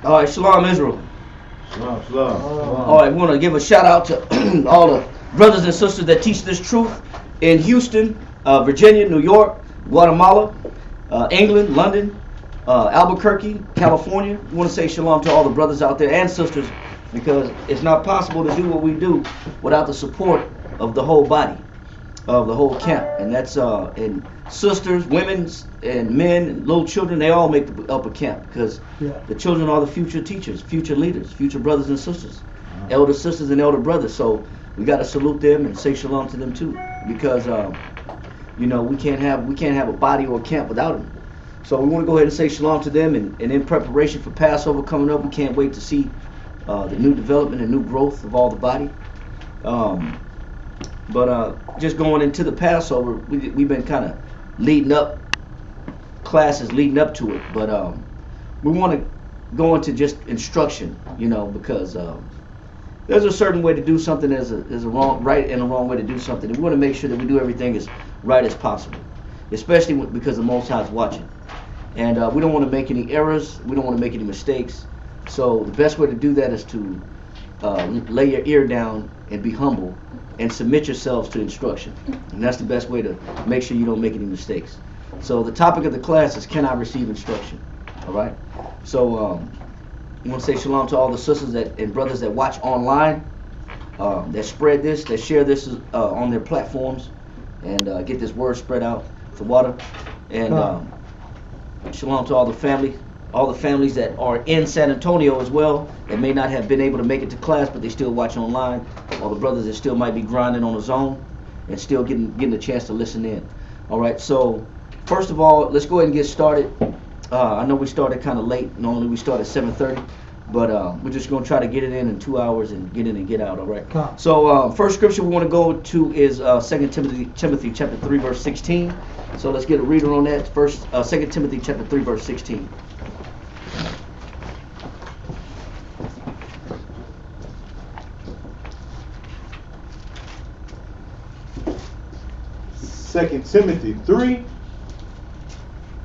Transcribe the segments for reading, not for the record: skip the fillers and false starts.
All right, Shalom Israel. Shalom, shalom. All right, we want to give a shout out to all the brothers and sisters that teach this truth in Houston, Virginia, New York, Guatemala, England, London, Albuquerque, California. We want to say shalom to all the brothers out there and sisters, because it's not possible to do what we do without the support of the whole body, of the whole camp. And that's and sisters, women, and men, and little children, they all make up a camp, because the children are the future teachers, future leaders, future brothers and sisters, elder sisters and elder brothers. So we got to salute them and say shalom to them too, because you know, we can't have a body or a camp without them. So we want to go ahead and say shalom to them, and in preparation for Passover coming up, we can't wait to see the new development and new growth of all the body. But just going into the Passover, we've been kind of leading up, classes leading up to it, but we want to go into just instruction, you know, because there's a certain way to do something, there's a right and a wrong way to do something, and we want to make sure that we do everything as right as possible, especially because the Most High is watching. And we don't want to make any errors, we don't want to make any mistakes. So the best way to do that is to lay your ear down and be humble and submit yourselves to instruction. And that's the best way to make sure you don't make any mistakes. So the topic of the class is, can I receive instruction? All right. So I want to say shalom to all the sisters and brothers that watch online, that spread this, that share this on their platforms, and get this word spread out to water. And shalom to all the families that are in San Antonio as well, that may not have been able to make it to class, but they still watch online. All the brothers that still might be grinding on the zone and still getting a chance to listen in. All right, so first of all, let's go ahead and get started. I know we started kind of late. Normally we start at 7:30, but we're just going to try to get it in 2 hours and get in and get out. All right. So first scripture we want to go to is 2 Timothy chapter 3 verse 16. So let's get a reader on that. First, 2 Timothy chapter 3 verse 16. Second Timothy 3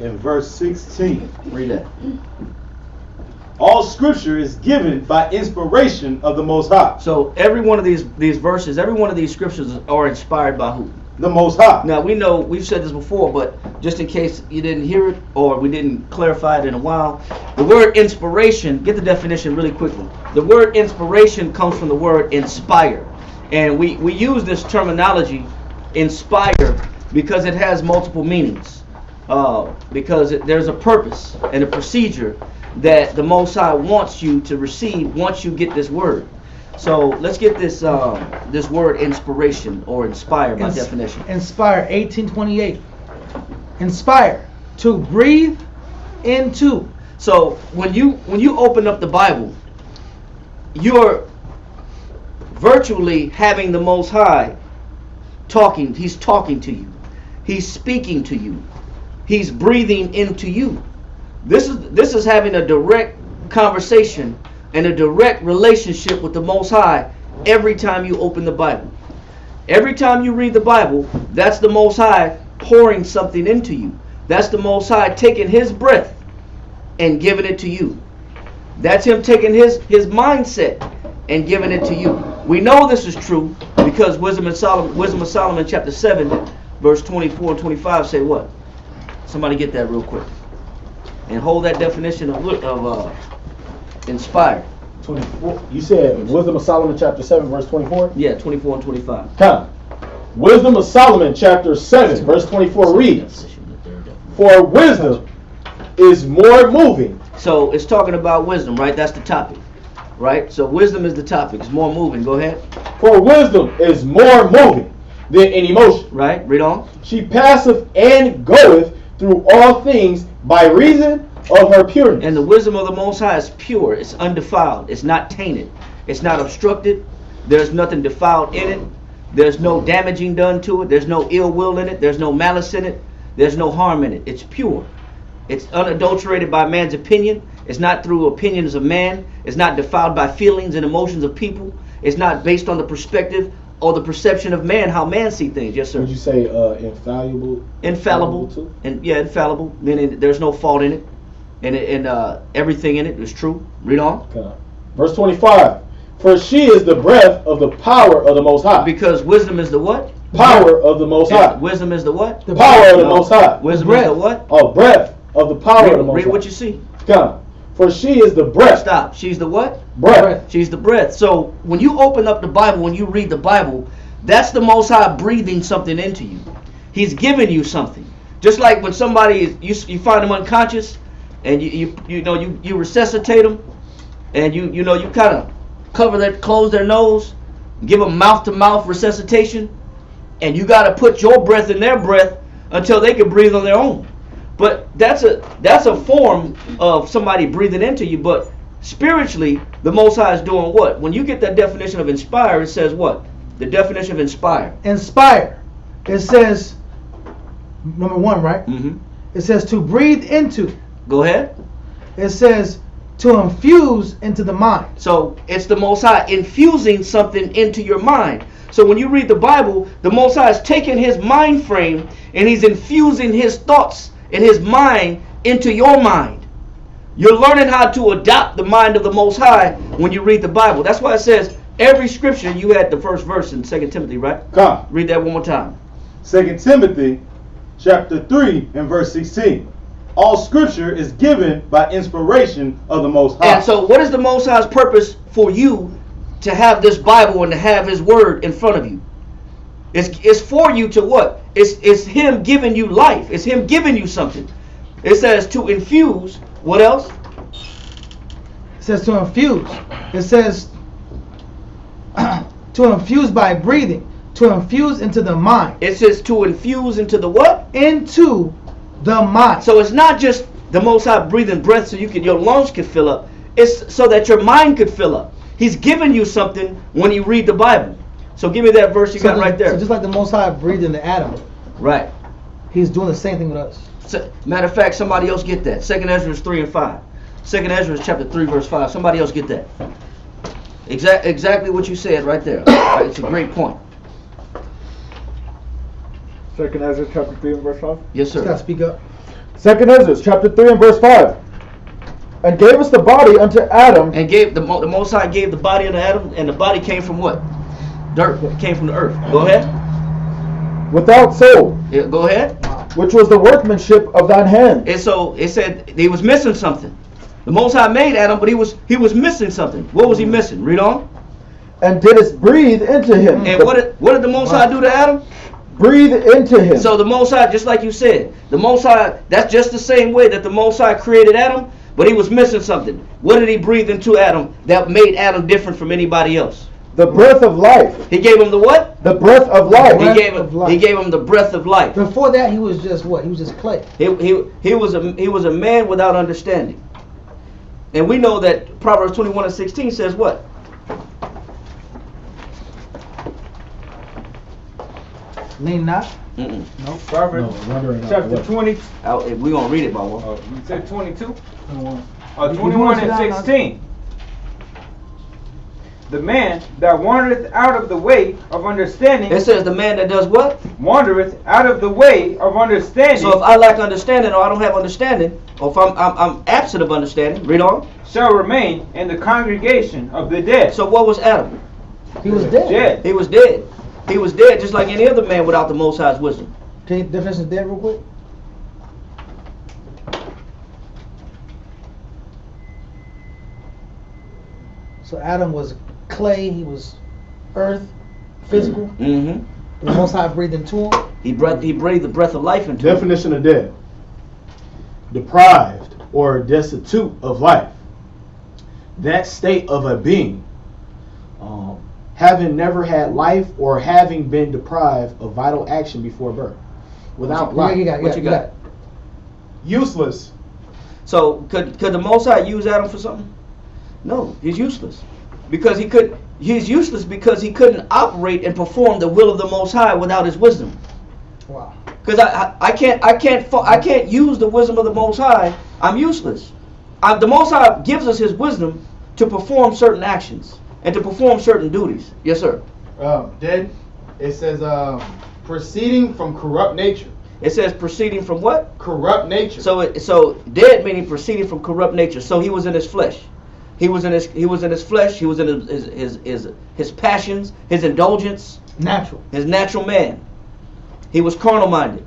and verse 16. Read that. All scripture is given by inspiration of the Most High. So every one of these verses, every one of these scriptures are inspired by who? The Most High. Now we know, we've said this before, but just in case you didn't hear it or we didn't clarify it in a while, the word inspiration, get the definition really quickly. The word inspiration comes from the word inspire. And we use this terminology, inspire, because it has multiple meanings. Because there's a purpose and a procedure that the Most High wants you to receive once you get this word. So let's get this this word inspiration or inspire by definition. Inspire, 1828. Inspire, to breathe into. So when you open up the Bible, you're virtually having the Most High talking. He's talking to you. He's speaking to you. He's breathing into you. This is having a direct conversation and a direct relationship with the Most High every time you open the Bible. Every time you read the Bible, that's the Most High pouring something into you. That's the Most High taking His breath and giving it to you. That's Him taking His mindset and giving it to you. We know this is true because Wisdom of Solomon chapter 7 verse 24 and 25 say what? Somebody get that real quick. And hold that definition of inspired. 24. You said Wisdom of Solomon chapter 7 verse 24? Yeah, 24 and 25. Come. Wisdom of Solomon chapter 7 verse 24 reads, for wisdom is more moving. So it's talking about wisdom, right? That's the topic, right? So wisdom is the topic. It's more moving. Go ahead. For wisdom is more moving than any motion. Right? Read on. She passeth and goeth through all things by reason of her pureness. And the wisdom of the Most High is pure. It's undefiled. It's not tainted. It's not obstructed. There's nothing defiled in it. There's no damaging done to it. There's no ill will in it. There's no malice in it. There's no harm in it. It's pure. It's unadulterated by man's opinion. It's not through opinions of man. It's not defiled by feelings and emotions of people. It's not based on the perspective or the perception of man, how man see things. Yes, sir. Would you say infallible? Infallible. Too? And yeah, infallible, meaning there's no fault in it. and everything in it is true. Read on. Okay. Verse 25. For she is the breath of the power of the Most High. Because wisdom is the what? Power of the Most High. Wisdom is the what? The power of the No. Most High. Wisdom is the what? Oh, breath of the power of the Most Read High. what you see. Come. For she is the breath. Stop. She's the what? Breath. She's the breath. So when you open up the Bible, when you read the Bible, that's the Most High breathing something into you. He's giving you something. Just like when somebody is, you find them unconscious, and you resuscitate them, and you kind of close their nose, give them mouth to mouth resuscitation, and you got to put your breath in their breath until they can breathe on their own. But that's a form of somebody breathing into you. But spiritually, the Most High is doing what? When you get that definition of inspire, it says what? The definition of inspire. Inspire. It says, number one, right? Mm-hmm. It says to breathe into. Go ahead. It says to infuse into the mind. So it's the Most High infusing something into your mind. So when you read the Bible, the Most High is taking his mind frame and he's infusing his thoughts and his mind into your mind. You're learning how to adopt the mind of the Most High when you read the Bible. That's why it says every scripture. You had the first verse in 2 Timothy, right? Come. Read that one more time. 2 Timothy chapter 3 and verse 16. All scripture is given by inspiration of the Most High. And so what is the Most High's purpose for you to have this Bible and to have his word in front of you? It's for you to what? It's him giving you life. It's him giving you something. It says to infuse. What else? It says to infuse. It says to infuse by breathing. To infuse into the mind. It says to infuse into the what? Into the mind. So it's not just the Most High breathing breath so your lungs could fill up. It's so that your mind could fill up. He's giving you something when you read the Bible. So give me that verse you got right there. So just like the Most High breathed into Adam, right. he's doing the same thing with us. So, matter of fact, somebody else get that. 2 Ezra 3 and 5. 2 Ezra chapter 3 verse 5. Somebody else get that. Exactly what you said right there. Right, it's a great point. 2 Ezra chapter 3 and verse 5. Yes, Just gotta sir. speak up. 2 Ezra chapter 3 and verse 5. And gave us the body unto Adam. And gave the Most High gave the body unto Adam, and the body came from what? Dirt. It came from the earth. Go ahead. Without soul, Yeah, go ahead. which was the workmanship of thine hand. And so it said he was missing something. The Most High made Adam, but he was missing something. What was he missing? Read on. And didst breathe into him. And what did the Most High do to Adam? Breathe into him. So the Most High, just like you said, the Most High, that's just the same way that the Most High created Adam, but he was missing something. What did he breathe into Adam that made Adam different from anybody else? The breath of life. He gave him the what? The breath of life. He gave him the breath of life. Before that, he was just what? He was just clay. He was a man without understanding. And we know that Proverbs 21 and 16 says what? Lean not. Mm-mm. No, Proverbs chapter 20. We're going to read it, by one. You said 22? 21. 21 and 16. The man that wandereth out of the way of understanding. It says the man that does what? Wandereth out of the way of understanding. So if I lack understanding or I don't have understanding, or if I'm absent of understanding, read on. Shall remain in the congregation of the dead. So what was Adam? He was dead. Dead. He was dead. He was dead just like any other man without the Most High's wisdom. Can you definition of dead real quick? So Adam was clay. He was earth, physical. Mm-hmm. The Most High breathed into him. He breathed the breath of life into him. Definition of dead. Deprived or destitute of life. That state of a being having never had life or having been deprived of vital action before birth. Without life. What you got? Useless. So could the Most High use Adam for something? No, he's useless. He's useless because he couldn't operate and perform the will of the Most High without his wisdom. Wow. Because I can't use the wisdom of the Most High. I'm useless. The Most High gives us his wisdom to perform certain actions and to perform certain duties. Yes, sir. Dead. It says proceeding from corrupt nature. It says proceeding from what? Corrupt nature. So dead meaning proceeding from corrupt nature. So he was in his flesh. He was in his flesh. He was in his passions, his indulgence, Natural. his natural man. He was carnal minded.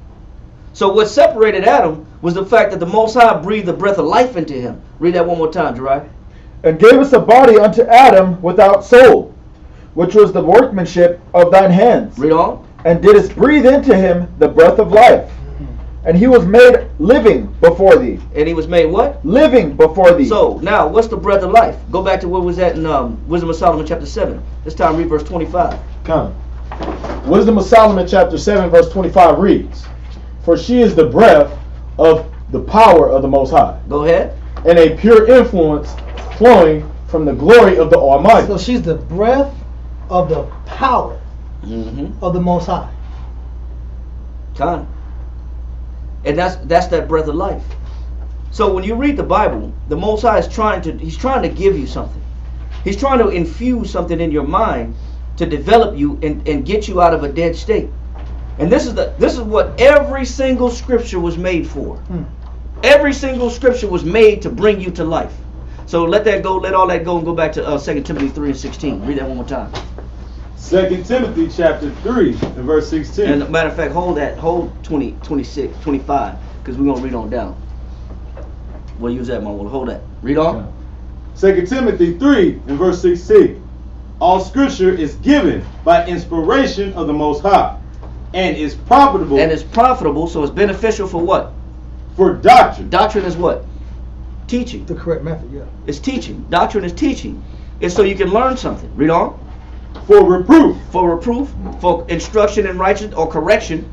So what separated Adam was the fact that the Most High breathed the breath of life into him. Read that one more time, Jeriah. And gave us a body unto Adam without soul, which was the workmanship of thine hands. Read on. And didst breathe into him the breath of life. And he was made living before thee. And he was made what? Living before thee. So now, what's the breath of life? Go back to where was that in Wisdom of Solomon chapter 7. This time read verse 25. Come. Wisdom of Solomon chapter 7 verse 25 reads, for she is the breath of the power of the Most High, Go ahead. and a pure influence flowing from the glory of the Almighty. So she's the breath of the power Mm-hmm. of the Most High. Con. And that's that breath of life. So when you read the Bible, the Most High is trying to give you something. He's trying to infuse something in your mind to develop you and get you out of a dead state. And this is what every single scripture was made for. Every single scripture was made to bring you to life. So let all that go and go back to 2 Timothy 3:16. Read that one more time. 2 Timothy chapter 3 and verse 16. And matter of fact, hold 20, 26, 25, because we're going to read on down. We'll use that, Marvel. Hold that. Read on. 2 Timothy 3 and verse 16. All scripture is given by inspiration of the Most High, and is profitable. And it's profitable, so it's beneficial for what? For doctrine. Doctrine is what? Teaching. The correct method, yeah. It's teaching. Doctrine is teaching. It's so you can learn something. Read on. For reproof. For reproof, for instruction in righteousness or correction.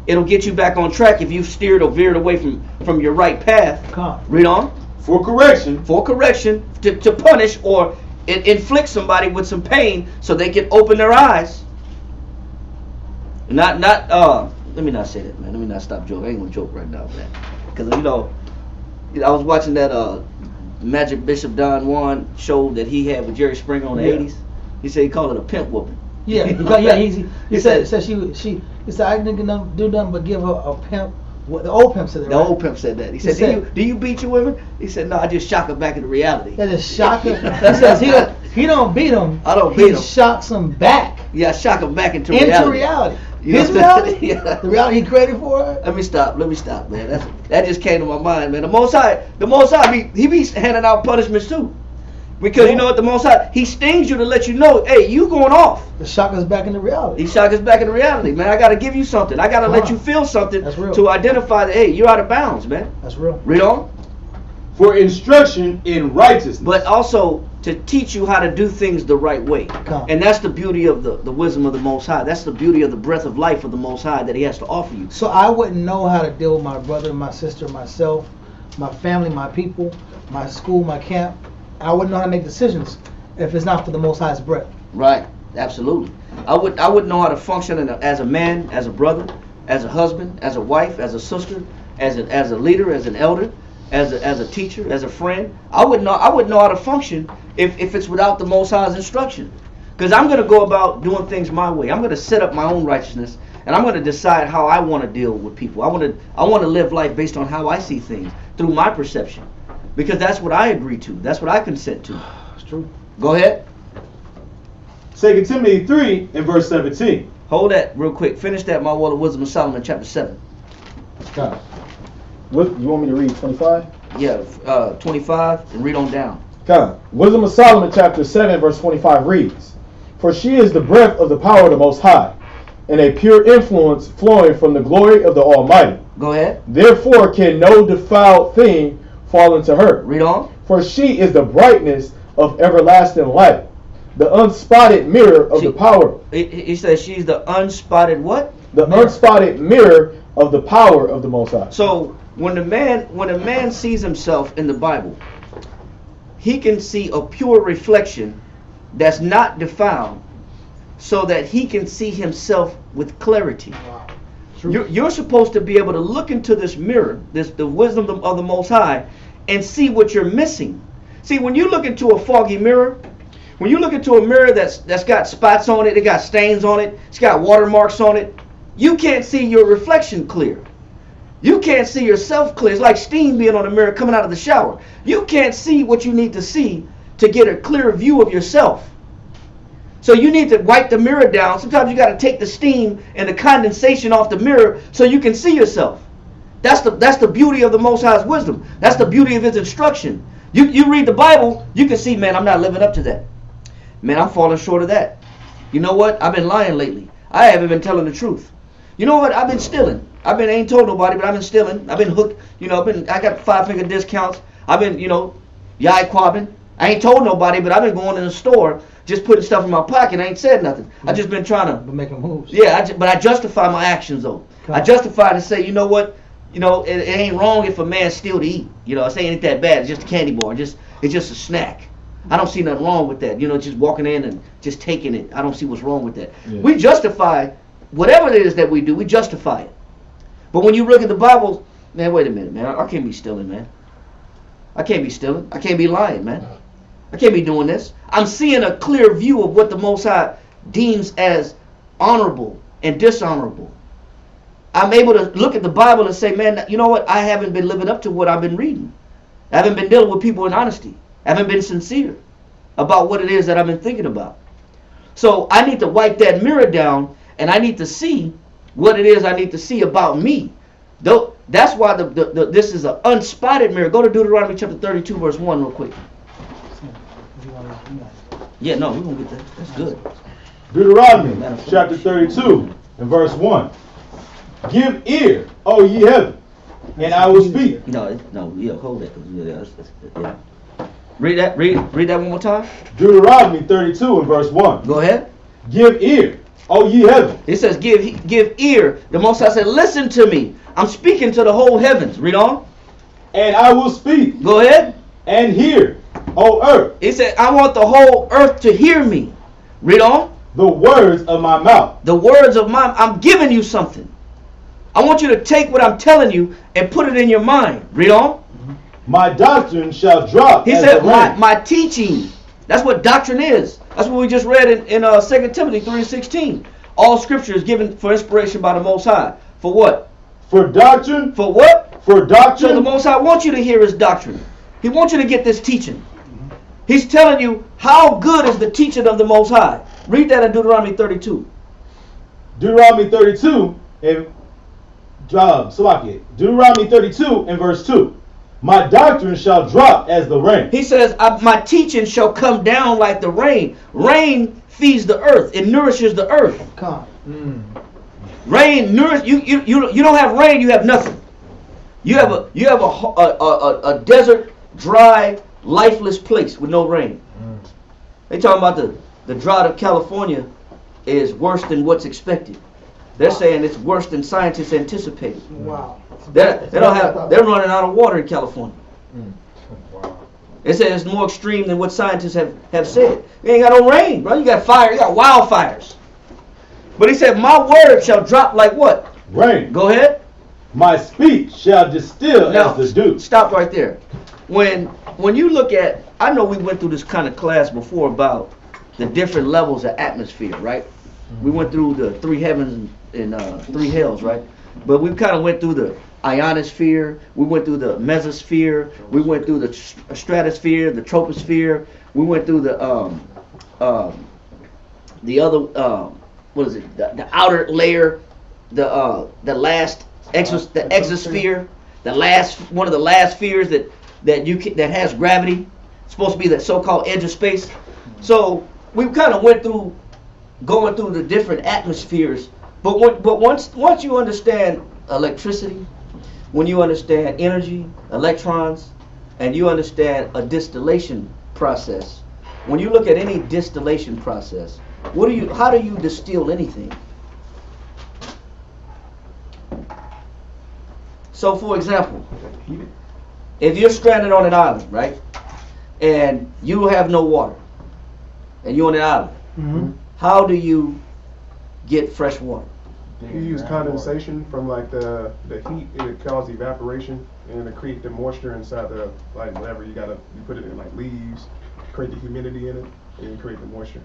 It'll get you back on track if you've steered or veered away from your right path. Con. Read on. For correction. For correction, to punish or inflict somebody with some pain so they can open their eyes. Let me not say that, man. Let me not stop joking. I ain't gonna joke right now, man. Because I was watching that Magic Bishop Don Juan show that he had with Jerry Springer on the 80s. He said he called it a pimp whooping. Yeah, he said I didn't do nothing but give her a pimp. The old pimp said that. The right? old pimp said that. He said, do you beat your women? He said, no, I just shock her back into reality. That is shocking. He says he don't beat them. I don't beat He them. shocks them back Yeah, shock her back into reality. You His know? reality? Yeah. The reality he created for her? Let me stop, man. That just came to my mind, man. The Most High, he be handing out punishments too. Because you know what, the Most High, he stings you to let you know, hey, you going off. The shock us back into reality. He shock us back into reality, man. I got to give you something. I got to let you feel something That's real. to identify that, hey, you're out of bounds, man. That's real. Read on. For instruction in righteousness. But also to teach you how to do things the right way. Come. And that's the beauty of the wisdom of the Most High. That's the beauty of the breath of life of the Most High that he has to offer you. So I wouldn't know how to deal with my brother, my sister, myself, my family, my people, my school, my camp. I wouldn't know how to make decisions if it's not for the Most High's breath. Right. Absolutely. I wouldn't know how to function as a man, as a brother, as a husband, as a wife, as a sister, as a leader, as an elder, as a teacher, as a friend. I wouldn't know how to function if it's without the Most High's instruction. Because I'm going to go about doing things my way. I'm going to set up my own righteousness, and I'm going to decide how I want to deal with people. I want to live life based on how I see things through my perception. Because that's what I agree to. That's what I consent to. It's true. Go ahead. 2 Timothy 3 and verse 17. Hold that real quick. Finish that, my word of wisdom of Solomon, chapter 7. God. What, you want me to read 25? Yeah, 25 and read on down. God. Wisdom of Solomon chapter 7 verse 25 reads, for she is the breath of the power of the Most High, and a pure influence flowing from the glory of the Almighty. Go ahead. Therefore can no defiled thing fall into her. Read on. For she is the brightness of everlasting light, the unspotted mirror of the power. He says she's the unspotted what? The unspotted mirror of the power of the Most High. So when a man sees himself in the Bible, he can see a pure reflection that's not defiled, so that he can see himself with clarity. Wow. You're supposed to be able to look into this mirror, the wisdom of the Most High, and see what you're missing. See, when you look into a foggy mirror, when you look into a mirror that's got spots on it, it got stains on it, it's got watermarks on it, you can't see your reflection clear. You can't see yourself clear. It's like steam being on a mirror coming out of the shower. You can't see what you need to see to get a clear view of yourself. So you need to wipe the mirror down. Sometimes you got to take the steam and the condensation off the mirror so you can see yourself. That's the beauty of the Most High's wisdom. That's the beauty of His instruction. You read the Bible, you can see, man, I'm not living up to that. Man, I'm falling short of that. You know what? I've been lying lately. I haven't been telling the truth. You know what? I've been stealing. I ain't told nobody, but I've been stealing. I've been hooked. You know, I got 5-finger discounts. I've been, yai quabbing. I ain't told nobody, but I've been going in the store, just putting stuff in my pocket. I ain't said nothing. I just been trying to. But making moves. Yeah, but I justify my actions though. I justify to say, you know what? It ain't wrong if a man steal to eat. It ain't that bad. It's just a candy bar. It's just a snack. I don't see nothing wrong with that. Just walking in and just taking it. I don't see what's wrong with that. Yeah. We justify whatever it is that we do. We justify it. But when you look at the Bible, man, wait a minute, man. I can't be stealing, man. I can't be stealing. I can't be lying, man. I can't be doing this. I'm seeing a clear view of what the Most High deems as honorable and dishonorable. I'm able to look at the Bible and say, man, you know what? I haven't been living up to what I've been reading. I haven't been dealing with people in honesty. I haven't been sincere about what it is that I've been thinking about. So I need to wipe that mirror down, and I need to see what it is I need to see about me. That's why this is an unspotted mirror. Go to Deuteronomy chapter 32, verse 1 real quick. Yeah, no, we're going to get that. That's good. Deuteronomy chapter 32 and verse 1. Give ear, O ye heaven, and I will speak. No, hold that. Yeah. Read that one more time. Deuteronomy 32 and verse 1. Go ahead. Give ear, O ye heaven. It says give ear. The Most High said, listen to me. I'm speaking to the whole heavens. Read on. And I will speak. Go ahead. And hear, O earth. It said, I want the whole earth to hear me. Read on. The words of my mouth. The words of I'm giving you something. I want you to take what I'm telling you and put it in your mind. Read on. My doctrine shall drop. He said, my teaching. That's what doctrine is. That's what we just read in 2 Timothy 3:16. All scripture is given for inspiration by the Most High. For what? For doctrine. For what? For doctrine. So the Most High wants you to hear His doctrine. He wants you to get this teaching. He's telling you how good is the teaching of the Most High. Read that in Deuteronomy 32. Deuteronomy 32 and Deuteronomy 32 and verse 2. My doctrine shall drop as the rain. He says, my teaching shall come down like the rain. Rain feeds the earth. It nourishes the earth. Rain nourish you. You don't have rain. You have nothing. You have a desert, dry, lifeless place with no rain. They talking about the drought of California is worse than what's expected. They're saying it's worse than scientists anticipated. Wow. They're running out of water in California. Wow. They say it's more extreme than what scientists have said. You ain't got no rain, bro. You got fire. You got wildfires. But he said, my word shall drop like what? Rain. Go ahead. My speech shall distill Now, as the dew. Stop right there. When you look at, I know we went through this kind of class before about the different levels of atmosphere, right? We went through the 3 heavens and 3 hells, right? But we kind of went through the ionosphere, we went through the mesosphere, we went through the stratosphere, the troposphere, we went through the other what is it? The outer layer, the last the exosphere, one of the last spheres that has gravity. It's supposed to be the so-called edge of space. So we kind of went through going through the different atmospheres. But once you understand electricity, when you understand energy, electrons, and you understand a distillation process, when you look at any distillation process, how do you distill anything? So for example, if you're stranded on an island, right, and you have no water, and you're on an island, how do you get fresh water? You use condensation from like the heat, it causes evaporation, and it creates the moisture inside the, like whatever you put it in like leaves, create the humidity in it, and you create the moisture.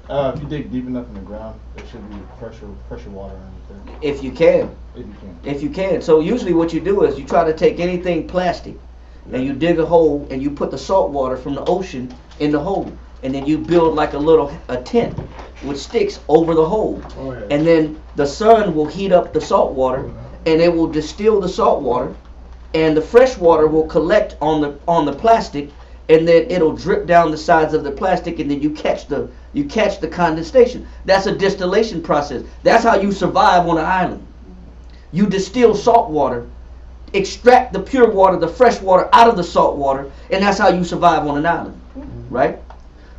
If you dig deep enough in the ground, there should be pressure water underneath there. If you can. If you can. If you can. So usually what you do is you try to take anything plastic and you dig a hole and you put the salt water from the ocean in the hole. And then you build like a tent with sticks over the hole. Oh, yeah. And then the sun will heat up the salt water and it will distill the salt water, and the fresh water will collect on the plastic, and then it'll drip down the sides of the plastic, and then you catch the condensation. That's a distillation process. That's how you survive on an island. You distill salt water, extract the pure water, the fresh water out of the salt water, and that's how you survive on an island, right?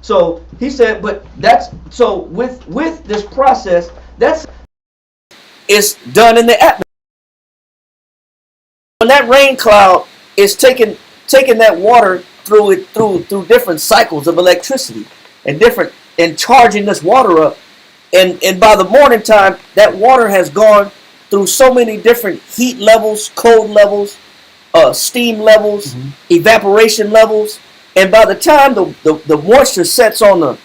So he said, but that's so with this process, it's done in the atmosphere. When that rain cloud is taking that water through different cycles of electricity and charging this water up, and by the morning time that water has gone through so many different heat levels, cold levels, steam levels, evaporation levels, and by the time the moisture sets on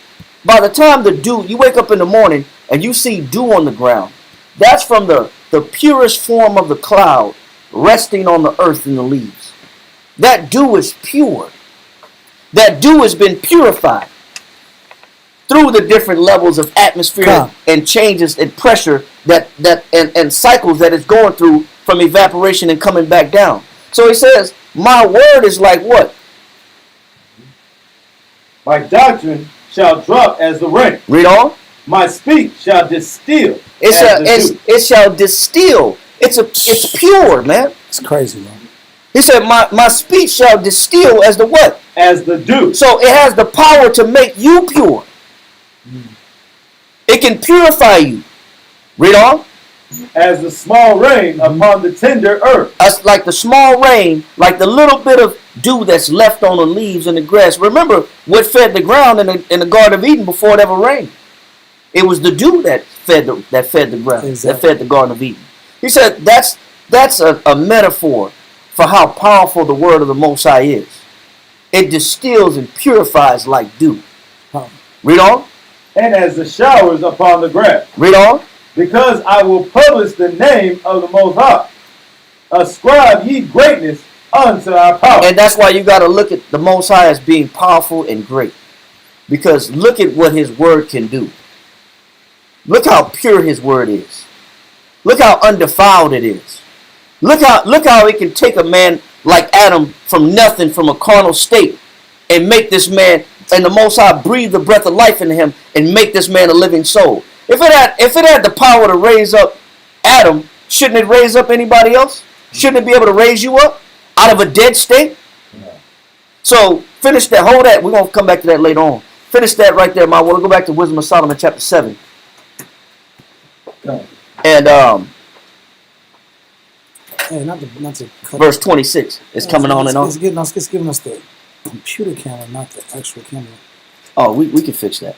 by the time the dew, you wake up in the morning and you see dew on the ground. That's from the purest form of the cloud resting on the earth and the leaves. That dew is pure. That dew has been purified through the different levels of atmosphere and changes and pressure and cycles that it's going through from evaporation and coming back down. So he says, my word is like what? My doctrine shall drop as the rain. Read on. My speech shall distill. It shall distill. It's pure, man. It's crazy, man. He said, my speech shall distill as the what? As the dew. So it has the power to make you pure. It can purify you. Read on. As the small rain upon the tender earth. As like the small rain, like the little bit of dew that's left on the leaves and the grass. Remember what fed the ground in the Garden of Eden before it ever rained? It was the dew that fed the ground, exactly. that fed the Garden of Eden. He said that's a metaphor for how powerful the word of the Most High is. It distills and purifies like dew. Read on. And as the showers upon the grass. Read on. Because I will publish the name of the Most High. Ascribe ye greatness unto our power. And that's why you got to look at the Most High as being powerful and great. Because look at what his word can do. Look how pure his word is. Look how undefiled it is. Look how it can take a man like Adam from nothing, from a carnal state, and make this man, and the Most High breathe the breath of life into him and make this man a living soul. If it had the power to raise up Adam, shouldn't it raise up anybody else? Shouldn't it be able to raise you up out of a dead state? Yeah. So finish that. Hold that. We're going to come back to that later on. Finish that right there, I want to go back to Wisdom of Solomon chapter 7. And hey, not to cut verse 26 is coming on and on. It's giving us the computer camera, not the actual camera. Oh, we can fix that.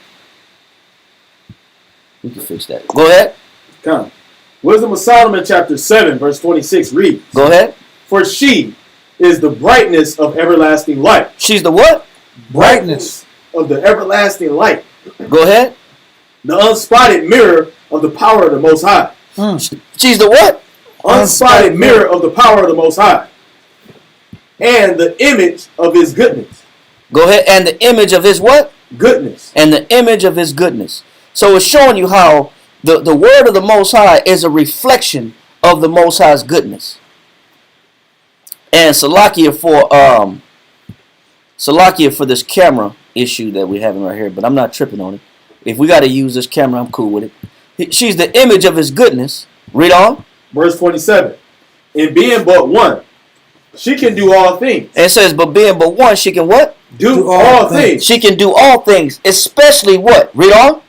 We can fix that. Go ahead. Come. Wisdom of Solomon chapter 7 verse 26 reads. Go ahead. For she is the brightness of everlasting light. She's the what? Brightness of the everlasting light. Go ahead. The unspotted mirror of the power of the Most High. She's the what? Unspotted mirror of the power of the Most High. And the image of his goodness. Go ahead. And the image of his what? Goodness. And the image of his goodness. So it's showing you how the word of the Most High is a reflection of the Most High's goodness. And Salakia for this camera issue that we're having right here, but I'm not tripping on it. If we got to use this camera, I'm cool with it. She's the image of his goodness. Read on. Verse 27. In being but one, she can do all things. And it says, but being but one, she can what? Do all things. She can do all things, especially what? Read on.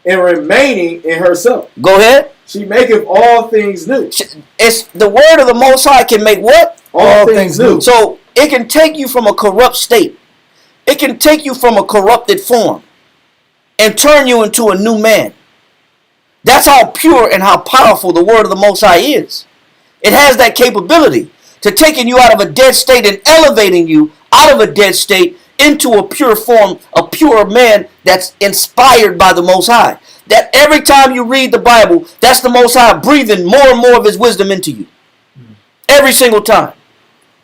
And remaining in herself. Go ahead. She maketh all things new. It's the word of the Most High can make what? All things new. So it can take you from a corrupt state. It can take you from a corrupted form and turn you into a new man. That's how pure and how powerful the word of the Most High is. It has that capability to taking you out of a dead state and elevating you out of a dead state into a pure form, a pure man that's inspired by the Most High. That every time you read the Bible, that's the Most High breathing more and more of his wisdom into you. Every single time.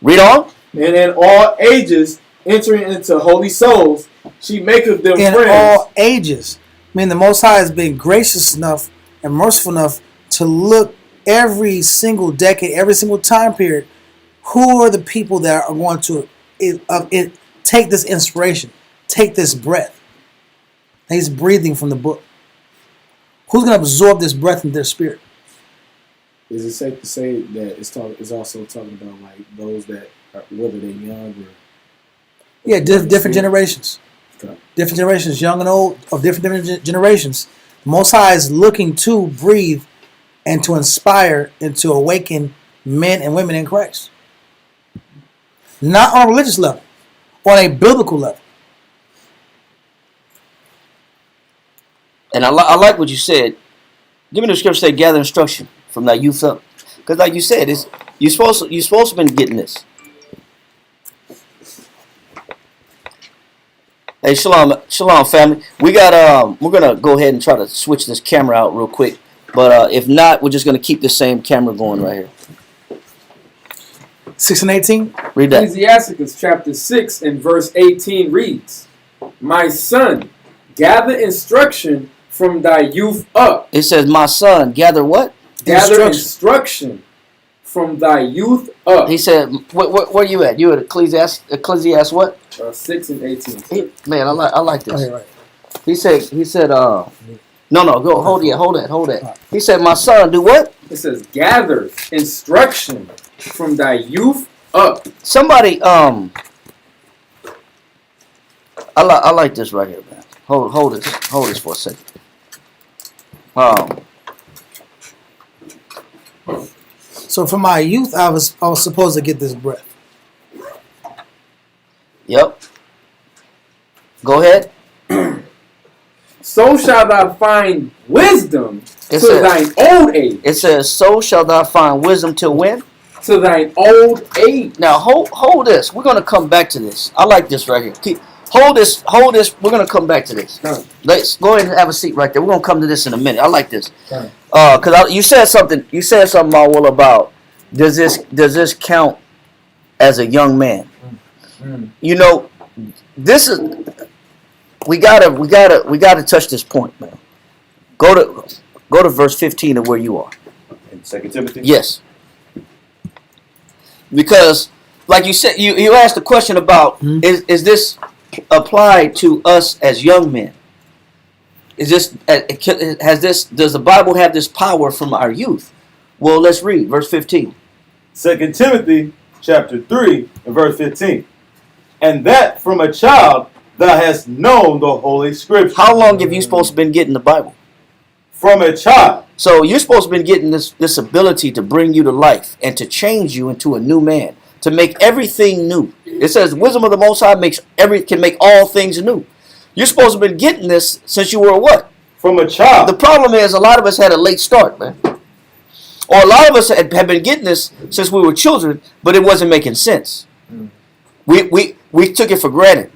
Read on. And in all ages, entering into holy souls, she maketh them In friends. all ages. I mean, the Most High has been gracious enough and merciful enough to look every single decade, every single time period. Who are the people that are going to take this inspiration, take this breath? He's breathing from the book. Who's going to absorb this breath into their spirit? Is it safe to say that it's also talking about like those that are, whether they're young or Yeah, different generations. Okay. Different generations, young and old, of different generations. The Most High is looking to breathe and to inspire and to awaken men and women in Christ. Not on a religious level, on a biblical level. And I like what you said. Give me the scripture say gather instruction from thy youth up. Because like you said, you're supposed to been getting this. Hey, shalom family. We're gonna go ahead and try to switch this camera out real quick. But if not, we're just gonna keep the same camera going right here. 6 and 18. Read that. Ecclesiasticus chapter 6 and verse 18 reads, My son, gather instruction from thy youth up. It says, my son, gather what? Gather instruction from thy youth up. He said, where you at? You at Ecclesiastes what? 6 and 18. Man, I like this. Okay, right. He said, no, go, hold that. He said, my son, do what? It says, gather instruction from thy youth up. Somebody, I like this right here, man. Hold this for a second. So from my youth, I was supposed to get this breath. Yep. Go ahead. So shalt thou find wisdom to thine old age. It says, so shall thou find wisdom till when? To thine old age. Now hold this. We're gonna come back to this. I like this right here. Hold this. We're gonna come back to this. Let's go ahead and have a seat right there. We're gonna come to this in a minute. I like this. Cause you said something, Mawul, about does this count as a young man? You know, this is we gotta touch this point, man. Go to verse 15 of where you are. In 2 Timothy? Yes. Because, like you said, you asked the question about is this applied to us as young men? Does the Bible have this power from our youth? Well, let's read verse 15. 2 Timothy chapter 3 and verse 15. And that from a child thou hast known the Holy Scripture. How long have you supposed to been getting the Bible? From a child. So you're supposed to been getting this ability to bring you to life and to change you into a new man, to make everything new. It says wisdom of the Most High can make all things new. You're supposed to have been getting this since you were what? From a child. The problem is a lot of us had a late start, man. Or a lot of us have been getting this since we were children, but it wasn't making sense. We took it for granted.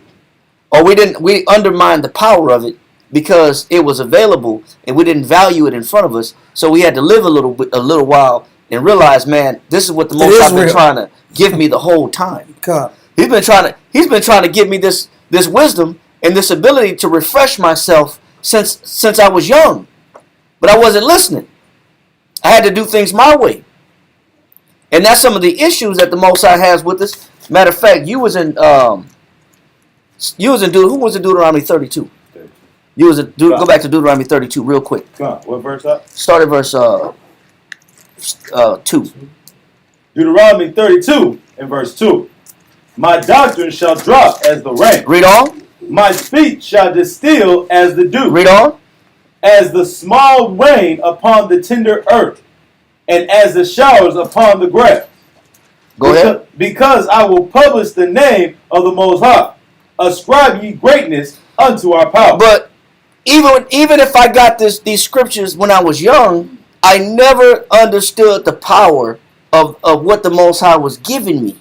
Or we undermined the power of it because it was available and we didn't value it in front of us. So we had to live a little while and realize, man, this is what the Most High been trying to give me the whole time. God. He's been trying to give me this wisdom and this ability to refresh myself since I was young. But I wasn't listening. I had to do things my way. And that's some of the issues that the Most High has with us. Matter of fact, who was in Deuteronomy 32? Go back to Deuteronomy 32 real quick. What verse up? Start at verse 2. Deuteronomy 32 and verse 2. My doctrine shall drop as the rain. Read on. My speech shall distill as the dew. Read on. As the small rain upon the tender earth, and as the showers upon the grass. Go ahead. Because I will publish the name of the Most High. Ascribe ye greatness unto our power. But even if I got these scriptures when I was young, I never understood the power of what the Most High was giving me.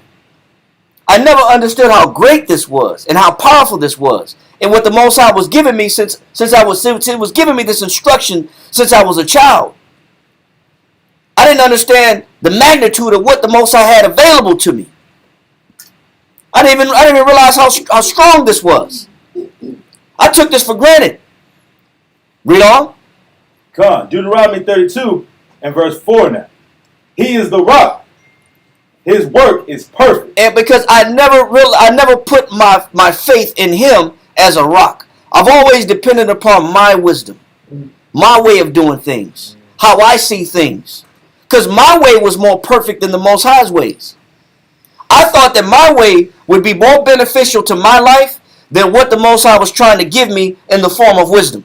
I never understood how great this was and how powerful this was, and what the Most High was giving me since it was giving me this instruction since I was a child. I didn't understand the magnitude of what the Most High had available to me. I didn't even realize how strong this was. I took this for granted. Read on. Come on, Deuteronomy 32 and verse 4 now. He is the rock. His work is perfect. And because I never put my faith in him as a rock. I've always depended upon my wisdom, my way of doing things, how I see things. Because my way was more perfect than the Most High's ways. I thought that my way would be more beneficial to my life than what the Most High was trying to give me in the form of wisdom.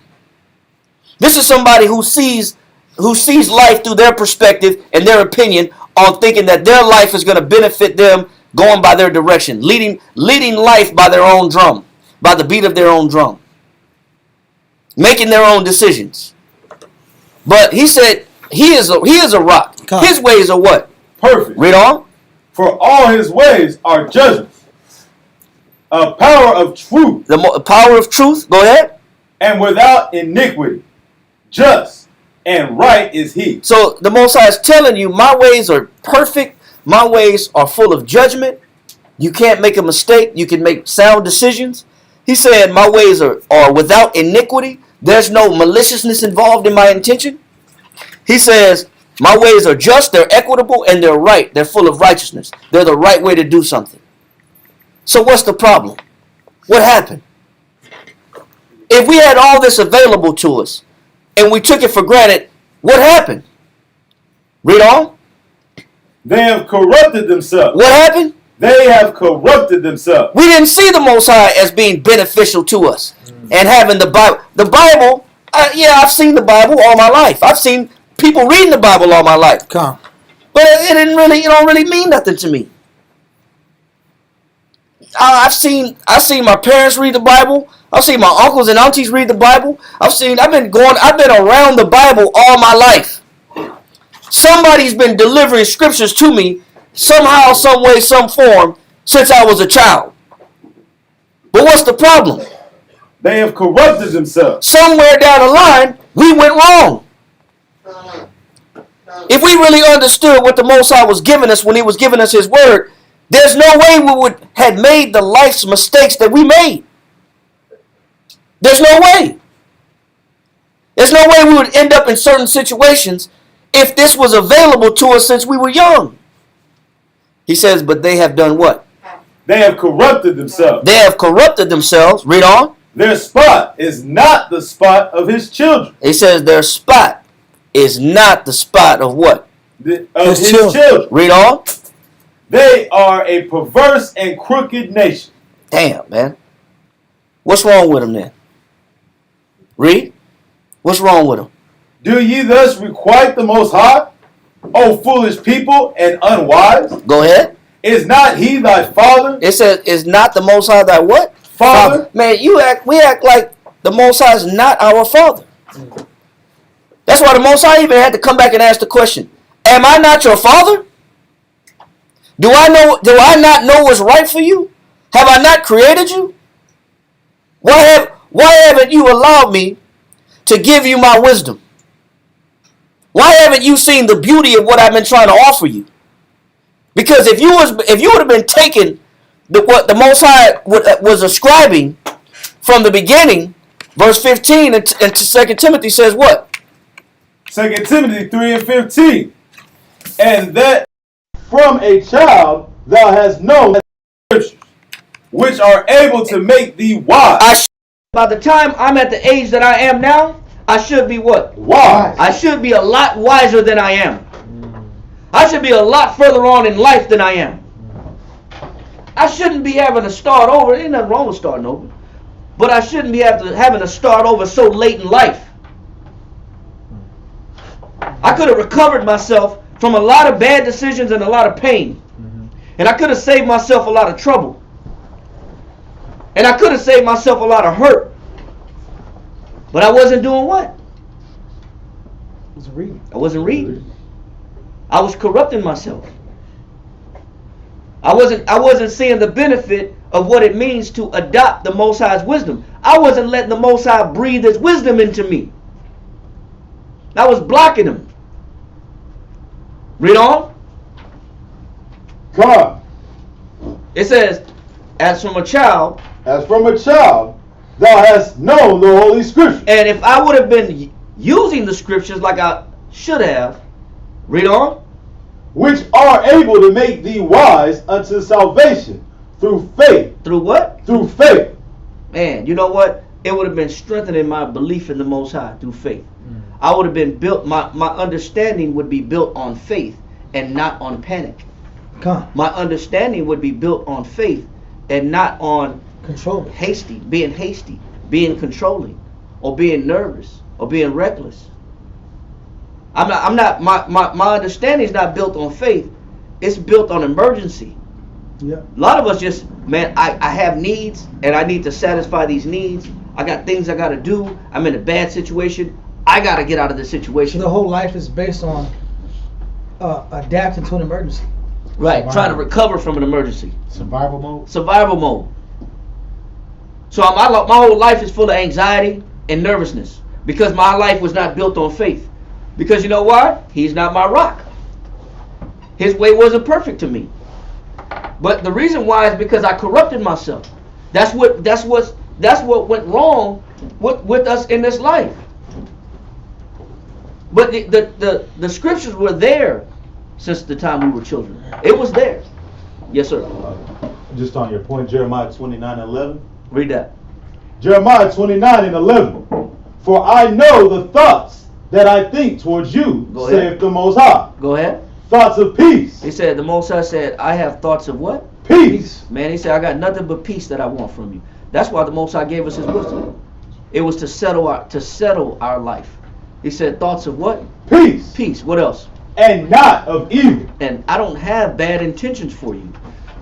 This is somebody who sees life through their perspective and their opinion, on thinking that their life is going to benefit them, going by their direction, leading life by their own drum, by the beat of their own drum, making their own decisions. But he said he is a rock. His ways are what? Perfect. Read on. For all his ways are judgments, a power of truth. The power of truth. Go ahead. And without iniquity, just and right is he. So the Most High is telling you, my ways are perfect. My ways are full of judgment. You can't make a mistake. You can make sound decisions. He said my ways are without iniquity. There's no maliciousness involved in my intention. He says my ways are just, they're equitable, and they're right. They're full of righteousness. They're the right way to do something. So what's the problem? What happened? If we had all this available to us and we took it for granted, what happened? Read on. They have corrupted themselves. What happened? They have corrupted themselves. We didn't see the Most High as being beneficial to us and having the Bible. The Bible, I've seen the Bible all my life. I've seen people reading the Bible all my life. Come. But it don't really mean nothing to me. I've seen my parents read the Bible. I've seen my uncles and aunties read the Bible. I've been around the Bible all my life. Somebody's been delivering scriptures to me somehow, some way, some form since I was a child. But what's the problem? They have corrupted themselves. Somewhere down the line, we went wrong. If we really understood what the Most High was giving us when he was giving us his word, there's no way we would have made the life's mistakes that we made. There's no way. There's no way we would end up in certain situations if this was available to us since we were young. He says, but they have done what? They have corrupted themselves. They have corrupted themselves. Read on. Their spot is not the spot of his children. He says their spot is not the spot of what? Of his children. Read on. They are a perverse and crooked nation. Damn, man. What's wrong with them then? Read. What's wrong with them? Do ye thus requite the Most High, O foolish people and unwise? Go ahead. Is not he thy father? It says, is not the Most High thy what? Father. Man, we act like the Most High is not our father. That's why the Most High even had to come back and ask the question, am I not your father? Do I not know what's right for you? Have I not created you? Why haven't you allowed me to give you my wisdom? Why haven't you seen the beauty of what I've been trying to offer you? Because if you would have been taking what the Most High was ascribing from the beginning, verse 15 into 2 Timothy says what? 2 Timothy 3 and 15. And that from a child thou hast known the scriptures, which are able to make thee wise. By the time I'm at the age that I am now, I should be what? Wise. I should be a lot wiser than I am. I should be a lot further on in life than I am. I shouldn't be having to start over. Ain't nothing wrong with starting over. But I shouldn't be having to start over so late in life. I could have recovered myself from a lot of bad decisions and a lot of pain. And I could have saved myself a lot of trouble. And I could have saved myself a lot of hurt. But I wasn't doing what? I wasn't reading. I was corrupting myself. I wasn't seeing the benefit of what it means to adopt the Most High's wisdom. I wasn't letting the Most High breathe His wisdom into me. I was blocking Him. Read on. God, It says, as from a child, as from a child, thou hast known the Holy Scriptures. and if I would have been using the scriptures like I should have, read on. Which are able to make thee wise unto salvation through faith. Through what? Through faith. Man, you know what? It would have been strengthening my belief in the Most High through faith. I would have been built, my understanding would be built on faith and not on panic. Come. My understanding would be built on faith and not on Control. being hasty, being controlling, or being nervous, or being reckless. My understanding is not built on faith. It's built on emergency. Yeah. A lot of us just, man, I have needs and I need to satisfy these needs. I got things I got to do. I'm in a bad situation. I got to get out of this So situation. the whole life is based on adapting to an emergency. Right, trying to recover from an emergency. Survival mode. Survival mode. So my whole life is full of anxiety and nervousness because my life was not built on faith. Because you know why? He's not my rock. His way wasn't perfect to me. But the reason why is because I corrupted myself. That's what went wrong with us in this life. But the scriptures were there since the time we were children. It was there. Yes, sir. Just on your point, Jeremiah 29:11. Read that. Jeremiah 29:11. For I know the thoughts that I think towards you, Go ahead. saith the Most High. Go ahead. Thoughts of peace. He said, the Most High said, I have thoughts of what? Peace. Man, he said, I got nothing but peace that I want from you. That's why the Most High gave us His wisdom. It was to settle our life. He said, thoughts of what? Peace. Peace. What else? And not of evil. And I don't have bad intentions for you.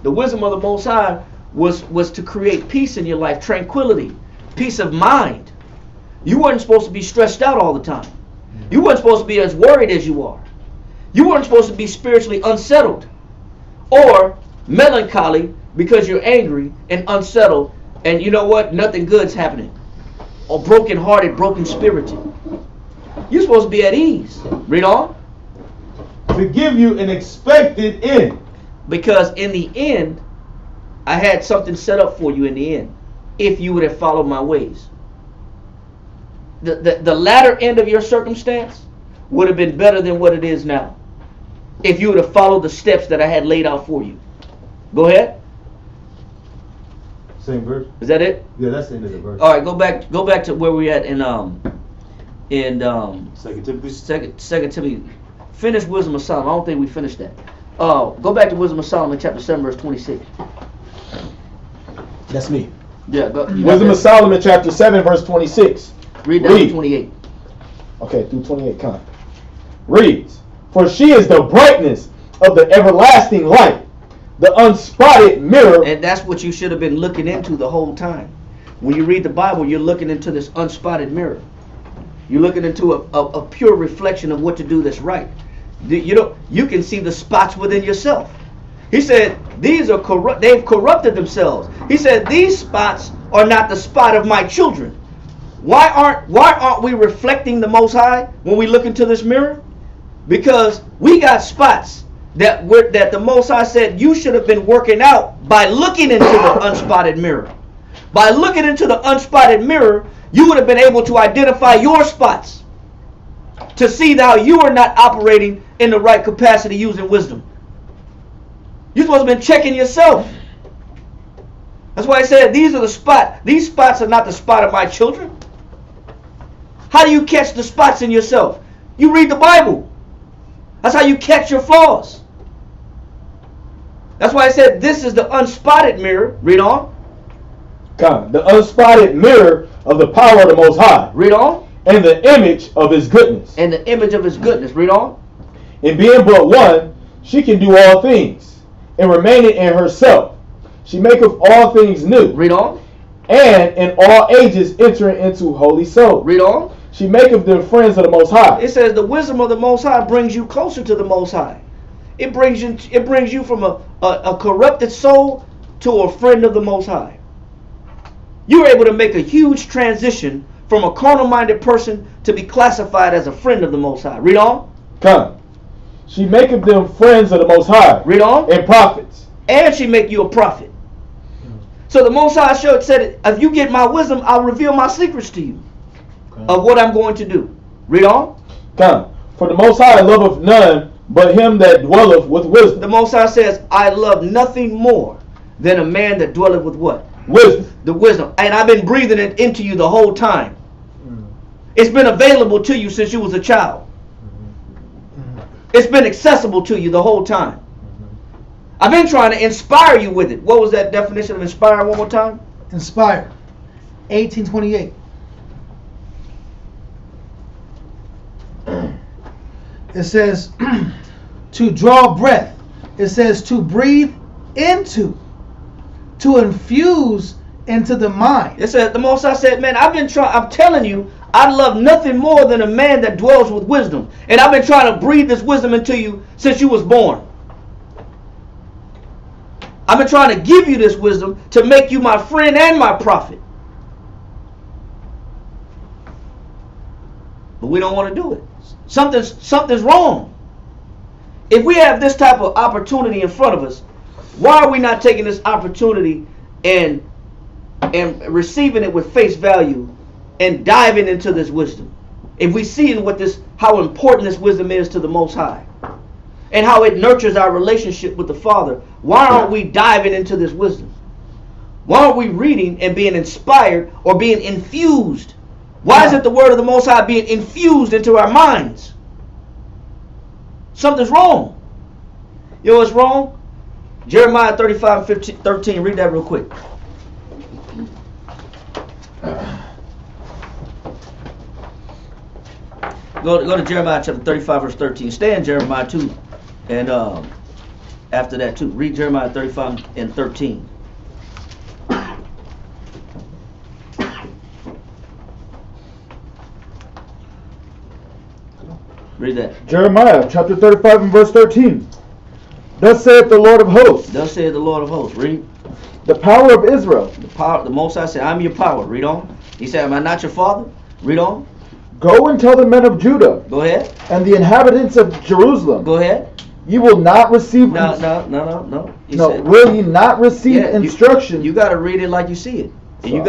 The wisdom of the Most High was to create peace in your life, tranquility, peace of mind. You weren't supposed to be stressed out all the time. You weren't supposed to be as worried as you are. You weren't supposed to be spiritually unsettled or melancholy because you're angry and unsettled and you know what? Nothing good's happening. Or broken-hearted, broken-spirited. You're supposed to be at ease. Read on. To give you an expected end. Because in the end, I had something set up for you in the end. If you would have followed my ways. The latter end of your circumstance would have been better than what it is now. If you would have followed the steps that I had laid out for you. Go ahead. Same verse. Is that it? Yeah, that's the end of the verse. All right, go back to where we at in 2 Timothy. Second Timothy. Finish Wisdom of Solomon. I don't think we finished that. Go back to Wisdom of Solomon, chapter 7, verse 26. That's me. Yeah, go. Wisdom of Solomon, chapter 7, verse 26. Read down to 28. Okay, through 28. Come. Reads, for she is the brightness of the everlasting light, the unspotted mirror. And that's what you should have been looking into the whole time. When you read the Bible, you're looking into this unspotted mirror. You're looking into a pure reflection of what to do that's right. You can see the spots within yourself. He said, these are corrupt. They've corrupted themselves. He said, these spots are not the spot of my children. Why aren't we reflecting the Most High when we look into this mirror? Because we got spots that the Most High said you should have been working out by looking into the unspotted mirror. By looking into the unspotted mirror, you would have been able to identify your spots to see how you are not operating in the right capacity using wisdom. You're supposed to have been checking yourself. That's why I said these are the spots. These spots are not the spot of my children. How do you catch the spots in yourself? You read the Bible. That's how you catch your flaws. That's why I said this is the unspotted mirror. Read on. Come. The unspotted mirror of the power of the Most High. Read on. And the image of His goodness. And the image of His goodness. Read on. In being but one, she can do all things. And remaining in herself, she maketh all things new. Read on. And in all ages entering into holy souls. Read on. She maketh them friends of the Most High. It says the wisdom of the Most High brings you closer to the Most High. It brings you from a a corrupted soul to a friend of the Most High. You're able to make a huge transition from a carnal-minded person to be classified as a friend of the Most High. Read on. Come. She maketh them friends of the Most High. Read on. And prophets. And she make you a prophet. So the Most High said, if you get my wisdom, I'll reveal my secrets to you of what I'm going to do. Read on. Come. For the Most High loveth none but him that dwelleth with wisdom. The Most High says, I love nothing more than a man that dwelleth with what? Wisdom. The wisdom. And I've been breathing it into you the whole time. It's been available to you since you was a child. It's been accessible to you the whole time. I've been trying to inspire you with it. What was that definition of inspire one more time? Inspire. 1828. It says to draw breath. It says to breathe into. To infuse into the mind. It says the Most High said, man, I'm telling you, I love nothing more than a man that dwells with wisdom. And I've been trying to breathe this wisdom into you since you was born. I've been trying to give you this wisdom to make you my friend and my prophet. But we don't want to do it. Something's wrong. If we have this type of opportunity in front of us, why are we not taking this opportunity and receiving it with face value and diving into this wisdom? If we see how important this wisdom is to the Most High and how it nurtures our relationship with the Father, why aren't we diving into this wisdom? Why aren't we reading and being inspired or being infused? Why isn't the word of the Most High being infused into our minds? Something's wrong. You know what's wrong? Jeremiah 35:13. Read that real quick. Go to Jeremiah chapter 35 verse 13. Stay in Jeremiah 2. And after that too. Read Jeremiah 35 and 13. Read that. Jeremiah chapter 35 and verse 13. Thus saith the Lord of hosts. Thus saith the Lord of hosts. Read. The power of Israel. The Most High said, I'm your power. Read on. He said, am I not your father? Read on. Go and tell the men of Judah. Go ahead. And the inhabitants of Jerusalem. Go ahead. You will not receive. No. Said, will ye not receive instruction? You got to read it like you see it. And you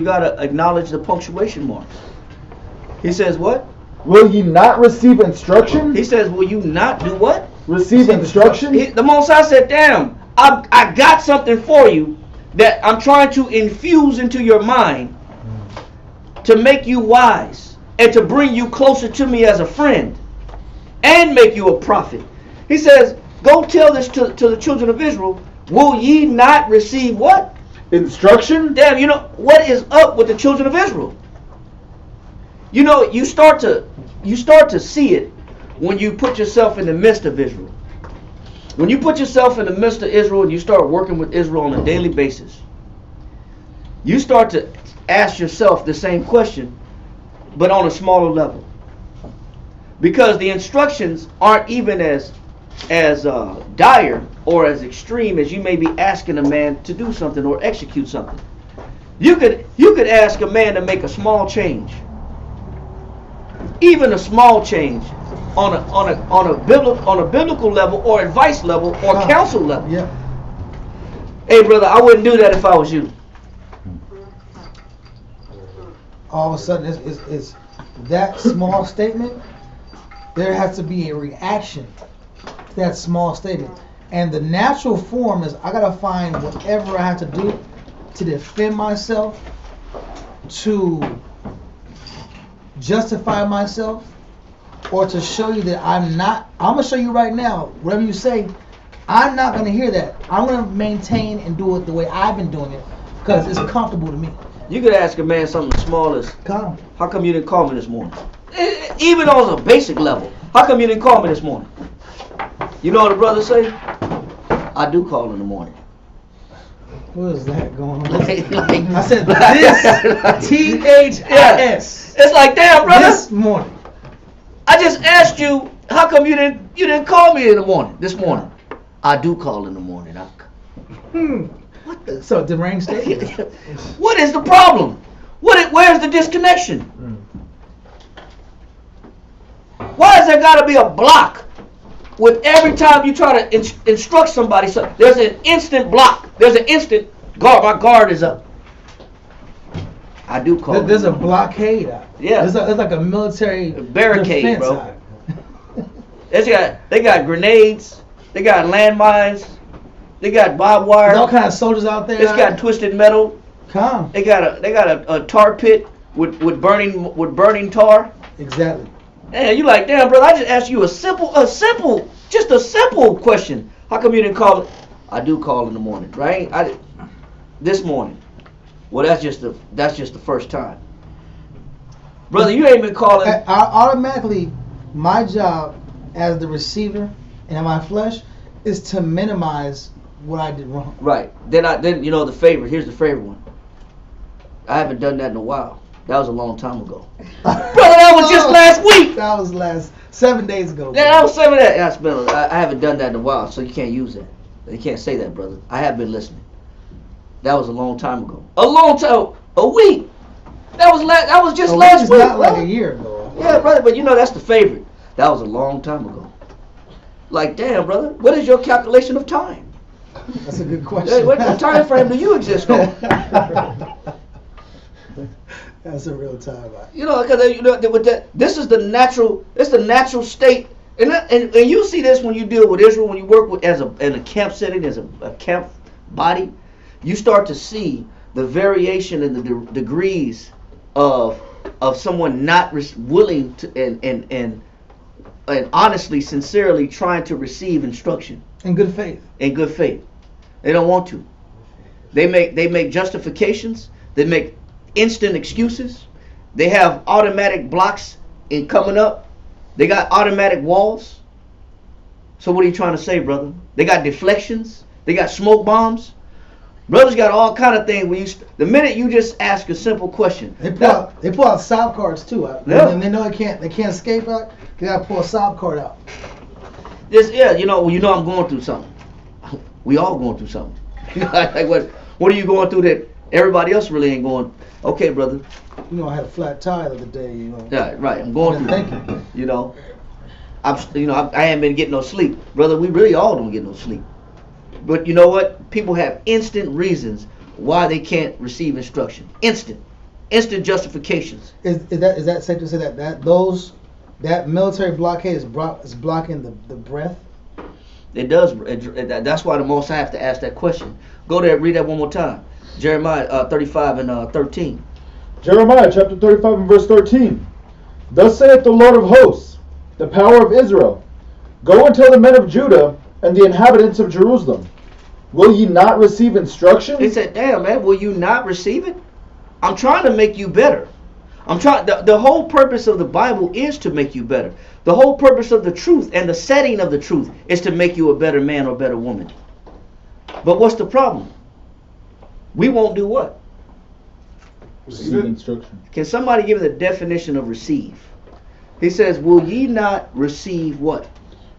gotta acknowledge the punctuation marks. He says what? Will ye not receive instruction? He says, will you not do what? Receive instruction? The Most High said, damn, I got something for you that I'm trying to infuse into your mind to make you wise and to bring you closer to me as a friend and make you a prophet. He says, go tell this to the children of Israel. Will ye not receive what? Instruction? Damn, you know, what is up with the children of Israel? You know, you start to see it when you put yourself in the midst of Israel. When you put yourself in the midst of Israel and you start working with Israel on a daily basis, you start to ask yourself the same question, but on a smaller level. Because the instructions aren't even as dire or as extreme as you may be asking a man to do something or execute something. You could ask a man to make a small change. Even a small change on a biblical level or advice level or counsel level. Yeah. Hey brother, I wouldn't do that if I was you. All of a sudden, it's that small statement. There has to be a reaction to that small statement, and the natural form is I gotta find whatever I have to do to defend myself, to justify myself, or to show you that I'm gonna show you right now, whatever you say, I'm not gonna hear that. I'm gonna maintain and do it the way I've been doing it because it's comfortable to me. You could ask a man something as small as, Come. how come you didn't call me this morning? Even on a basic level, how come you didn't call me this morning? You know what the brother say? I do call in the morning. What is that going on? I said this THIS. It's like, damn, brother. This morning. I just asked you, how come you didn't call me in the morning this morning? I do call in the morning. What the? So deranged statement. What is the problem? Where's the disconnection? Why has there got to be a block with every time you try to instruct somebody? So there's an instant block. There's an instant guard. My guard is up. I do call it. There's a blockade out. Yeah. There's like a military barricade, defense bro. out. They got grenades. They got landmines. They got barbed wire. There's all kind of soldiers out there. It's got twisted metal. Come. They got a tar pit with burning tar. Exactly. And you like, damn, brother, I just asked you a simple question. How come you didn't call it? I do call in the morning, right? This morning. Well, that's just the first time. Brother, you ain't been calling. Automatically, my job as the receiver in my flesh is to minimize what I did wrong. Right. Then you know the favorite. Here's the favorite one. I haven't done that in a while. That was a long time ago. Brother, that was just last week. That was 7 days ago. Yeah, that was 7 days. I haven't done that in a while, so you can't use that. You can't say that, brother. I have been listening. That was a long time ago. A week. That was just last week. Not like a year ago. Yeah, brother, but you know that's the favorite. That was a long time ago. Like, damn, brother, what is your calculation of time? That's a good question. What time frame do you exist on? That's a real time. You know, because this is the natural state, and you see this when you deal with Israel, when you work with in a camp setting as a camp body, you start to see the variation in the degrees of someone not willing to and honestly, sincerely trying to receive instruction in good faith. In good faith, they don't want to. They make justifications. They make instant excuses. They have automatic blocks in coming up. They got automatic walls. So what are you trying to say, brother? They got deflections. They got smoke bombs. Brothers got all kind of things. The minute you just ask a simple question, they pull out sob cards too. Yeah. And they know they can't escape out. They gotta pull a sob card out. You know I'm going through something. We all going through something. Like what are you going through that everybody else really ain't going? Okay, brother. You know, I had a flat tire the other day. You know. Yeah, right. I'm going through. Thinking. You know, I haven't been getting no sleep, brother. We really all don't get no sleep. But you know what? People have instant reasons why they can't receive instruction. Instant justifications. Is that safe to say that military blockade is blocking the breath? It does. That's why the Most High have to ask that question. Go there, read that one more time. Jeremiah 35 and 13. Jeremiah chapter 35 and verse 13. Thus saith the Lord of hosts, the power of Israel, go and tell the men of Judah and the inhabitants of Jerusalem, will ye not receive instruction? He said, damn, man, will you not receive it? I'm trying to make you better. The whole purpose of the Bible is to make you better. The whole purpose of the truth and the setting of the truth is to make you a better man or better woman. But what's the problem? We won't do what? Receive instruction. Can somebody give the definition of receive? He says, will ye not receive what?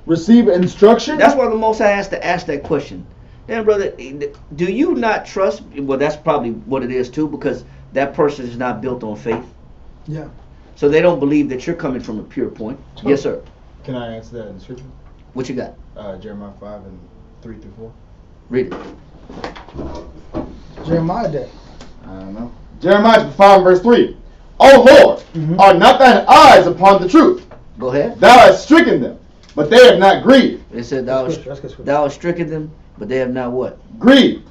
Receive instruction? That's why the Most High has to ask that question. Then, brother, do you not trust? Well, that's probably what it is too, because that person is not built on faith. Yeah. So they don't believe that you're coming from a pure point. Oh. Yes, sir. Can I answer that in scripture? What you got? Jeremiah 5 and 3 through 4. Read it. Jeremiah did. I don't know. Jeremiah 5 verse 3. O Lord, are not thine eyes upon the truth? Go ahead. Thou hast stricken them, but they have not grieved. It said thou hast stricken them, but they have not what? Grieved.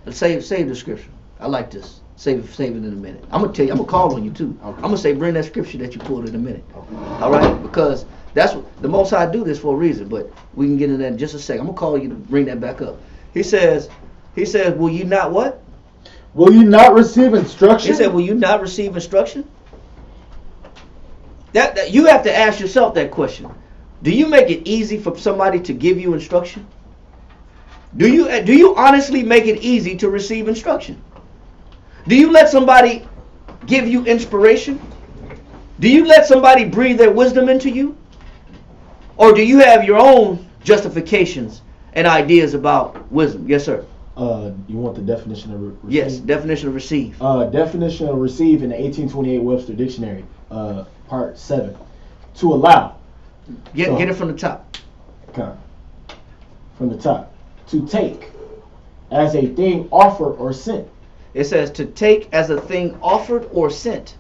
Let's save the scripture. I like this. Save it in a minute. I'm gonna tell you. I'm gonna call on you too. Okay. I'm gonna say bring that scripture that you pulled in a minute. Okay. All right, because that's what the Most High do this for a reason. But we can get into that in just a second. I'm gonna call you to bring that back up. He says, will you not what? Will you not receive instruction? He said, will you not receive instruction? That you have to ask yourself that question. Do you make it easy for somebody to give you instruction? Do you honestly make it easy to receive instruction? Do you let somebody give you inspiration? Do you let somebody breathe their wisdom into you? Or do you have your own justifications and ideas about wisdom? Yes, sir. You want the definition of receive? Yes, definition of receive. Definition of receive in the 1828 Webster Dictionary, part 7. To allow. Get it from the top. Okay. From the top. To take as a thing offered or sent. It says to take as a thing offered or sent.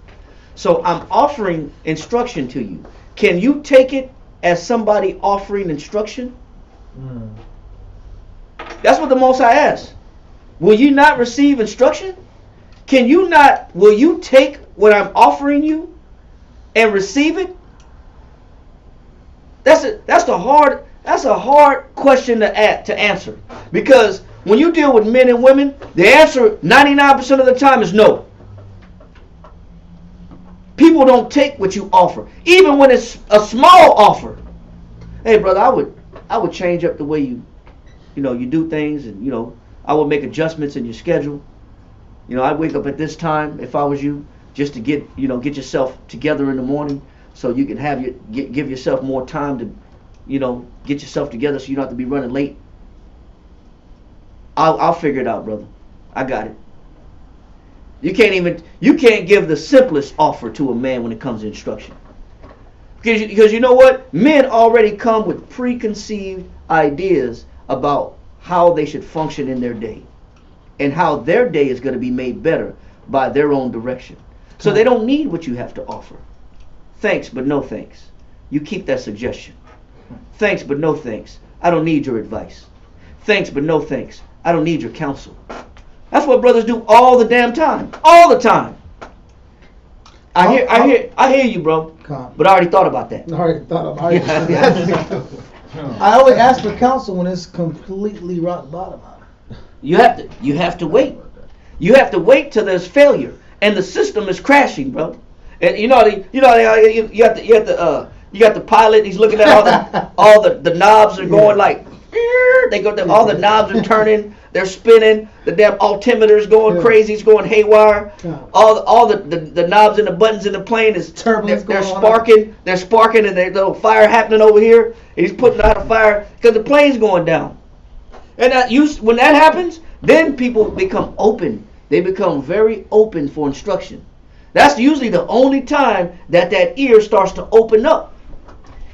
So I'm offering instruction to you. Can you take it as somebody offering instruction? That's what the Most High asks. Will you not receive instruction? Can you not? Will you take what I'm offering you and receive it? That's a hard question to answer, because when you deal with men and women, the answer 99% of the time is no. People don't take what you offer, even when it's a small offer. Hey, brother, I would change up the way you do things, and I would make adjustments in your schedule. I'd wake up at this time if I was you, just to get yourself together in the morning, so you can give yourself more time to, get yourself together, so you don't have to be running late. I'll figure it out, brother. I got it. You can't give the simplest offer to a man when it comes to instruction. Because you know what? Men already come with preconceived ideas about how they should function in their day, and how their day is going to be made better by their own direction. So they don't need what you have to offer. Thanks, but no thanks. You keep that suggestion. Thanks, but no thanks. I don't need your advice. Thanks, but no thanks. I don't need your counsel. That's what brothers do all the damn time. All the time. I hear you, bro. But I already thought about that. I already thought about it. I always ask for counsel when it's completely rock bottom. You have to wait. You have to wait till there's failure and the system is crashing, bro. And you got the pilot. He's looking at all the knobs are going like. All the knobs are turning, they're spinning, the damn altimeter's going crazy, it's going haywire. All the knobs and the buttons in the plane is they're sparking, and there's a fire happening over here, and he's putting out a fire because the plane's going down. And when that happens, then people become open. They become very open for instruction. That's usually the only time that ear starts to open up,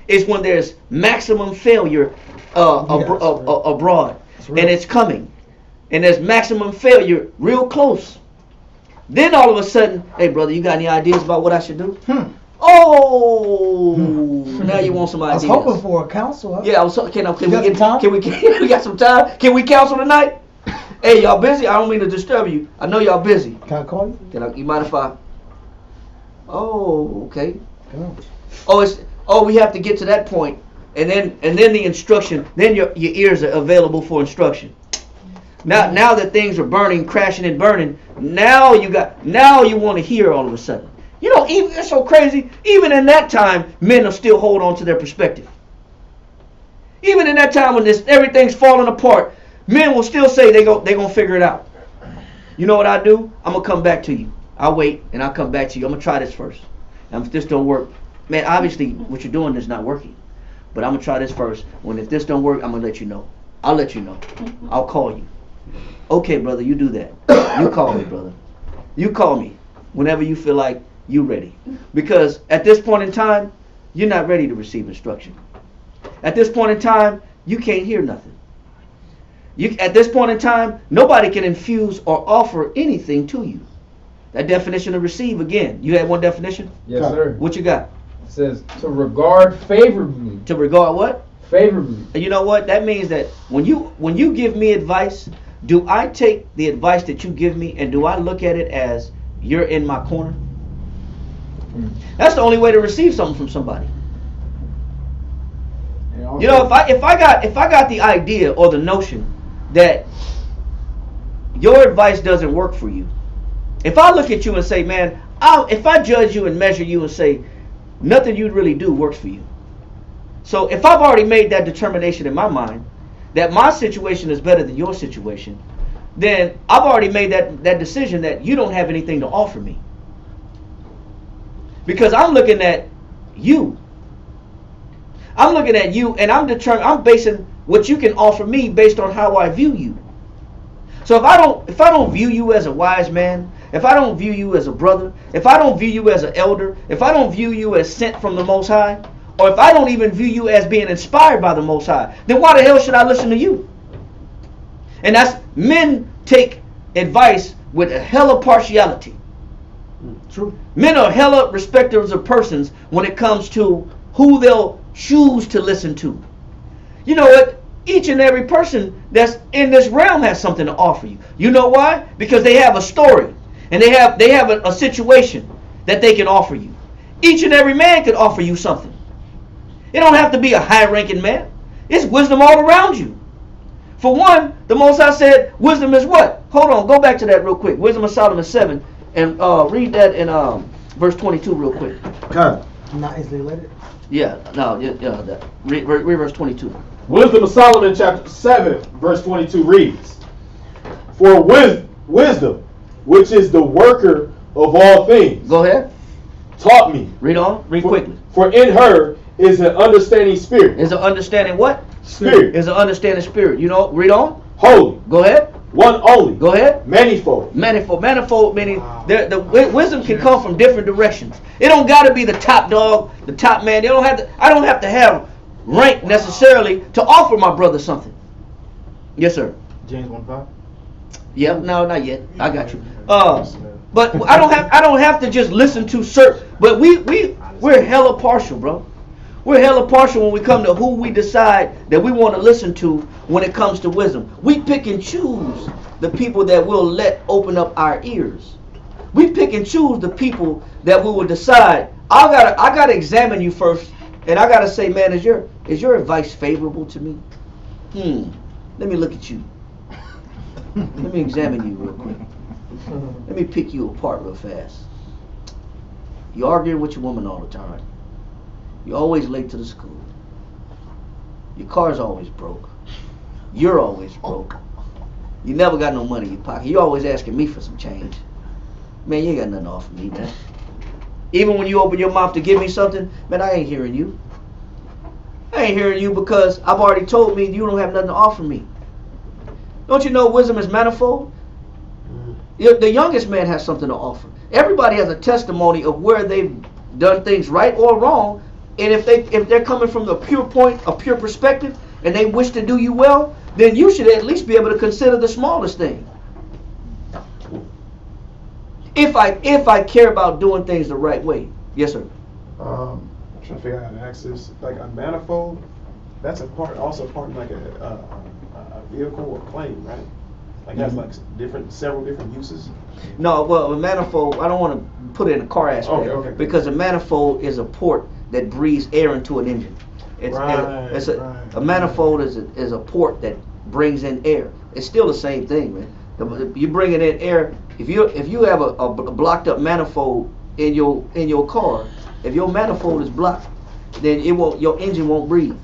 is when there's maximum failure abroad, and it's coming, and there's maximum failure real close. Then all of a sudden, hey brother, you got any ideas about what I should do? Oh, now you want some ideas. I was hoping for a counsel. Huh? Yeah, can we got some time? Can we counsel tonight? Hey, y'all busy? I don't mean to disturb you. I know y'all busy. Can I call you? You mind if I? Oh, okay. We have to get to that point. And then the instruction, then your ears are available for instruction. Now that things are burning, crashing and burning, now you want to hear all of a sudden. Even it's so crazy. Even in that time, men will still hold on to their perspective. Even in that time when everything's falling apart, men will still say they're gonna figure it out. You know what I do? I'm gonna come back to you. I'll wait and I'll come back to you. I'm gonna try this first. And if this don't work, man, obviously what you're doing is not working. But I'm going to try this first. If this don't work, I'm going to let you know. I'll let you know. I'll call you. Okay, brother, you do that. You call me, brother. You call me whenever you feel like you're ready. Because at this point in time, you're not ready to receive instruction. At this point in time, you can't hear nothing. At this point in time, nobody can infuse or offer anything to you. That definition of receive, again, you had one definition? Yes, sir. What you got? It says to regard favorably. To regard what? Favorably. And you know what? That means that when you give me advice, do I take the advice that you give me and do I look at it as you're in my corner? That's the only way to receive something from somebody. If I got the idea or the notion that your advice doesn't work for you, if I look at you and say, man, if I judge you and measure you and say nothing you really do works for you. So if I've already made that determination in my mind that my situation is better than your situation, then I've already made that decision that you don't have anything to offer me. Because I'm looking at you. I'm looking at you and I'm basing what you can offer me based on how I view you. So if I don't view you as a wise man, if I don't view you as a brother, if I don't view you as an elder, if I don't view you as sent from the Most High, or if I don't even view you as being inspired by the Most High, then why the hell should I listen to you? And that's, men take advice with a hella partiality. True. Men are hella respecters of persons when it comes to who they'll choose to listen to. You know what? Each and every person that's in this realm has something to offer you. You know why? Because they have a story, and they have a situation that they can offer you. Each and every man can offer you something. It don't have to be a high-ranking man. It's wisdom all around you. For one, the Most High said, wisdom is what? Hold on, go back to that real quick. Wisdom of Solomon 7, and read that in verse 22 real quick. Okay. Not easily led. Yeah, no, read verse 22. Wisdom of Solomon chapter 7 verse 22 reads, For wisdom, which is the worker of all things, Go ahead. taught me. Read on. Read quickly. For in her is an understanding spirit. Is an understanding what? Spirit. Is an understanding spirit. You know, read on. Holy. Go ahead. One only. Go ahead. Manifold. Manifold meaning the wisdom can come from different directions. It don't got to be the top dog, the top man. I don't have to have rank necessarily to offer my brother something. Yes, sir. James 1:5. Yeah, no, not yet. I got you. But I don't have to just listen to certain. But we're hella partial, bro. We're hella partial when we come to who we decide that we want to listen to when it comes to wisdom. We pick and choose the people that we'll let open up our ears. We pick and choose the people that we will decide. I gotta examine you first, and I gotta say, man, is your advice favorable to me? Let me look at you. Let me examine you real quick. Let me pick you apart real fast. You arguing with your woman all the time. You're always late to the school. Your car's always broke. You're always broke. You never got no money in your pocket. You're always asking me for some change. Man, you ain't got nothing to offer me, man. Even when you open your mouth to give me something, man, I ain't hearing you. I ain't hearing you because I've already told me you don't have nothing to offer me. Don't you know wisdom is manifold? The youngest man has something to offer. Everybody has a testimony of where they've done things right or wrong. And if they're coming from the pure point, a pure perspective, and they wish to do you well, then you should at least be able to consider the smallest thing. If I care about doing things the right way. Yes, sir. I'm trying to figure out how to access like a manifold. That's also part of like a vehicle or plane, right? Like that's like several different uses. No, well, a manifold, I don't want to put it in a car aspect. Okay. Because a manifold is a port that breathes air into an engine. A manifold is a port that brings in air. It's still the same thing, man. You bringing in air. If you have a blocked up manifold in your car, if your manifold is blocked, then your engine won't breathe.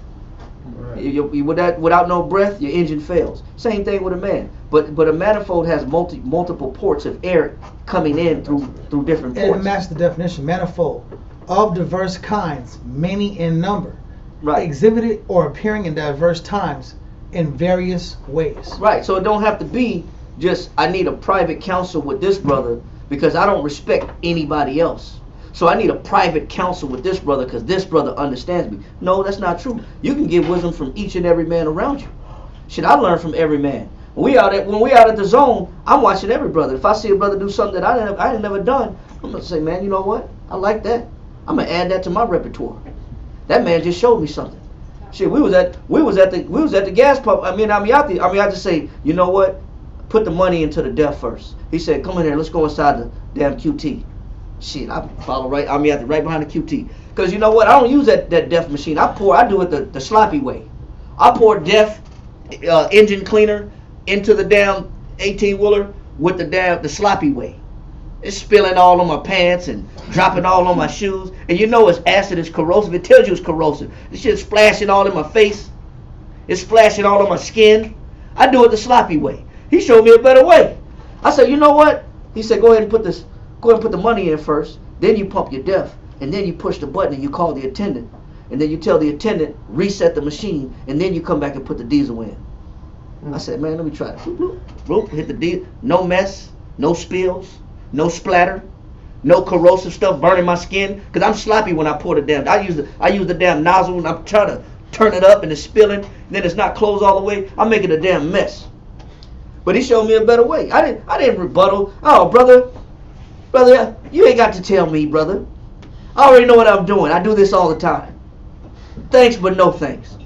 Right. Without no breath, your engine fails. Same thing with a man. But a manifold has multiple ports of air coming in through different ports. And match the definition. Manifold, of diverse kinds, many in number, right, exhibited or appearing in diverse times in various ways. Right. So it don't have to be just I need a private counsel with this brother because I don't respect anybody else. So I need a private counsel with this brother because this brother understands me. No, that's not true. You can get wisdom from each and every man around you. Shit, I learn from every man. When we out at the zone, I'm watching every brother. If I see a brother do something that I ain't never done, I'm gonna say, man, you know what? I like that. I'm gonna add that to my repertoire. That man just showed me something. Shit, we was at the gas pump. I mean, I just say, you know what? Put the money into the death first. He said, come in here, let's go inside the damn QT. Shit, I follow right behind the QT. Because you know what? I don't use that death machine. I do it the sloppy way. I pour death engine cleaner into the damn 18-wheeler with the sloppy way. It's spilling all on my pants and dropping all on my shoes. And you know it's acid, it's corrosive. It tells you it's corrosive. This shit's splashing all in my face. It's splashing all on my skin. I do it the sloppy way. He showed me a better way. I said, you know what? He said, go ahead and put the money in first. Then you pump your death. And then you push the button and you call the attendant. And then you tell the attendant, reset the machine. And then you come back and put the diesel in. I said, man, let me try it. Boop, hit the deal. No mess, no spills, no splatter, no corrosive stuff burning my skin. Cause I'm sloppy when I pour the damn. I use the damn nozzle and I'm trying to turn it up and it's spilling. Then it's not closed all the way. I'm making a damn mess. But he showed me a better way. I didn't rebuttal. Oh, brother, you ain't got to tell me, brother. I already know what I'm doing. I do this all the time. Thanks, but no thanks.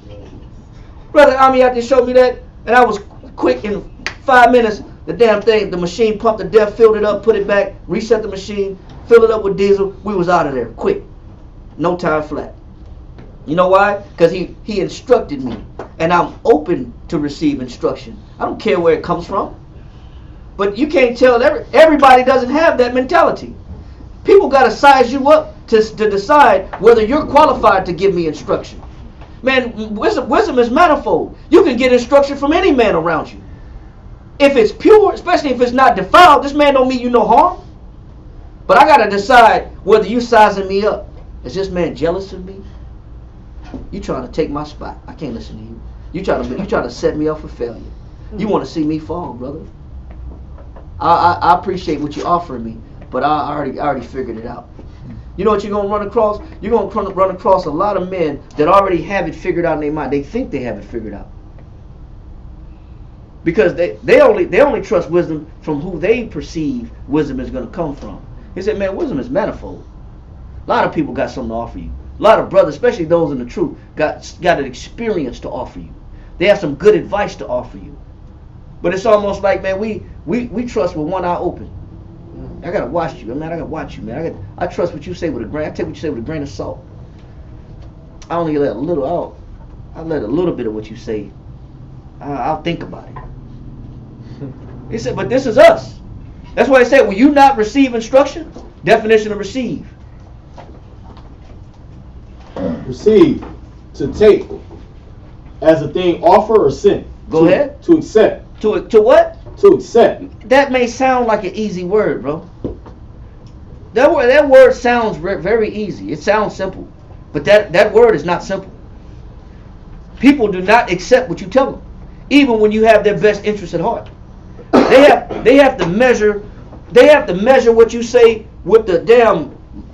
Brother Ami out there showed me that, and I was quick in 5 minutes. The damn thing, the machine pumped the depth, filled it up, put it back, reset the machine, filled it up with diesel. We was out of there quick. No time flat. You know why? Because he instructed me, and I'm open to receive instruction. I don't care where it comes from. But you can't tell everybody doesn't have that mentality. People got to size you up to decide whether you're qualified to give me instruction. Man, wisdom is manifold. You can get instruction from any man around you. If it's pure, especially if it's not defiled, this man don't mean you no harm. But I got to decide whether you sizing me up. Is this man jealous of me? You trying to take my spot. I can't listen to you. You trying to set me up for failure. You want to see me fall, brother. I appreciate what you're offering me, but I already figured it out. You know what you're going to run across? You're going to run across a lot of men that already have it figured out in their mind. They think they have it figured out. Because they only trust wisdom from who they perceive wisdom is going to come from. He said, man, wisdom is manifold. A lot of people got something to offer you. A lot of brothers, especially those in the truth, got an experience to offer you. They have some good advice to offer you. But it's almost like, man, we trust with one eye open. I gotta watch you, man. I gotta watch you, man. I trust what you say with a grain. I take what you say with a grain of salt. I only let a little out. I let a little bit of what you say. I'll think about it. He said, but this is us. That's why he said, will you not receive instruction? Definition of receive. Receive, to take, as a thing offer or sent. Go ahead. To accept. To what? To accept. That may sound like an easy word, bro. That word sounds very easy. It sounds simple. But that word is not simple. People do not accept what you tell them, even when you have their best interest at heart. They have to measure what you say with the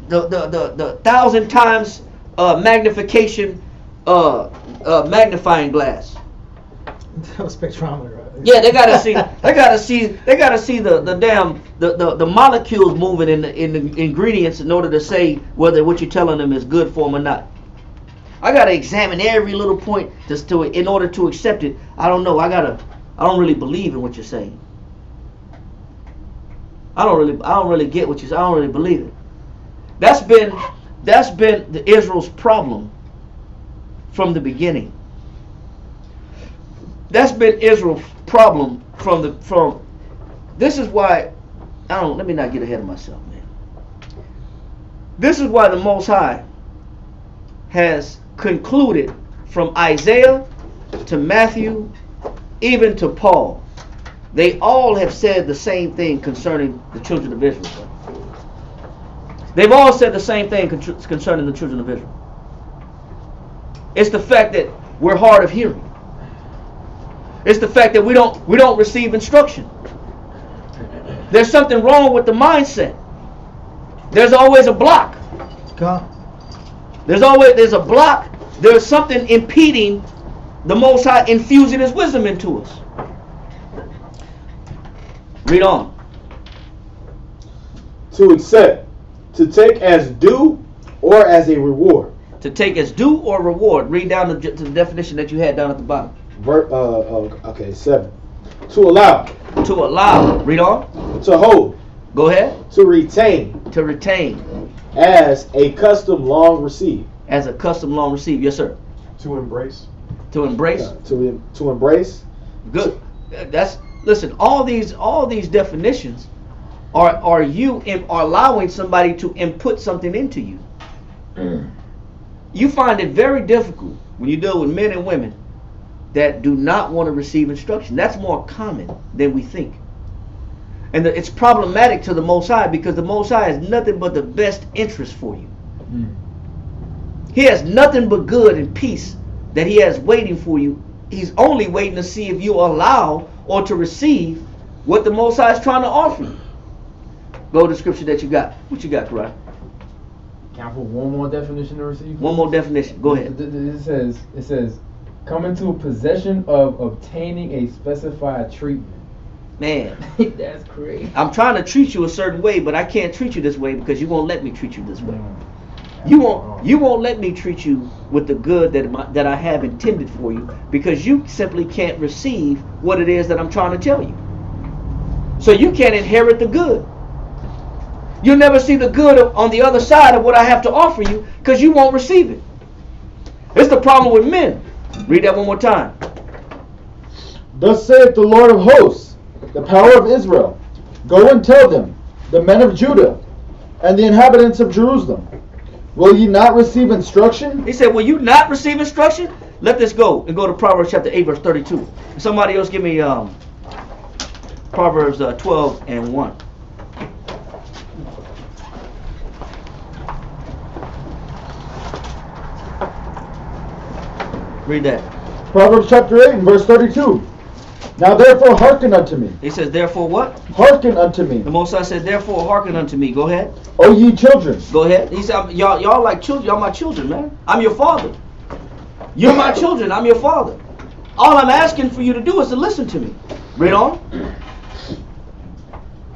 1,000 times magnification magnifying glass. Spectrometer. Yeah, they gotta see the molecules moving in the ingredients in order to say whether what you're telling them is good for them or not. I gotta examine every little point in order to accept it. I don't know. I don't really believe in what you're saying. I don't really get what you're saying. I don't really believe it. That's been the Israel's problem from the beginning. That's been Israel's problem from. This is why let me not get ahead of myself, man. This is why the Most High has concluded from Isaiah to Matthew, even to Paul. They all have said the same thing concerning the children of Israel. They've all said the same thing concerning the children of Israel. It's the fact that we're hard of hearing. It's the fact that we don't receive instruction. There's something wrong with the mindset. There's always a block. There's a block. There's something impeding the Most High infusing His wisdom into us. Read on. To accept, to take as due or as a reward. To take as due or reward. Read down to the definition that you had down at the bottom. 7. To allow. To allow. Read on. To hold. Go ahead. To retain. To retain. As a custom long received. As a custom long received. Yes, sir. To embrace. To embrace. To embrace. Good. Listen. All these definitions are allowing somebody to input something into you. You find it very difficult when you deal with men and women that do not want to receive instruction. That's more common than we think. And it's problematic to the Most High because the Most High has nothing but the best interest for you. He has nothing but good and peace that He has waiting for you He's only waiting to see if you allow or to receive what the Most High is trying to offer you. Go to the scripture that you got. What you got, Karai? Can I put one more definition to receive? One more definition. Go ahead. It says, come into possession of obtaining a specified treatment. Man, That's crazy. I'm trying to treat you a certain way, but I can't treat you this way because you won't let me treat you this way. You won't let me treat you with the good that I have intended for you because you simply can't receive what it is that I'm trying to tell you. So you can't inherit the good. You'll never see the good on the other side of what I have to offer you because you won't receive it. It's the problem with men. Read that one more time. Thus saith the Lord of hosts, the power of Israel, go and tell them, the men of Judah, and the inhabitants of Jerusalem, will ye not receive instruction? He said, will you not receive instruction? Let this go and go to Proverbs chapter 8 verse 32. Somebody else give me Proverbs 12 and 1. Read that. Proverbs chapter 8 and verse 32. Now therefore hearken unto me. He says, therefore what? Hearken unto me. The Most High said, therefore hearken unto me. Go ahead. O ye children. Go ahead. He said, y'all like children. Y'all my children, man. I'm your father. You're my children. I'm your father. All I'm asking for you to do is to listen to me. Read on.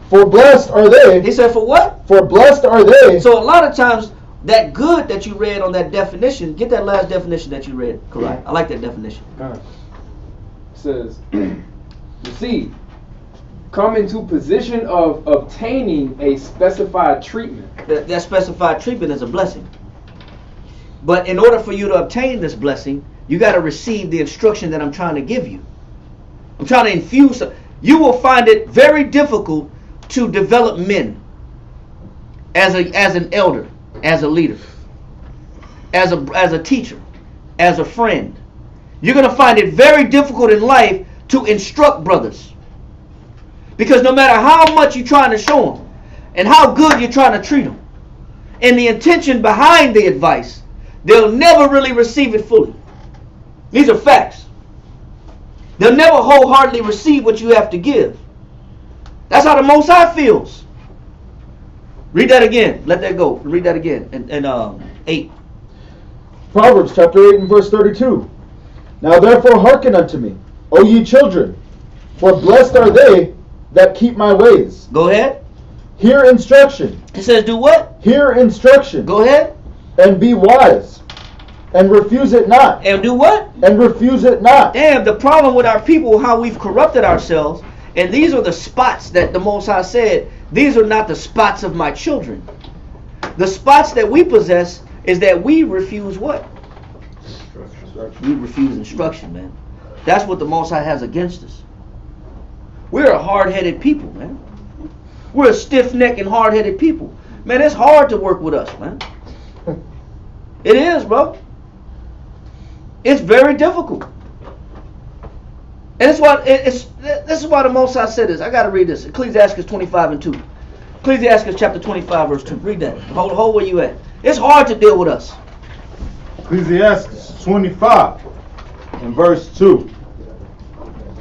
For blessed are they. He said, for what? For blessed are they. So a lot of times, that good that you read on that definition, get that last definition that you read, Karai. I like that definition. It says, you see, come into position of obtaining a specified treatment. That specified treatment is a blessing. But in order for you to obtain this blessing, you got to receive the instruction that I'm trying to give you. I'm trying to infuse. You will find it very difficult to develop men as an elder, as a leader, as a teacher, as a friend. You're going to find it very difficult in life to instruct brothers. Because no matter how much you're trying to show them and how good you're trying to treat them and the intention behind the advice, they'll never really receive it fully. These are facts. They'll never wholeheartedly receive what you have to give. That's how the Most High feels. Read that again. Let that go. Read that again. And 8. Proverbs chapter 8 and verse 32. Now therefore hearken unto me, O ye children, for blessed are they that keep my ways. Go ahead. Hear instruction. It says do what? Hear instruction. Go ahead. And be wise. And refuse it not. And do what? And refuse it not. Damn, the problem with our people, how we've corrupted ourselves, and these are the spots that the Most High said, these are not the spots of my children. The spots that we possess is that we refuse what? We refuse instruction, man. That's what the Most High has against us. We're a hard-headed people, man. We're a stiff-necked and hard-headed people. Man, it's hard to work with us, man. It is, bro. It's very difficult. And this is why the Most High said this. I got to read this. Ecclesiastes 25 and 2. Ecclesiastes chapter 25 verse 2. Read that. Hold where you at. It's hard to deal with us. Ecclesiastes 25 and verse 2.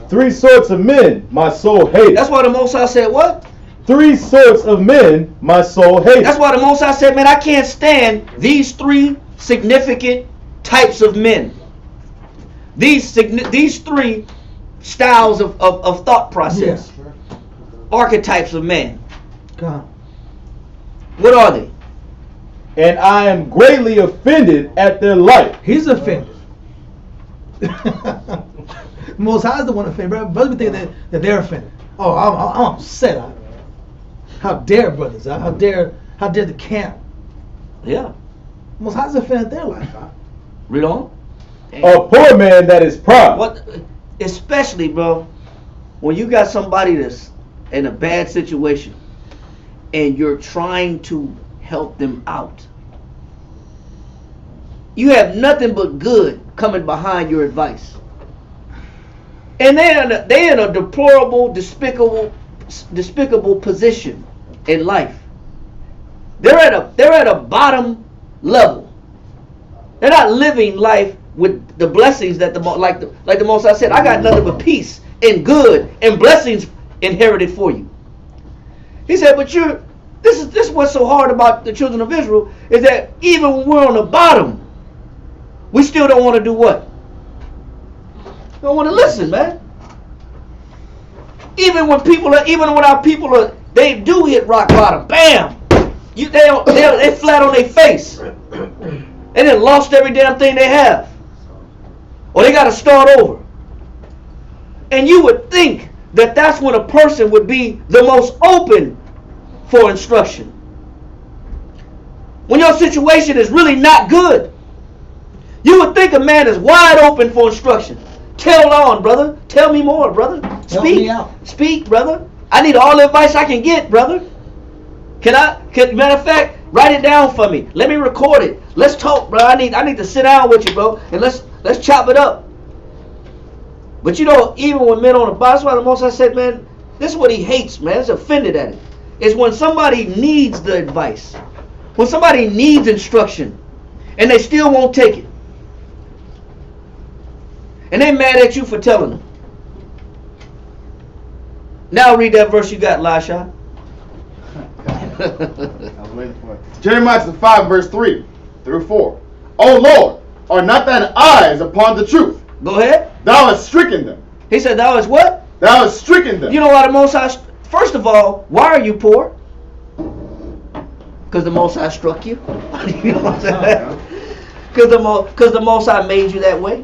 3 sorts of men my soul hates. That's why the Most High said what? 3 sorts of men my soul hates. That's why the Most High said, man, I can't stand these 3 significant types of men. These 3 styles of thought process. Yes. Archetypes of man. God. What are they? And I am greatly offended at their life. He's offended. Most High is the one offended. Brothers be thinking that they're offended. Oh, I'm upset. How dare brothers? How dare the camp? Yeah. Most High is offended at their life. Read on. A poor man that is proud. What? Especially, bro, when you got somebody that's in a bad situation and you're trying to help them out. You have nothing but good coming behind your advice. And they're in a deplorable, despicable position in life. They're at a bottom level. They're not living life with the blessings that the Most High said, I got nothing but peace and good and blessings inherited for you. He said, but this is what's so hard about the children of Israel, is that even when we're on the bottom, we still don't want to do what? We don't want to listen, man. Even when our people they do hit rock bottom, bam, they flat on their face, and then lost every damn thing they have, or they got to start over. And you would think that that's when a person would be the most open for instruction. When your situation is really not good, you would think a man is wide open for instruction. Tell on, brother. Tell me more, brother. Help me out. Speak, brother. I need all the advice I can get, brother. Matter of fact, write it down for me. Let me record it. Let's talk, bro. I need to sit down with you, bro, and let's chop it up. But even when men on the bottom, that's why the Most High said, man, this is what he hates, man. He's offended at it. It's when somebody needs the advice, when somebody needs instruction, and they still won't take it. And they mad at you for telling them. Now read that verse you got, Lasha. I was waiting for it. Jeremiah 5, verse 3 through 4. O Lord, are not thine eyes upon the truth? Go ahead. Thou hast stricken them. He said, thou hast what? Thou hast stricken them. You know why the Most High... First of all, why are you poor? Because the Most High struck you. You know what I'm saying? Because the Most High made you that way.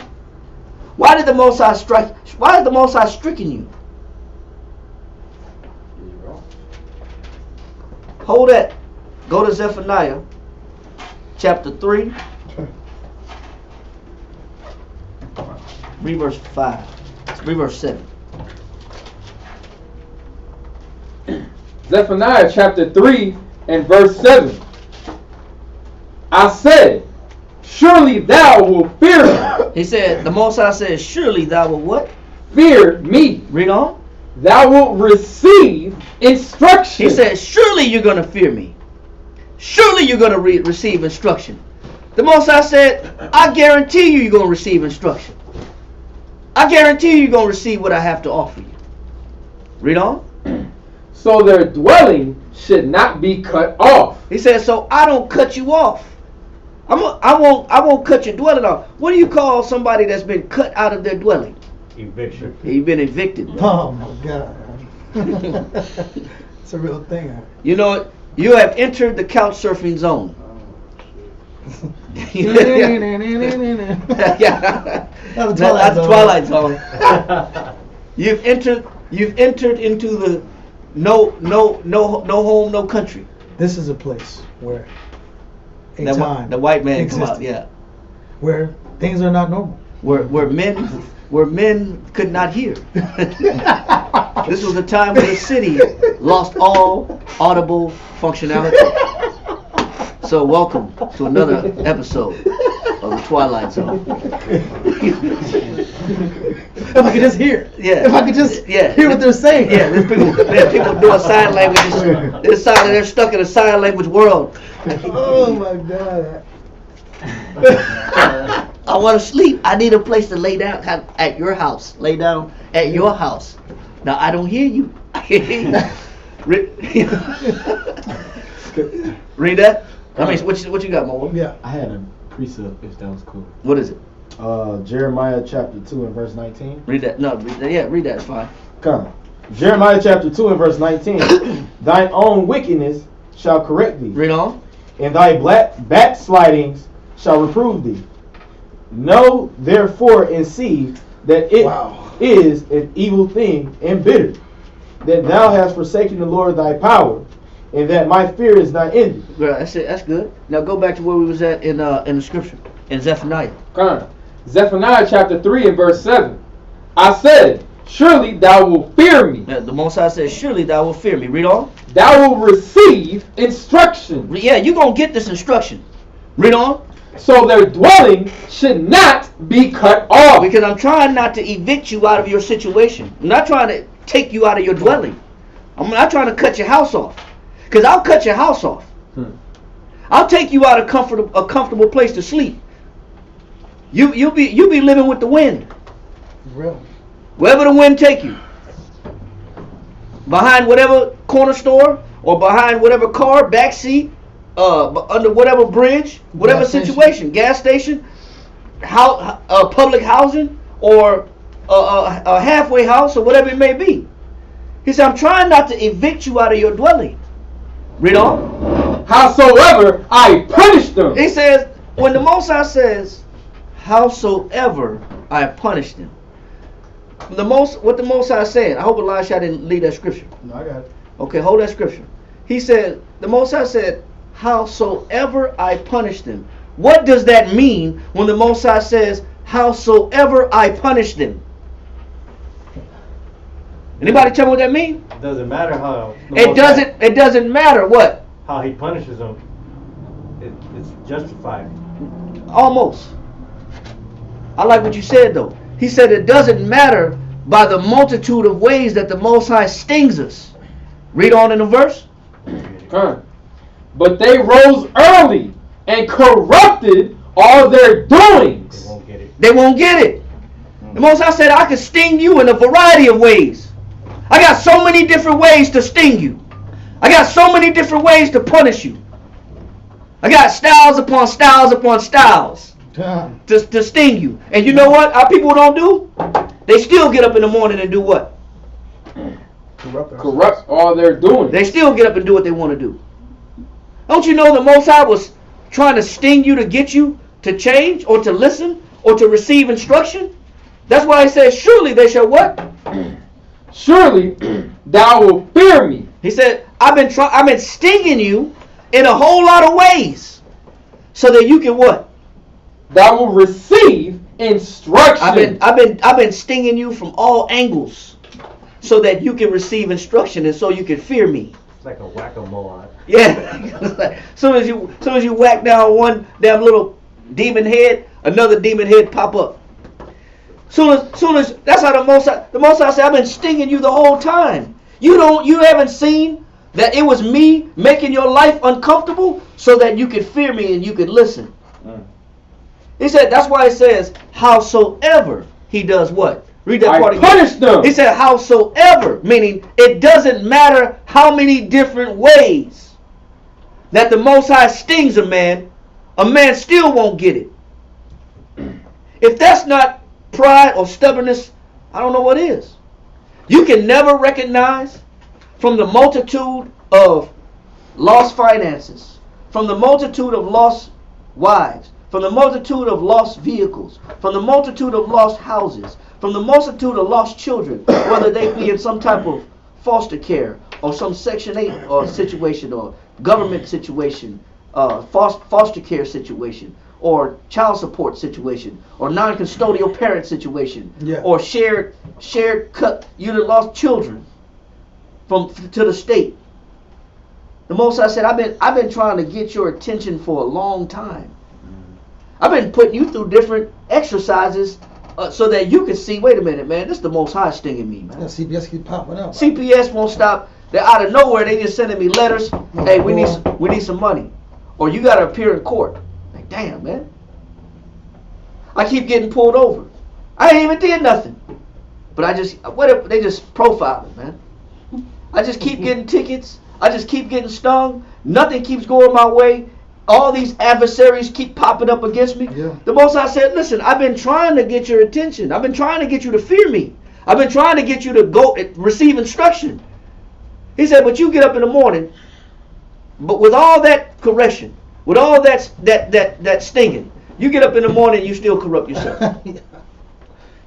Why did the Most High strike? Why is the Most High stricken you? Hold that. Go to Zephaniah chapter 3. Read verse 5. Read verse 7. Zephaniah chapter 3 and verse 7. I said, surely thou wilt fear me. He said, the Most High says, surely thou will what? Fear me. Read on. Thou wilt receive instruction. He said, surely you're going to fear me. Surely you're going to receive instruction. The Most High said, I guarantee you're going to receive instruction. I guarantee you're going to receive what I have to offer you. Read on. So their dwelling should not be cut off. He said, so I don't cut you off. I won't cut your dwelling off. What do you call somebody that's been cut out of their dwelling? Eviction. He's been evicted. Bro. Oh my God. It's a real thing. You know, you have entered the couch surfing zone. Yeah. That's the Twilight Zone. You've entered into the no home, no country. This is a place where the white man come out, yeah. Where things are not normal. Where men could not hear. This was a time when the city lost all audible functionality. So welcome to another episode of the Twilight Zone. If I could just hear. Yeah. If I could just hear what they're saying. Yeah, there's people doing sign language. They're stuck in a sign language world. Oh my God. I want to sleep. I need a place to lay down at your house. Lay down at your house. Now I don't hear you. Read that. I mean, what you got, Mo? Yeah. I had a precept if that was cool. What is it? Jeremiah chapter 2 and verse 19. Read that. No, read that. It's fine. Come. Jeremiah chapter 2 and verse 19. Thine own wickedness shall correct thee. Read on. And thy backslidings shall reprove thee. Know therefore and see that it is an evil thing and bitter, that thou hast forsaken the Lord thy power, and that my fear is not in thee. Well, that's it. That's good. Now go back to where we was at in the scripture in Zephaniah. Come. Zephaniah chapter 3 and verse 7. I said, surely thou wilt fear me. Now, the Most High says, surely thou will fear me. Read on. Thou wilt receive instruction. Yeah, you're going to get this instruction. Read on. So their dwelling should not be cut off. Because I'm trying not to evict you out of your situation. I'm not trying to take you out of your dwelling. I'm not trying to cut your house off. Because I'll cut your house off. I'll take you out of a comfortable place to sleep. You be living with the wind. Real. Wherever the wind take you. Behind whatever corner store or behind whatever car, back seat, under whatever bridge, whatever situation, gas station, public housing, or a halfway house, or whatever it may be. He said, I'm trying not to evict you out of your dwelling. Read on. Howsoever I punish them. He says, when the Most High says, howsoever I punish them. What the Most High said, I hope Elisha didn't leave that scripture. No, I got it. Okay, hold that scripture. He said, the Most High said, howsoever I punish them. What does that mean when the Most High says, howsoever I punish them? Anybody tell me what that means? It doesn't matter how. It doesn't matter what? How he punishes them. It's justified. Almost. I like what you said though. He said it doesn't matter by the multitude of ways that the Most High stings us. Read on in the verse. But they rose early and corrupted all their doings. They won't get it. The Most High said I could sting you in a variety of ways. I got so many different ways to sting you. I got so many different ways to punish you. I got styles upon styles upon styles to sting you. And you know what our people don't do? They still get up in the morning and do what? Corrupt all their doings. They still get up and do what they want to do. Don't you know the Most High was trying to sting you to get you to change or to listen or to receive instruction? That's why he says, surely they shall what? Surely thou wilt fear me. He said, I've been stinging you in a whole lot of ways so that you can what? Thou will receive instruction. I've been stinging you from all angles so that you can receive instruction and so you can fear me. It's like a whack-a-mole. Yeah. Soon as you whack down one damn little demon head, another demon head pop up. Soon as that's how the Most High said, I've been stinging you the whole time. You haven't seen that it was me making your life uncomfortable so that you could fear me and you could listen. He said that's why it says, howsoever he does what? Read that part again. Punish them. He said howsoever, meaning it doesn't matter how many different ways that the Most High stings a man still won't get it. If that's not pride or stubbornness, I don't know what is. You can never recognize from the multitude of lost finances, from the multitude of lost wives, from the multitude of lost vehicles, from the multitude of lost houses, from the multitude of lost children, whether they be in some type of foster care or some Section 8 or situation or government situation, foster care situation, or child support situation, or non-custodial parent situation, or shared cut, you that lost children to the state. The Most High said, I've been trying to get your attention for a long time. I've been putting you through different exercises so that you can see, wait a minute, man, this is the Most High stinging me, man. CPS keep popping up. CPS won't stop. They're out of nowhere. They just sending me letters. Hey, we need some money, or you got to appear in court. Like, damn, man. I keep getting pulled over. I ain't even did nothing, but they just profiling, man. I just keep getting tickets. I just keep getting stung. Nothing keeps going my way. All these adversaries keep popping up against me. Yeah. The Most High said, listen, I've been trying to get your attention. I've been trying to get you to fear me. I've been trying to get you to go receive instruction. He said, but you get up in the morning, but with all that correction, with all that stinging, you get up in the morning, you still corrupt yourself.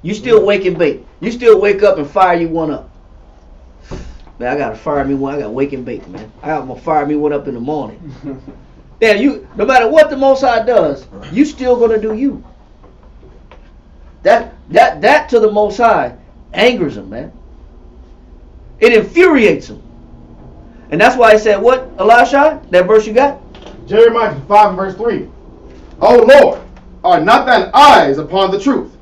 You still wake and bake. You still wake up and fire you one up. Man, I gotta fire me one. I gotta wake and bake, man. I'm gonna fire me one up in the morning. Damn, no matter what the Most High does, you still gonna do you. That to the Most High angers him, man. It infuriates him. And that's why he said, what, Elisha? That verse you got? Jeremiah 5 and verse 3. O Lord, are not thine eyes upon the truth?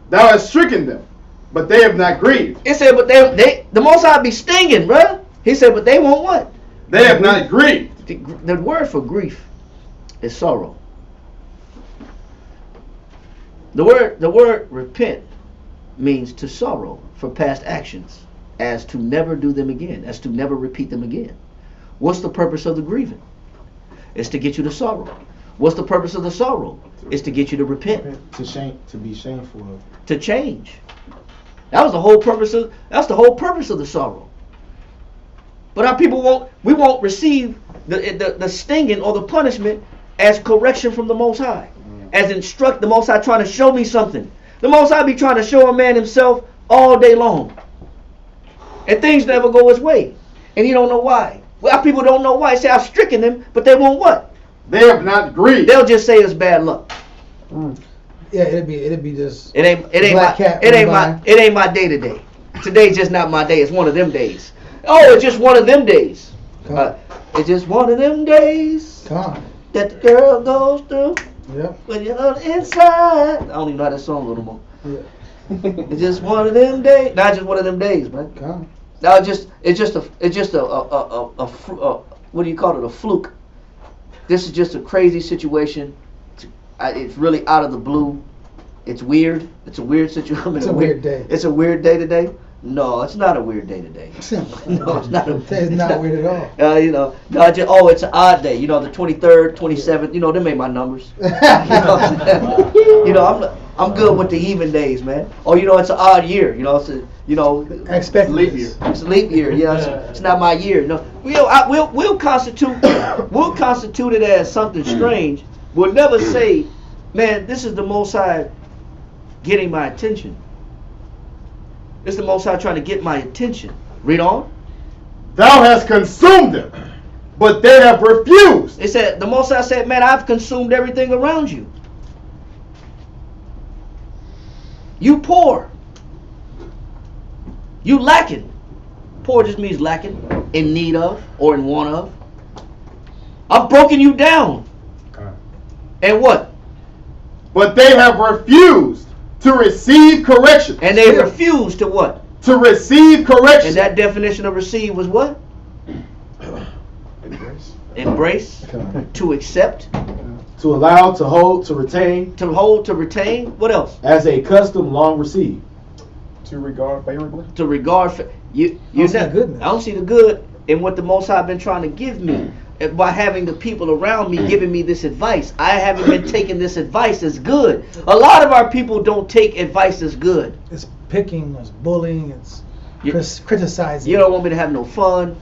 Thou hast stricken them, but they have not grieved. It said, but the Most High be stinging, bruh. He said, but they won't what? They have not grieved. The word for grief is sorrow. The word repent means to sorrow for past actions, as to never do them again, as to never repeat them again. What's the purpose of the grieving? It's to get you to sorrow. What's the purpose of the sorrow? It's to get you to repent. To be shameful of. To change. That's the whole purpose of the sorrow. But our people won't receive the stinging or the punishment as correction from the Most High. As instruct the Most High trying to show me something. The Most High be trying to show a man himself all day long. And things never go his way. And he don't know why. Well, our people don't know why. They say I've stricken them, but they won't what? They have not grieved. They'll just say it's bad luck. Yeah, it'd be just. It ain't my day today. Today's just not my day. It's one of them days. Oh, it's just one of them days. It's just one of them days that the girl goes through. Yeah. When you're on the inside. I don't even know how that song go no more. Yeah. It's just one of them days. Not just one of them days, man. Now it's just a what do you call it? A fluke. This is just a crazy situation. It's really out of the blue. It's weird. It's a weird situation. It's a weird day. It's a weird day today. No, it's not a weird day today. No, it's not. It's not weird at all. It's an odd day. The 23rd, 27th. Them ain't my numbers. I'm good with the even days, man. It's an odd year. Expect leap year. It's a leap year. It's not my year. No, we'll constitute it as something strange. We'll never say, man, this is the Most High getting my attention. It's the Most High trying to get my attention. Read on. Thou hast consumed them, but they have refused. It said, the Most High said, man, I've consumed everything around you. You poor. You lacking. Poor just means lacking, in need of, or in want of. I've broken you down. And what? But they have refused to receive correction. And they refuse to what? To receive correction. And that definition of receive was what? Embrace. To accept. To allow, to hold, to retain. To hold, to retain. What else? As a custom long received. To regard favorably. To regard. I don't see the good in what the Most High been trying to give me. By having the people around me giving me this advice. I haven't been taking this advice as good. A lot of our people don't take advice as good. It's picking, it's bullying, it's criticizing. You don't want me to have no fun.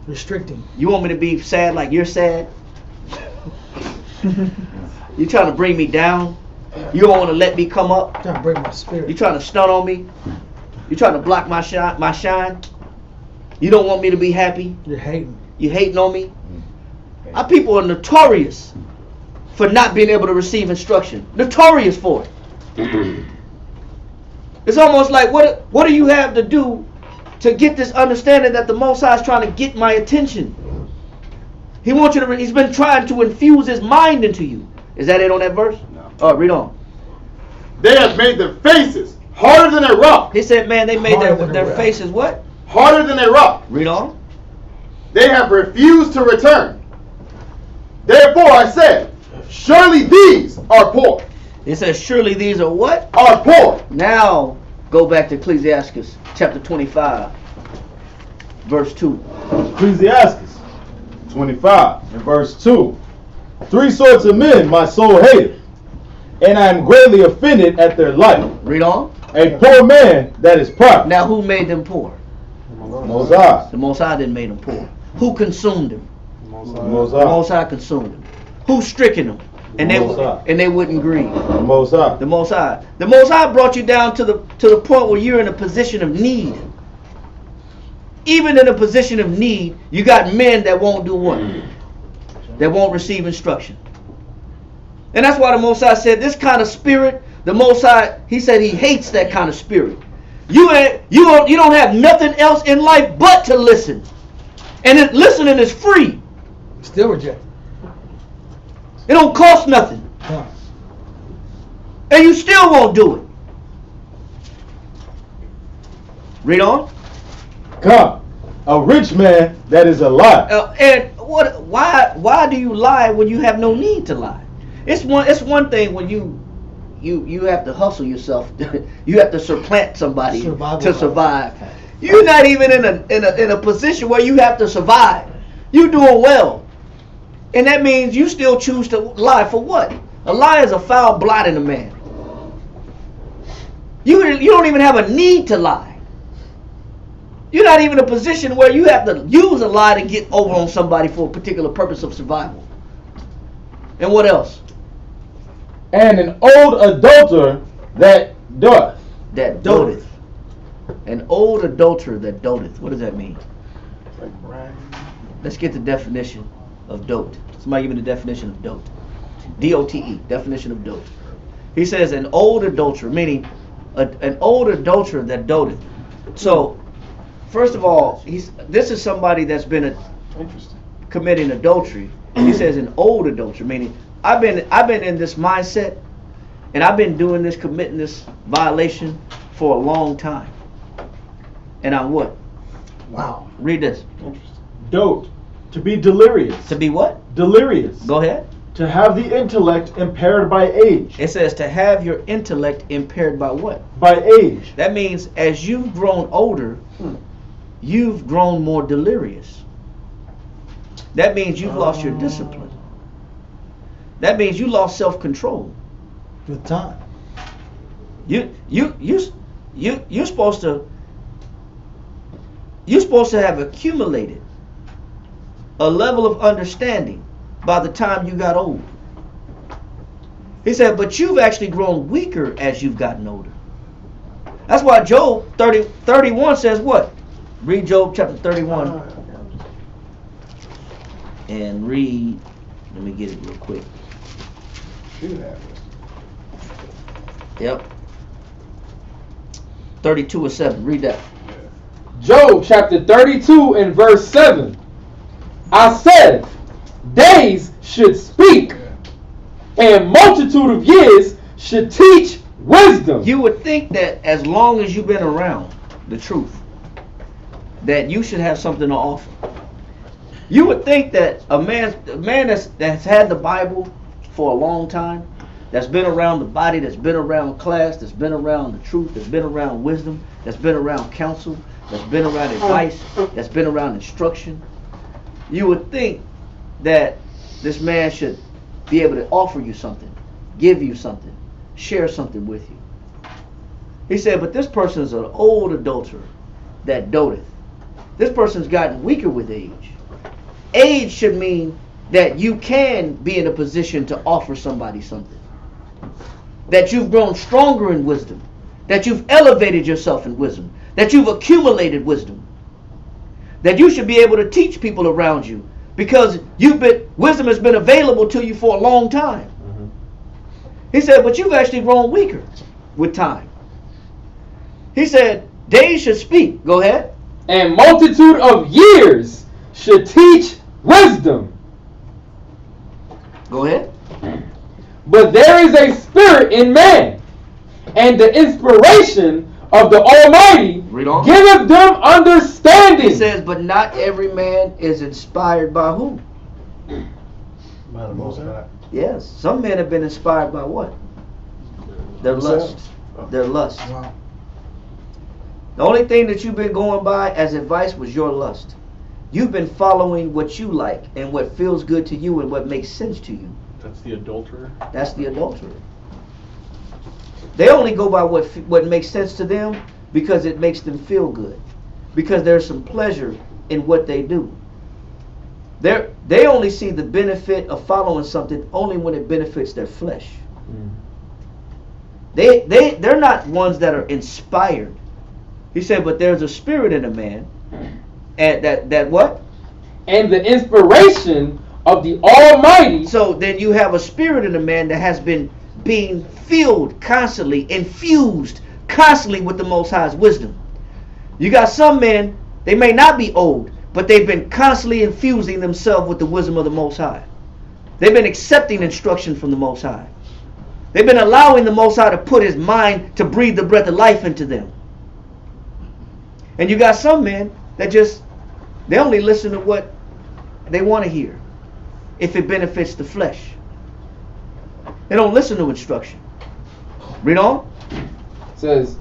Restricting. You want me to be sad like you're sad. You trying to bring me down. You don't want to let me come up. Trying to break my spirit. You trying to stunt on me. You trying to block my shine. You don't want me to be happy. You're hating. You hating on me? Our people are notorious for not being able to receive instruction. Notorious for it. It's almost like, what do you have to do to get this understanding that the Most High is trying to get my attention? He wants you to. He's been trying to infuse his mind into you. Is that it on that verse? No. All right, read on. They have made their faces harder than a rock. He said, man, they made their faces what? Harder than a rock. Read on. They have refused to return. Therefore I said, surely these are poor. It says, surely these are what? Are poor. Now, go back to Ecclesiastes chapter 25, verse 2. Ecclesiastes 25 and verse 2. 3 sorts of men my soul hateth, and I am greatly offended at their life. Read on. A poor man that is proud. Now, who made them poor? Most High. The Most High didn't make them poor. Who consumed them? The Most The Most High consumed them. Who stricken them? And they wouldn't grieve. The Most High. The Most High. The Most High brought you down to the point where you're in a position of need. Even in a position of need, you got men that won't do what? That won't receive instruction. And that's why the Most High said this kind of spirit, the Most High, he said he hates that kind of spirit. You don't have nothing else in life but to listen. And listening is free. Still reject. It don't cost nothing. Huh. And you still won't do it. Read on. Come, a rich man that is a lie. And what? Why do you lie when you have no need to lie? It's one thing when you you have to hustle yourself. You have to supplant somebody Survival to survive. You're not even in a position where you have to survive. You're doing well, and that means you still choose to lie for what? A lie is a foul blot in a man. You don't even have a need to lie. You're not even in a position where you have to use a lie to get over on somebody for a particular purpose of survival. And what else? And an old adulterer that doth. That doteth. An old adulterer that doteth. What does that mean? Let's get the definition of dote. Somebody give me the definition of dote. D-O-T-E. Definition of dote. He says an old adulterer, meaning an old adulterer that doteth. So, first of all, this is somebody that's been committing adultery. He says an old adulterer, meaning I've been in this mindset, and I've been doing this, committing this violation for a long time. And I'm what? Wow. Read this. Dote, to be delirious. To be what? Delirious. Go ahead. To have the intellect impaired by age. It says to have your intellect impaired by what? By age. That means as you've grown older, you've grown more delirious. That means you've lost your discipline. That means you lost self-control. With time. You're supposed to have accumulated a level of understanding by the time you got old. He said, but you've actually grown weaker as you've gotten older. That's why Job 31 says what? Read Job chapter 31. And read, let me get it real quick. Yep. 32:7. Read that. Job chapter 32 and verse 7. I said, days should speak, and multitude of years should teach wisdom. You would think that as long as you've been around the truth, that you should have something to offer. You would think that a man that's had the Bible for a long time, that's been around the body, that's been around class, that's been around the truth, that's been around wisdom, that's been around counsel, that's been around advice, that's been around instruction. You would think that this man should be able to offer you something, give you something, share something with you. He said, but this person is an old adulterer that doteth. This person's gotten weaker with age. Age should mean that you can be in a position to offer somebody something. That you've grown stronger in wisdom. That you've elevated yourself in wisdom. That you've accumulated wisdom. That you should be able to teach people around you because wisdom has been available to you for a long time. He said, but you've actually grown weaker with time. He said, days should speak. Go ahead. And multitude of years should teach wisdom. Go ahead. But there is a spirit in man, and the inspiration of the Almighty giveth them understanding. He says, but not every man is inspired by who? By the Most High. Yes. Some men have been inspired by what? Their lust. Their lust. Wow. The only thing that you've been going by as advice was your lust. You've been following what you like and what feels good to you and what makes sense to you. That's the adulterer. That's the adulterer. They only go by what makes sense to them because it makes them feel good. Because there's some pleasure in what they do. They only see the benefit of following something only when it benefits their flesh. They're not ones that are inspired. He said, but there's a spirit in a man. And that what? And the inspiration of the Almighty. So then you have a spirit in a man that has been being filled constantly, infused constantly with the Most High's wisdom. You got some men, they may not be old, but they've been constantly infusing themselves with the wisdom of the Most High. They've been accepting instruction from the Most High. They've been allowing the Most High to put His mind to breathe the breath of life into them. And you got some men that they only listen to what they want to hear if it benefits the flesh. They don't listen to instruction. Read on. Says,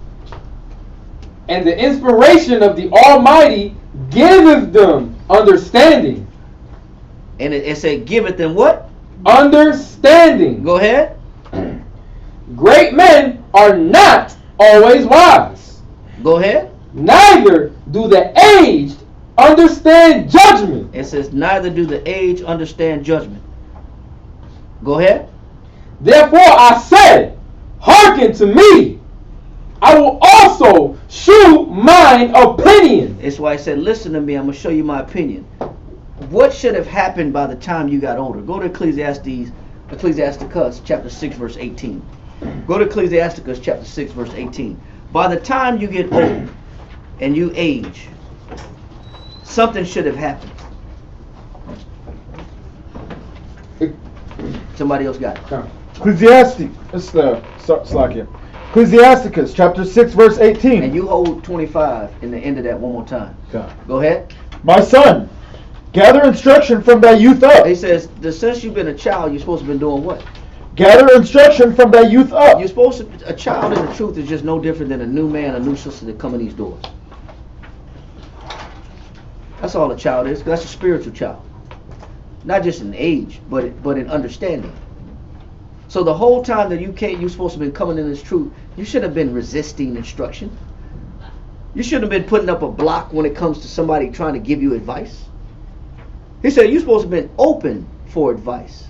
and the inspiration of the Almighty giveth them understanding. And it said, giveth them what? Understanding. Go ahead. Great men are not always wise. Go ahead. Neither do the aged understand judgment. It says, neither do the aged understand judgment. Go ahead. Therefore I said, hearken to me. I will also shew mine opinion. That's why I said, listen to me. I'm going to show you my opinion. What should have happened by the time you got older? Go to Ecclesiasticus chapter 6 verse 18. Go to Ecclesiasticus chapter 6 verse 18. By the time you get old and you age, something should have happened. Somebody else got it. Ecclesiastes. It's the slack here. Ecclesiasticus chapter 6 verse 18. And you hold 25 in the end of that one more time. Okay. Go ahead. My son, gather instruction from thy youth up. He says, since you've been a child, you're supposed to have been doing what? Gather instruction from thy youth up. You're supposed to, a child in the truth is just no different than a new man, a new sister that come in these doors. That's all a child is. That's a spiritual child. Not just in age, but in understanding. So the whole time that you're supposed to have been coming in this truth, you should have been resisting instruction. You shouldn't have been putting up a block when it comes to somebody trying to give you advice. He said you're supposed to have been open for advice.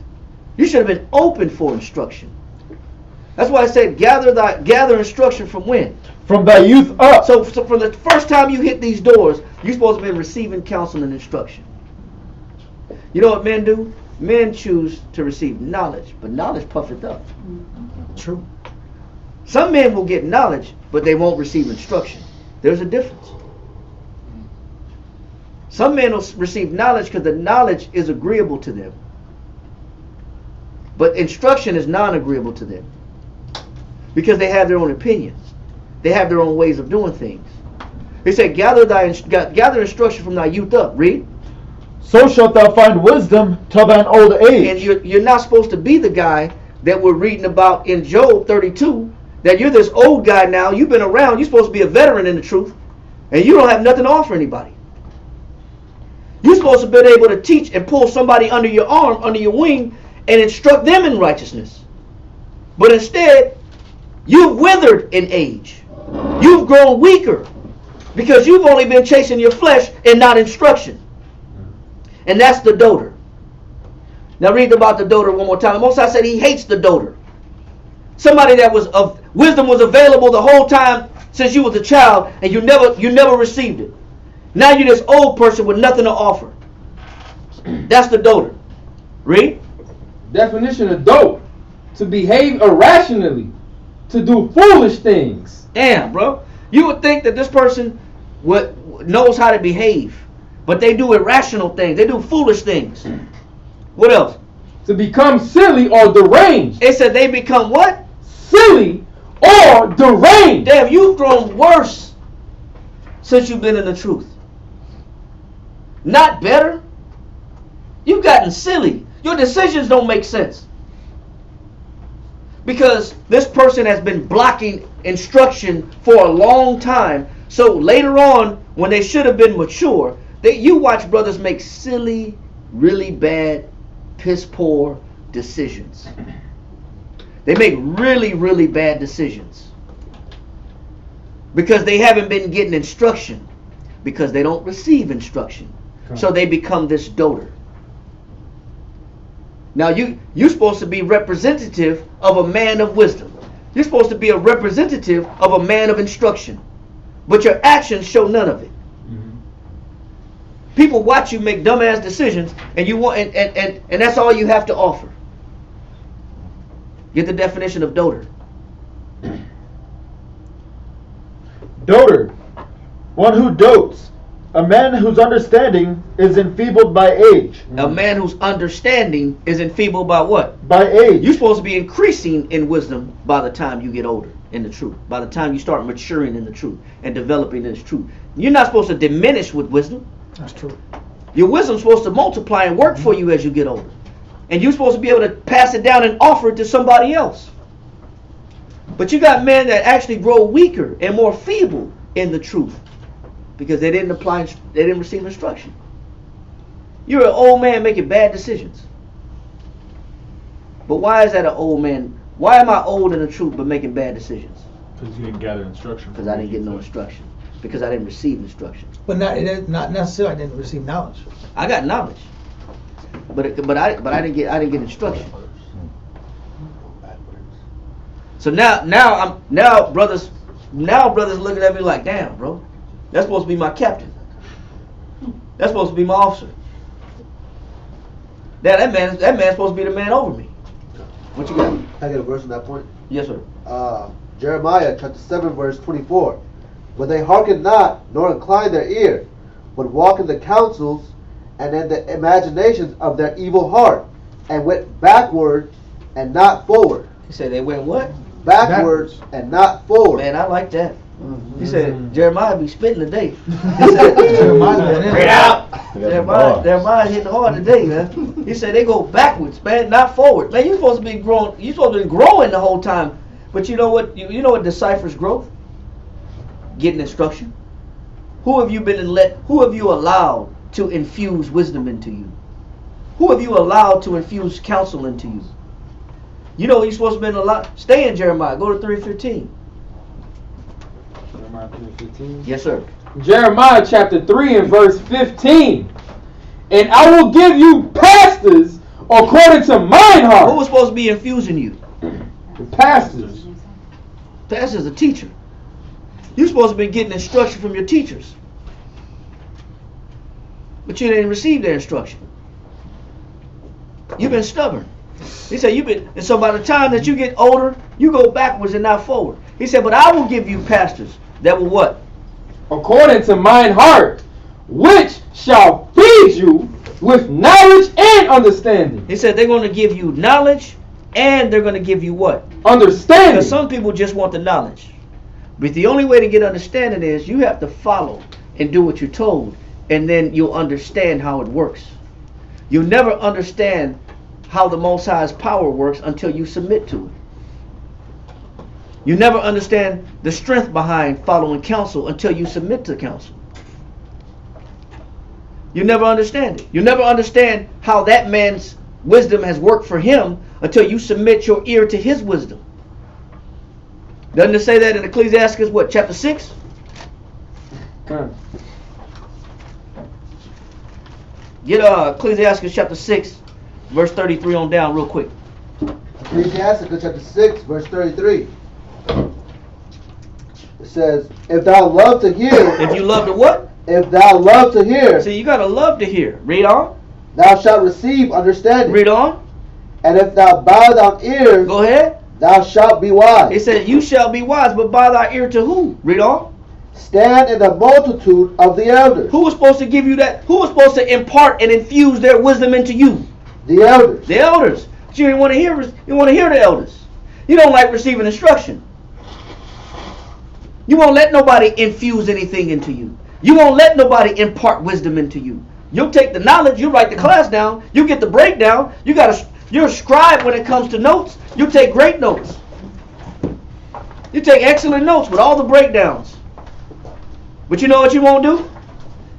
You should have been open for instruction. That's why I said gather instruction from when? From thy youth up. So from the first time you hit these doors, you're supposed to be receiving counsel and instruction. You know what men do? Men choose to receive knowledge, but knowledge puffeth up. True. Some men will get knowledge, but they won't receive instruction. There's a difference. Some men will receive knowledge because the knowledge is agreeable to them. But instruction is non-agreeable to them. Because they have their own opinions. They have their own ways of doing things. He said, gather instruction from thy youth up. Read. So shalt thou find wisdom till thine old age. And you're not supposed to be the guy that we're reading about in Job 32, that you're this old guy now, you've been around, you're supposed to be a veteran in the truth, and you don't have nothing to offer anybody. You're supposed to be able to teach and pull somebody under your arm, under your wing, and instruct them in righteousness. But instead, you've withered in age. You've grown weaker because you've only been chasing your flesh and not instruction. And that's the doter. Now read about the doter one more time. The Most High said he hates the doter. Somebody that was of wisdom was available the whole time since you was a child and you never received it. Now you're this old person with nothing to offer. That's the doter. Read. Definition of dope: to behave irrationally, to do foolish things. Damn, bro. You would think that this person knows how to behave, but they do irrational things. They do foolish things. What else? To become silly or deranged. It said they become what? Silly or deranged. Damn, you've grown worse since you've been in the truth. Not better. You've gotten silly. Your decisions don't make sense. Because this person has been blocking instruction for a long time. So later on, when they should have been mature, you watch brothers make silly, really bad, piss poor decisions. They make really, really bad decisions. Because they haven't been getting instruction. Because they don't receive instruction. So they become this doter. Now you're supposed to be representative of a man of wisdom. You're supposed to be a representative of a man of instruction. But your actions show none of it. People watch you make dumbass decisions, and you want and that's all you have to offer. Get the definition of doter. Doter, one who dotes, a man whose understanding is enfeebled by age. A man whose understanding is enfeebled by what? By age. You're supposed to be increasing in wisdom by the time you get older in the truth. By the time you start maturing in the truth and developing in this truth. You're not supposed to diminish with wisdom. That's true. Your wisdom's supposed to multiply and work for you as you get older. And you're supposed to be able to pass it down and offer it to somebody else. But you got men that actually grow weaker and more feeble in the truth because they didn't receive instruction. You're an old man making bad decisions. But why is that an old man? Why am I old in the truth but making bad decisions? Because you didn't gather instruction. Because I didn't get no instruction. Because I didn't receive instruction. But not necessarily I didn't receive knowledge. I got knowledge, but I didn't get instruction. So now brothers looking at me like, damn, bro, that's supposed to be my captain. That's supposed to be my officer. That man's supposed to be the man over me. What you got? I get a verse on that point. Yes, sir. Jeremiah chapter 7 verse 24. But they hearken not, nor incline their ear, but walk in the counsels and in the imaginations of their evil heart, and went backward and not forward. He said they went what? Backwards and not forward. Man, I like that. He said Jeremiah be spitting today. He said straight out. Jeremiah hitting hard today, man. He said they go backwards, man, not forward. Man, you're supposed to be growing. You're supposed to be growing the whole time. But you know what? You know what deciphers growth? Getting instruction. Who have you allowed to infuse wisdom into you? Who have you allowed to infuse counsel into you? You know you're supposed to be allowed. Stay in Jeremiah. Go to 3:15. Jeremiah 3:15. Yes, sir. Jeremiah chapter 3 and verse 15. And I will give you pastors according to mine heart. Who was supposed to be infusing you? The pastors. Pastor's a teacher. You're supposed to be getting instruction from your teachers. But you didn't receive their instruction. You've been stubborn. He said and so by the time that you get older, you go backwards and not forward. He said, but I will give you pastors that will what? According to mine heart, which shall feed you with knowledge and understanding. He said they're going to give you knowledge and they're going to give you what? Understanding. Because some people just want the knowledge. But the only way to get understanding is you have to follow and do what you're told, and then you'll understand how it works. You'll never understand how the Most High's power works until you submit to it. You never understand the strength behind following counsel until you submit to counsel. You never understand it. You never understand how that man's wisdom has worked for him until you submit your ear to his wisdom. Doesn't it say that in Ecclesiastes, what, chapter 6? Get Ecclesiastes chapter 6, verse 33 on down real quick. Ecclesiastes chapter 6, verse 33. It says, if thou love to hear. If you love to what? If thou love to hear. See, you got to love to hear. Read on. Thou shalt receive understanding. Read on. And if thou bow thine ears. Go ahead. Thou shalt be wise. It says, you shall be wise, but bow thy ear to who? Read on. Stand in the multitude of the elders. Who was supposed to give you that? Who was supposed to impart and infuse their wisdom into you? The elders. The elders. But you didn't want to hear. You want to hear the elders. You don't like receiving instruction. You won't let nobody infuse anything into you. You won't let nobody impart wisdom into you. You'll take the knowledge. You write the class down. You get the breakdown. You're a scribe when it comes to notes. You take great notes. You take excellent notes with all the breakdowns. But you know what you won't do?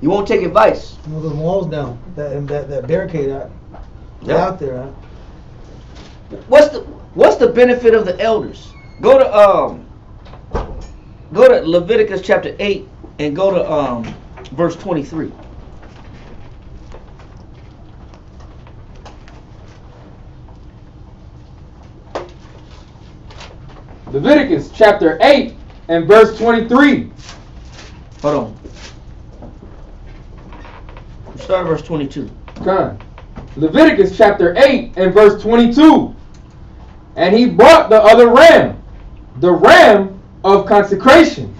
You won't take advice. Move those walls down. That barricade out. Yep. Out there. Huh? What's the benefit of the elders? Go to Leviticus chapter 8 and go to verse 23. Leviticus chapter 8 and verse 23. Hold on. Start at verse 22. Okay. Leviticus chapter 8 and verse 22. And he brought the other ram, the ram of consecration.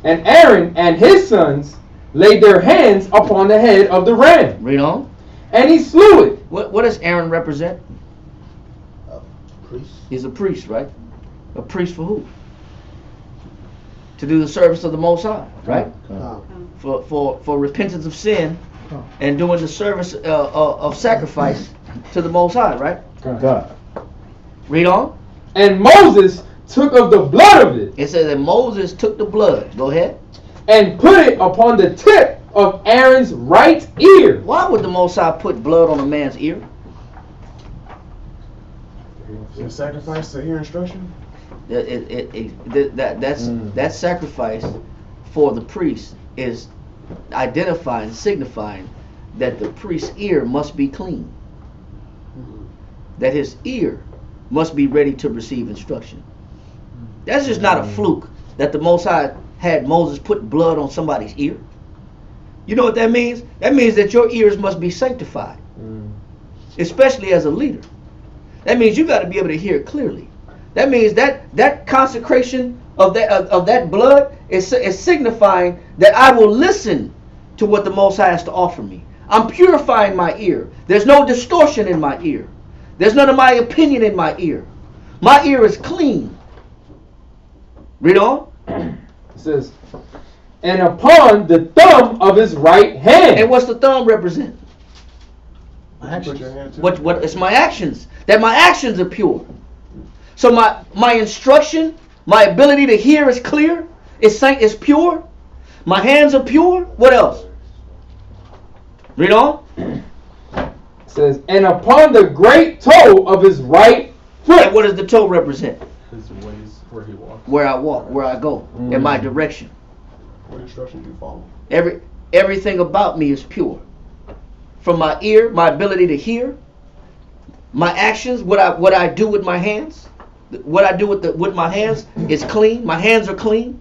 And Aaron and his sons laid their hands upon the head of the ram. Read on. And he slew it. What does Aaron represent? A priest. He's a priest, right? A priest for who? To do the service of the Most High, right? For repentance of sin and doing the service of sacrifice to the Most High, right? God. Read on. And Moses took of the blood of it. It says that Moses took the blood. Go ahead. And put it upon the tip of Aaron's right ear. Why would the Most High put blood on a man's ear? The sacrifice to hear instruction. That sacrifice for the priest is identifying, signifying that the priest's ear must be clean. That his ear must be ready to receive instruction. That's just not a fluke that the Most High had Moses put blood on somebody's ear. You know what that means? That means that your ears must be sanctified, especially as a leader. That means you got to be able to hear clearly. That means that consecration of that blood is signifying that I will listen to what the Most High has to offer me. I'm purifying my ear. There's no distortion in my ear. There's none of my opinion in my ear. My ear is clean. Read on. It says, and upon the thumb of his right hand. And what's the thumb represent? Put your hand to What it's my actions. That my actions are pure. So my instruction, my ability to hear is clear. It's pure. My hands are pure. What else? Read on. It says, and upon the great toe of his right foot. And what does the toe represent? His ways where he walks. Where I walk, where I go, in my direction. What instructions you follow? Everything about me is pure. From my ear, my ability to hear, my actions, what I do with my hands, what I do with my hands is clean. My hands are clean,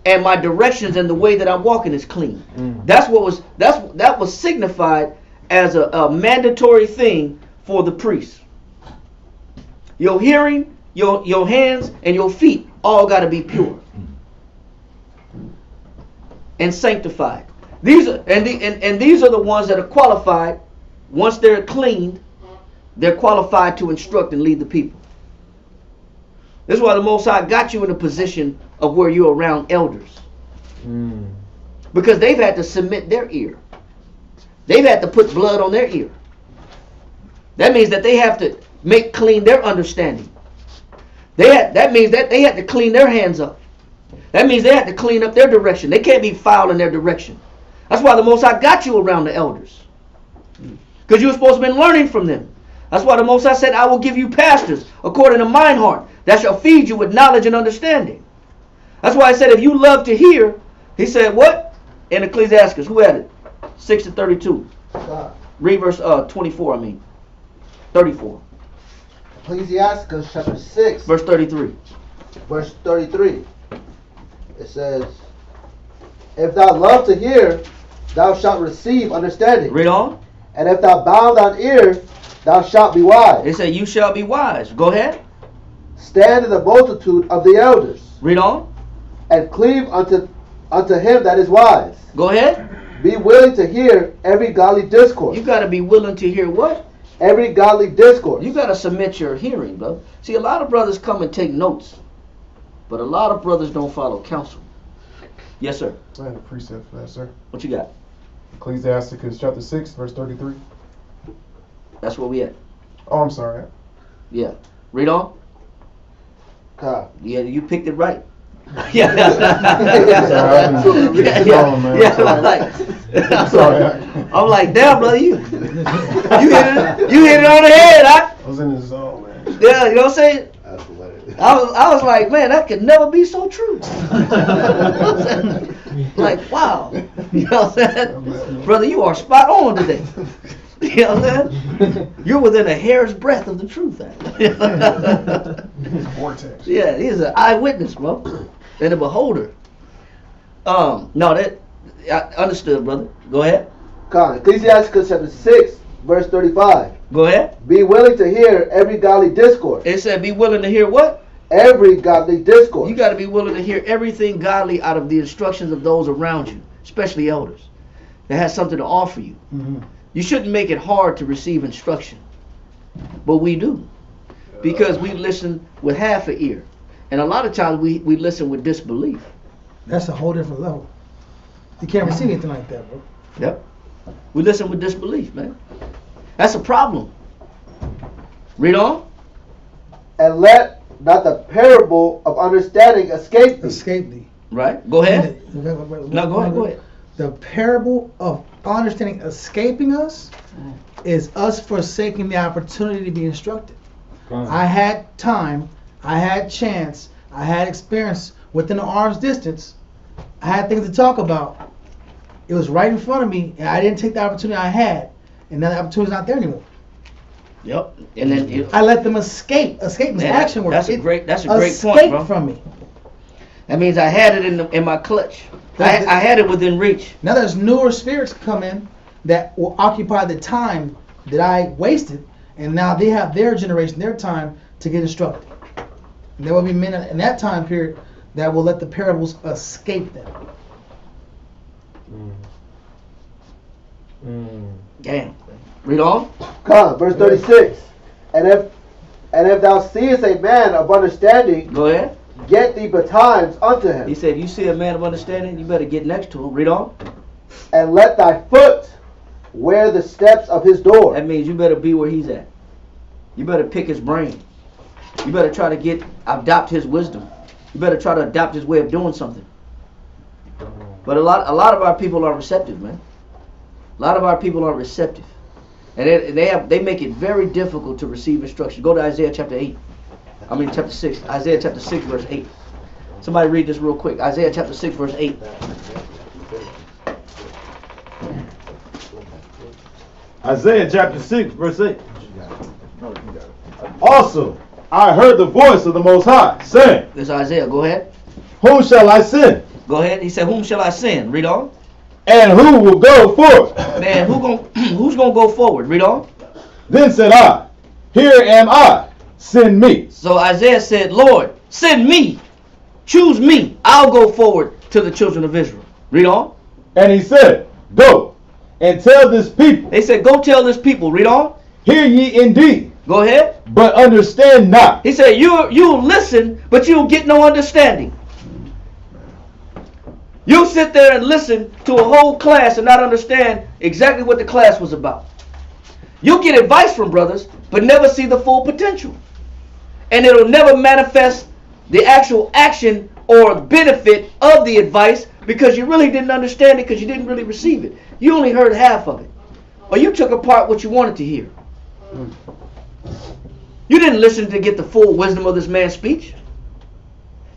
and my directions and the way that I'm walking is clean. That was signified as a mandatory thing for the priest. Your hearing, your hands, and your feet all got to be pure and sanctified. These are these are the ones that are qualified. Once they're cleaned, they're qualified to instruct and lead the people. This is why the Most High got you in a position of where you're around elders, because they've had to submit their ear. They've had to put blood on their ear. That means that they have to make clean their understanding. That means that they had to clean their hands up. That means they had to clean up their direction. They can't be foul in their direction. That's why the Most High got you around the elders, because you were supposed to be learning from them. That's why the Most High said, I will give you pastors according to mine heart, that shall feed you with knowledge and understanding. That's why I said, if you love to hear, he said what? In Ecclesiastes, who had it? 6:32. Read verse 24, 34. Ecclesiastes chapter 6. Verse 33. Verse 33. It says, if thou love to hear, thou shalt receive understanding. Read on. And if thou bow thine ear, thou shalt be wise. It said, you shall be wise. Go ahead. Stand in the multitude of the elders. Read on. And cleave unto him that is wise. Go ahead. Be willing to hear every godly discourse. You got to be willing to hear what? Every godly discourse. You got to submit your hearing, bro. See, a lot of brothers come and take notes, but a lot of brothers don't follow counsel. Yes, sir. I had a precept for that, sir. What you got? Ecclesiastes chapter 6, verse 33. That's where we at. Oh, I'm sorry. Yeah. Read on. God. Yeah, you picked it right. Yeah. I'm like, damn, brother, you hit it on the head. I was in the zone, man. Yeah, you know what I'm saying? That's hilarious. I was like, man, that could never be so true. Like, wow. You know what I'm saying? Brother, you are spot on today. You know what I'm saying? You're within a hair's breadth of the truth. Vortex. Yeah, he's an eyewitness, bro. And a beholder. No, that I understood, brother. Go ahead. God. Ecclesiastes chapter 6, verse 35. Go ahead. Be willing to hear every godly discourse. It said be willing to hear what? Every godly discourse. You got to be willing to hear everything godly out of the instructions of those around you, especially elders, that has something to offer you. You shouldn't make it hard to receive instruction, but we do, because we listen with half an ear, and a lot of times we listen with disbelief. That's a whole different level. You can't receive anything like that, bro. Yep. We listen with disbelief, man. That's a problem. Read on. And let not the parable of understanding escape thee. Escape thee. Right? Go ahead. No, go ahead. The parable of understanding escaping us is us forsaking the opportunity to be instructed. I had time, I had chance, I had experience within an arm's distance. I had things to talk about. It was right in front of me, and I didn't take the opportunity I had, and now the opportunity's not there anymore. Yep. And then I let them escape. Escape is action word. That's a great point, bro. From me. That means I had it in my clutch. I had it within reach. Now there's newer spirits come in that will occupy the time that I wasted, and now they have their generation, their time to get instructed. And there will be men in that time period that will let the parables escape them. Damn. Read on. Come, verse 36. And if thou seest a man of understanding, go ahead. Get thee betimes unto him. He said, you see a man of understanding, you better get next to him. Read on. And let thy foot wear the steps of his door. That means you better be where he's at. You better pick his brain. You better try to adopt his wisdom. You better try to adopt his way of doing something. But a lot of our people are receptive, man. A lot of our people are receptive. And they make it very difficult to receive instruction. Go to Isaiah chapter 6. Isaiah chapter 6, verse 8. Somebody read this real quick. Isaiah chapter 6, verse 8. Isaiah chapter 6, verse 8. Also, I heard the voice of the Most High, saying, This is Isaiah. Go ahead. Whom shall I send? Go ahead. He said, whom shall I send? Read on. And who will go forth? Man, who's going to go forward? Read on. Then said I, Here am I. Send me. So Isaiah said, Lord, send me. Choose me. I'll go forward to the children of Israel. Read on. And he said, Go and tell this people. They said, go tell this people. Read on. Hear ye indeed. Go ahead. But understand not. He said, you'll listen, but you'll get no understanding. You'll sit there and listen to a whole class and not understand exactly what the class was about. You'll get advice from brothers, but never see the full potential. And it'll never manifest the actual action or benefit of the advice because you really didn't understand it because you didn't really receive it. You only heard half of it. Or you took apart what you wanted to hear. You didn't listen to get the full wisdom of this man's speech.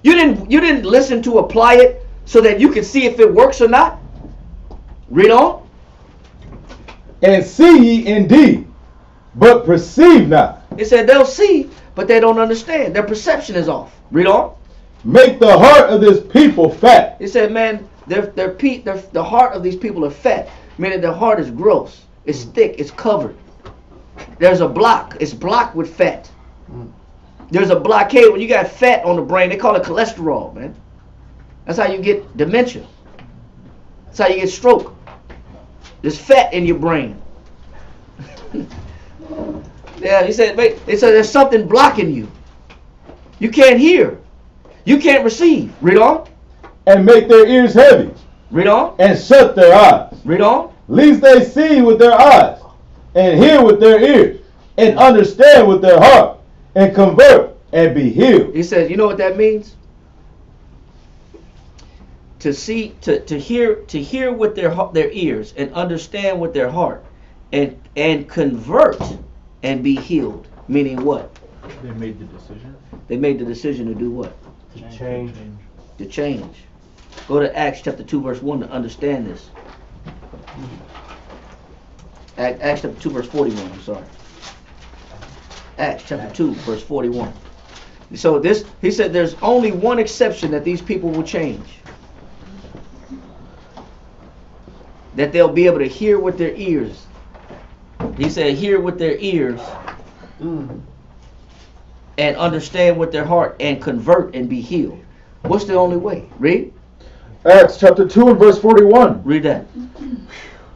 You didn't listen to apply it so that you could see if it works or not. Read on. And see ye indeed, but perceive not. It said they'll see, but they don't understand. Their perception is off. Read on. Make the heart of this people fat. It said, man, the heart of these people are fat, meaning their heart is gross. It's thick. It's covered. There's a block. It's blocked with fat. There's a blockade. When you got fat on the brain, they call it cholesterol, man. That's how you get dementia. That's how you get stroke. There's fat in your brain. Yeah, he said, wait, it said there's something blocking you. You can't hear. You can't receive. Read on. And make their ears heavy. Read on. And shut their eyes. Read on. Lest they see with their eyes, and hear with their ears, and understand with their heart, and convert, and be healed. He says, you know what that means? To see, to hear with their ears, and understand with their heart, and convert, and be healed. Meaning what? They made the decision. They made the decision to do what? To change. To change. Go to Acts chapter 2 verse 1 to understand this. Acts chapter 2 verse 41, I'm sorry. Acts chapter 2 verse 41. So this, he said there's only one exception that these people will change. That they'll be able to hear with their ears. He said hear with their ears and understand with their heart and convert and be healed. What's the only way? Read. Acts chapter 2 and verse 41. Read that.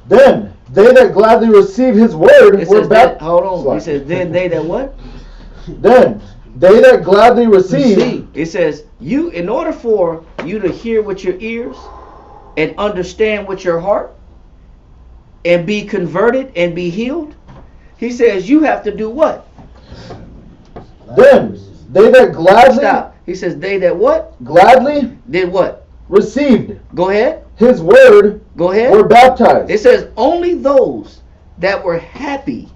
Then they that gladly receive his word were baptized. Hold on. He says, then they that what? Then they that gladly receive. It says, in order for you to hear with your ears and understand with your heart and be converted and be healed, he says you have to do what? Then They that gladly. Stop. He says, they that what? Gladly. Did what? Received. Go ahead. His word. Go ahead. Were baptized. It says only those that were happy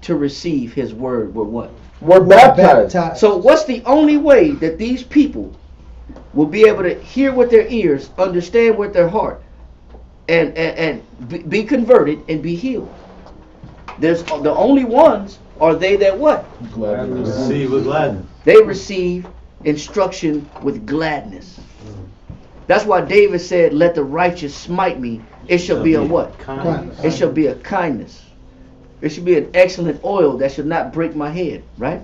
to receive his word were what? Were baptized. So what's the only way that these people will be able to hear with their ears, understand with their heart, and be converted and be healed? There's the only ones are they that what? Gladly. Receive with gladness. They receive instruction with gladness. That's why David said, let the righteous smite me. It shall be a what? Kindness. It shall be a kindness. It should be an excellent oil that should not break my head, right?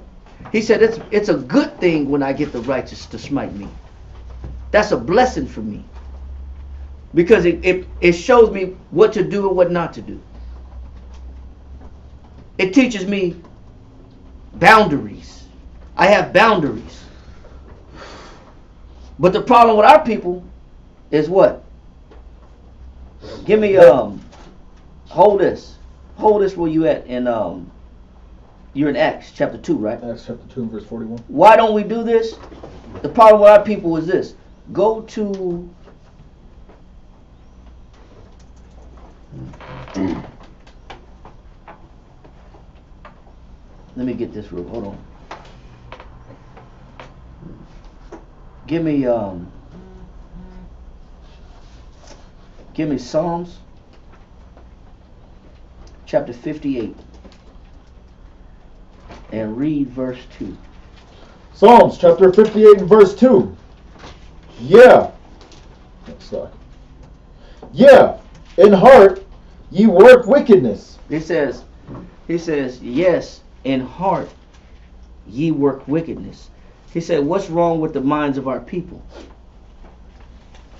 He said it's a good thing when I get the righteous to smite me. That's a blessing for me. Because it shows me what to do and what not to do. It teaches me boundaries. I have boundaries. But the problem with our people is what? Give me hold this. Hold this where you at in you're in Acts chapter 2, right? Acts chapter 2 verse 41. Why don't we do this? The problem with our people is this. Go to let me get this real. Hold on. Give me Psalms chapter 58 and read verse 2. Psalms chapter 58 and verse 2. Yeah. Sorry. Yeah, in heart ye work wickedness. He says, yes, in heart ye work wickedness. He said, what's wrong with the minds of our people?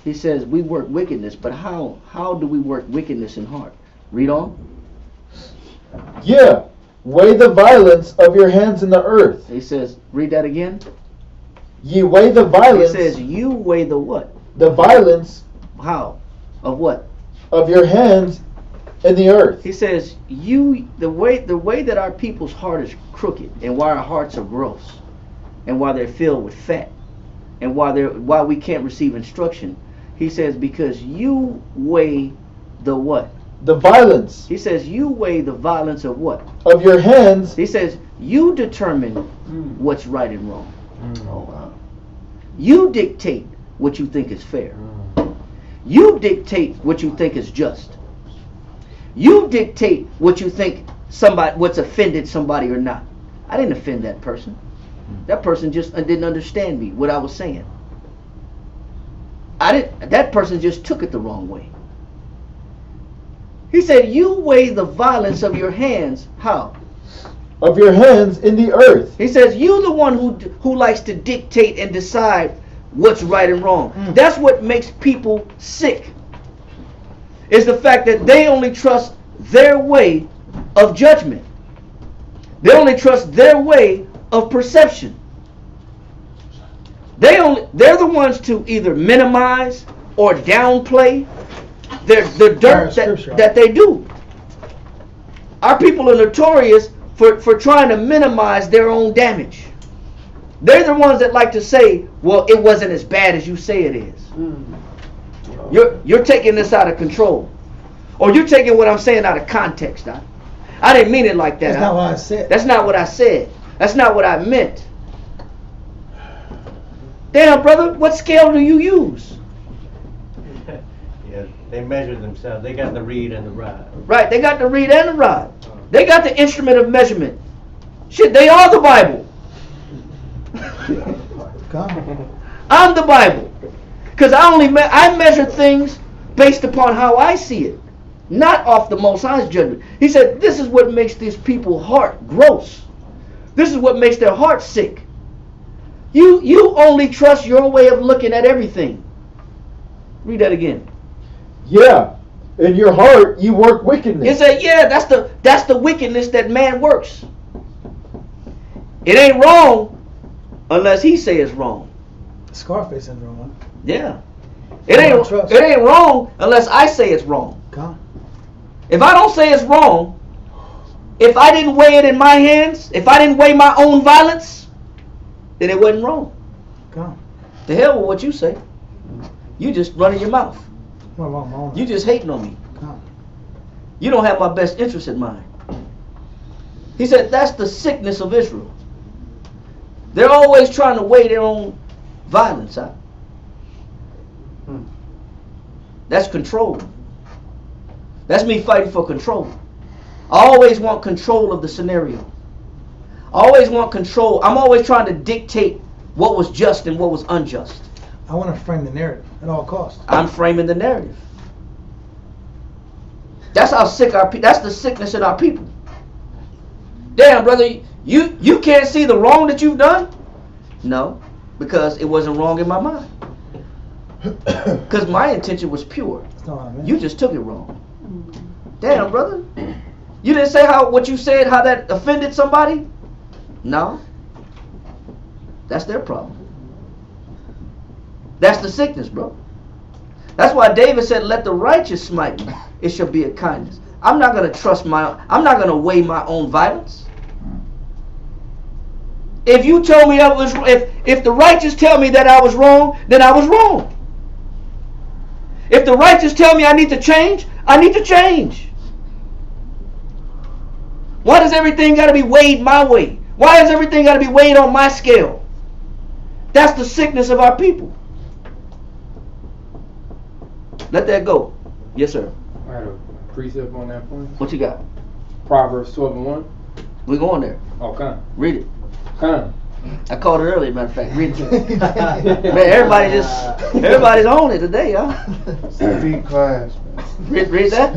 He says, we work wickedness, but how do we work wickedness in heart? Read on. Yeah, weigh the violence of your hands in the earth. He says, read that again. Ye weigh the violence. He says, you weigh the what? The violence. How? Of what? Of your hands in the earth. He says, the way that our people's heart is crooked, and why our hearts are gross, and why they're filled with fat, and why we can't receive instruction. He says, because you weigh the what? The violence. He says, you weigh the violence of what? Of your hands. He says, you determine what's right and wrong. Oh, wow. You dictate what you think is fair. You dictate what you think is just. You dictate what you think what's offended somebody or not. I didn't offend that person. That person just didn't understand me, what I was saying. That person just took it the wrong way. He said, you weigh the violence of your hands. How? Of your hands in the earth. He says, you the one who likes to dictate and decide what's right and wrong. That's what makes people sick. Is the fact that they only trust their way of judgment. They only trust their way of perception. They're the ones to either minimize or downplay the dirt that they do. Our people are notorious for trying to minimize their own damage. They're the ones that like to say, well, it wasn't as bad as you say it is. You're taking this out of control. Or you're taking what I'm saying out of context. I didn't mean it like that. That's not what I said. That's not what I said. That's not what I meant. Damn, brother, what scale do you use? Yeah, they measure themselves. They got the reed and the rod. Right, they got the reed and the rod. They got the instrument of measurement. Shit, they are the Bible. I'm the Bible. Because I measure things based upon how I see it. Not off the Most High's judgment. He said, this is what makes these people's heart gross. This is what makes their heart sick. You only trust your way of looking at everything. Read that again. Yeah, in your heart you work wickedness. He said, yeah, that's the wickedness that man works. It ain't wrong unless he say it's wrong. Scarface syndrome, huh? Yeah. It ain't wrong unless I say it's wrong. Come. If I don't say it's wrong, if I didn't weigh it in my hands, if I didn't weigh my own violence, then it wasn't wrong. Come. The hell with what you say. You just running your mouth. What wrong, wrong? You just hating on me. Come. You don't have my best interest in mind. He said that's the sickness of Israel. They're always trying to weigh their own violence out. That's control. That's me fighting for control. I always want control of the scenario. I always want control. I'm always trying to dictate what was just and what was unjust. I want to frame the narrative at all costs. I'm framing the narrative. That's how sick our people. That's the sickness in our people. Damn, brother, you can't see the wrong that you've done? No, because it wasn't wrong in my mind. Because my intention was pure. You just took it wrong. Damn, brother. You didn't say what you said, how that offended somebody? No. That's their problem. That's the sickness, bro. That's why David said, let the righteous smite me. It shall be a kindness. I'm not going to I'm not going to weigh my own violence. If you told me that was, if the righteous tell me that I was wrong, then I was wrong. If the righteous tell me I need to change, I need to change. Why does everything got to be weighed my way? Why does everything got to be weighed on my scale? That's the sickness of our people. Let that go. Yes, sir. I had a precept on that point. What you got? Proverbs 12:1. We're going there. Okay. Read it. Come. I called it earlier, matter of fact. Read it. Man, everybody's on it today, y'all. Deep class, man. Read that?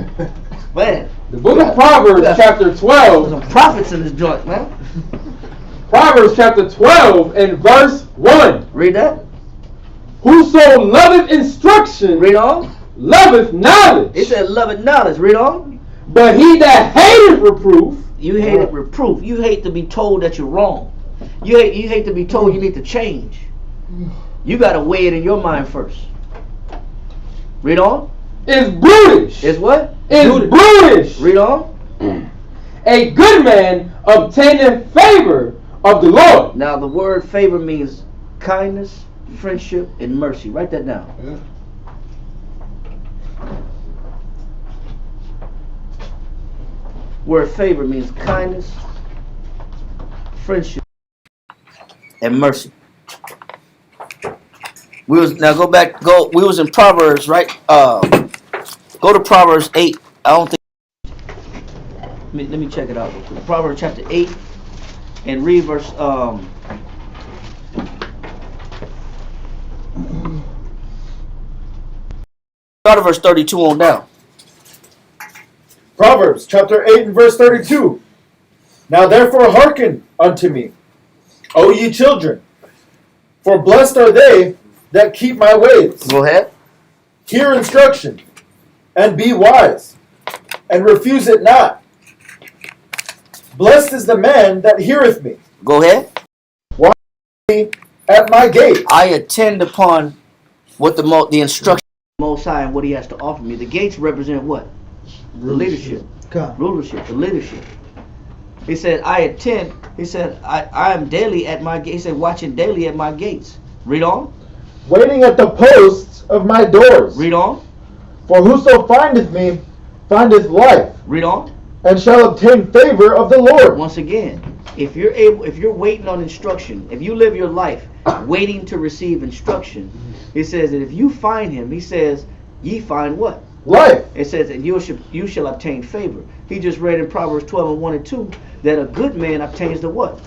Man. The book of Proverbs, chapter 12. There's some prophets in this joint, man. Proverbs chapter 12 and verse 1. Read that. Whoso loveth instruction, read on, loveth knowledge. It said loveth knowledge. Read on. But he that hateth reproof, you hate reproof. You hate to be told that you're wrong. You hate to be told you need to change. You got to weigh it in your mind first. Read on. Is brutish. Is what? Is brutish. Read on. A good man obtaineth favor of the Lord. Now the word favor means kindness, friendship, and mercy. Write that down. Yeah. Word favor means kindness, friendship, and mercy. We was we was in Proverbs, right? Go to Proverbs 8. I don't think. Let me check it out real quick. Proverbs chapter 8 and read verse. Start at verse 32 on down. Proverbs chapter 8 and verse 32. Now therefore hearken unto me, O ye children, for blessed are they that keep my ways. Go ahead. Hear instruction, and be wise, and refuse it not. Blessed is the man that heareth me. Go ahead. Watch me at my gate. I attend upon what the instruction of the Most High and what He has to offer me. The gates represent what? The leadership. Rulership. The leadership. He said, I attend. He said, I am daily at my gate. He said, watching daily at my gates. Read on. Waiting at the posts of my doors. Read on. For whoso findeth me findeth life. Read on. And shall obtain favor of the Lord. Once again, if you're waiting on instruction, if you live your life waiting to receive instruction, he says that if you find him, he says, ye find what? Life. It says that you shall obtain favor. He just read in Proverbs 12 and 1 and 2 that a good man obtains the what?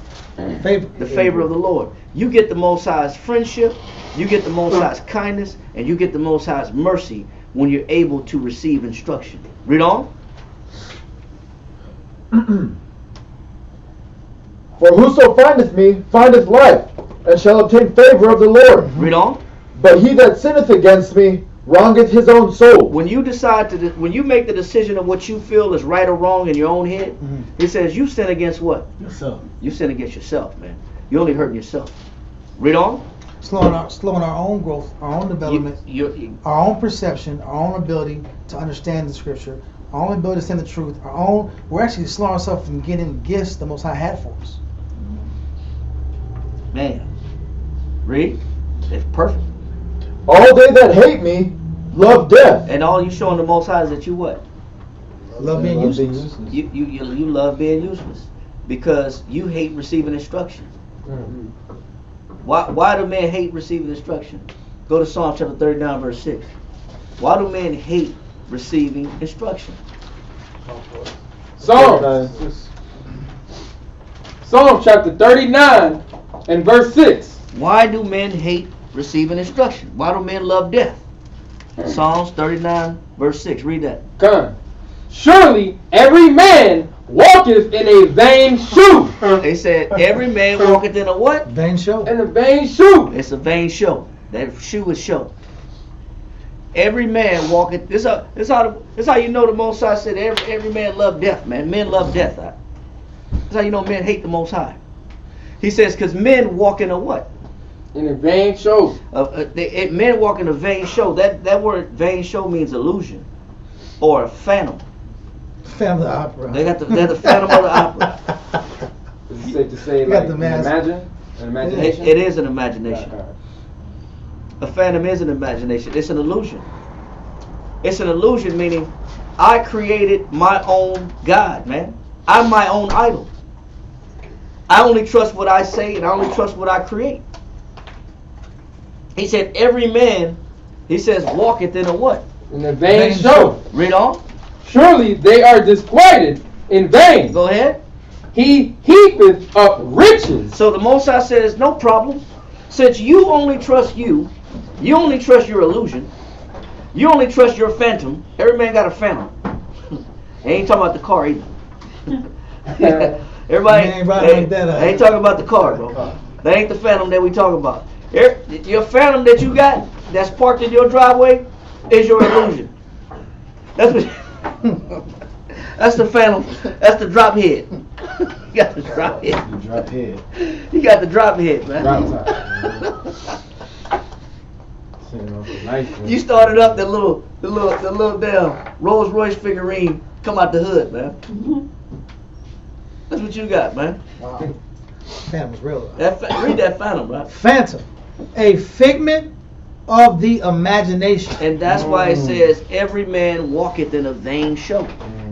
Favor. The favor of the Lord. You get the Most High's friendship, you get the Most High's kindness, and you get the Most High's mercy when you're able to receive instruction. Read on. For whoso findeth me findeth life, and shall obtain favor of the Lord. Read on. But he that sinneth against me wrongeth his own soul. When you when you make the decision of what you feel is right or wrong in your own head, it says you sin against what? Yourself. You sin against yourself, man. You're only hurting yourself. Read on. Slowing our own growth, our own development, our own perception, our own ability to understand the scripture, our own ability to understand the truth, we're actually slowing ourselves from getting gifts the Most High had for us. Man. Read. It's perfect. All they that hate me love death. And all you showing the Most High is that you what? Love being useless. You love being useless because you hate receiving instruction. Why do men hate receiving instruction? Go to Psalm chapter 39 verse 6. Why do men hate receiving instruction? Psalm chapter 39 and verse 6. Why do men hate receiving instruction? Why do men love death? Psalms 39 verse 6. Read that. Come. Surely every man walketh in a vain shoe. They said every man walketh in a what? Vain show. In a vain shoe. It's a vain show. That shoe is show. Every man walketh. This how you know the Most High said every man love death, man. Men love death. That's how you know men hate the Most High. He says because men walk in a what? In a vain show. Men walk in a vain show. That word vain show means illusion or a phantom. Phantom of the Opera. They're the Phantom of the Opera. Is it safe to say like an imagination? It is an imagination. A phantom is an imagination. It's an illusion. It's an illusion meaning I created my own God, man. I'm my own idol. I only trust what I say and I only trust what I create. He said every man, he says, walketh in a what? In a vain show. Read on. Surely they are disquieted in vain. Go ahead. He heapeth up riches. So the Most High says, no problem. Since you only trust you only trust your illusion, you only trust your phantom. Every man got a phantom. I ain't talking about the car either. Everybody ain't talking about the car, bro. That ain't the phantom that we talking about. Your phantom that you got that's parked in your driveway is your illusion. That's what. That's the phantom. That's the drop head. You got the drop head. The drop head. You got the drop head, man. You started up the little damn Rolls Royce figurine come out the hood, man. That's what you got, man. Wow. Phantom's real. Read that phantom, right? Phantom, a figment of the imagination. And that's why it says every man walketh in a vain show.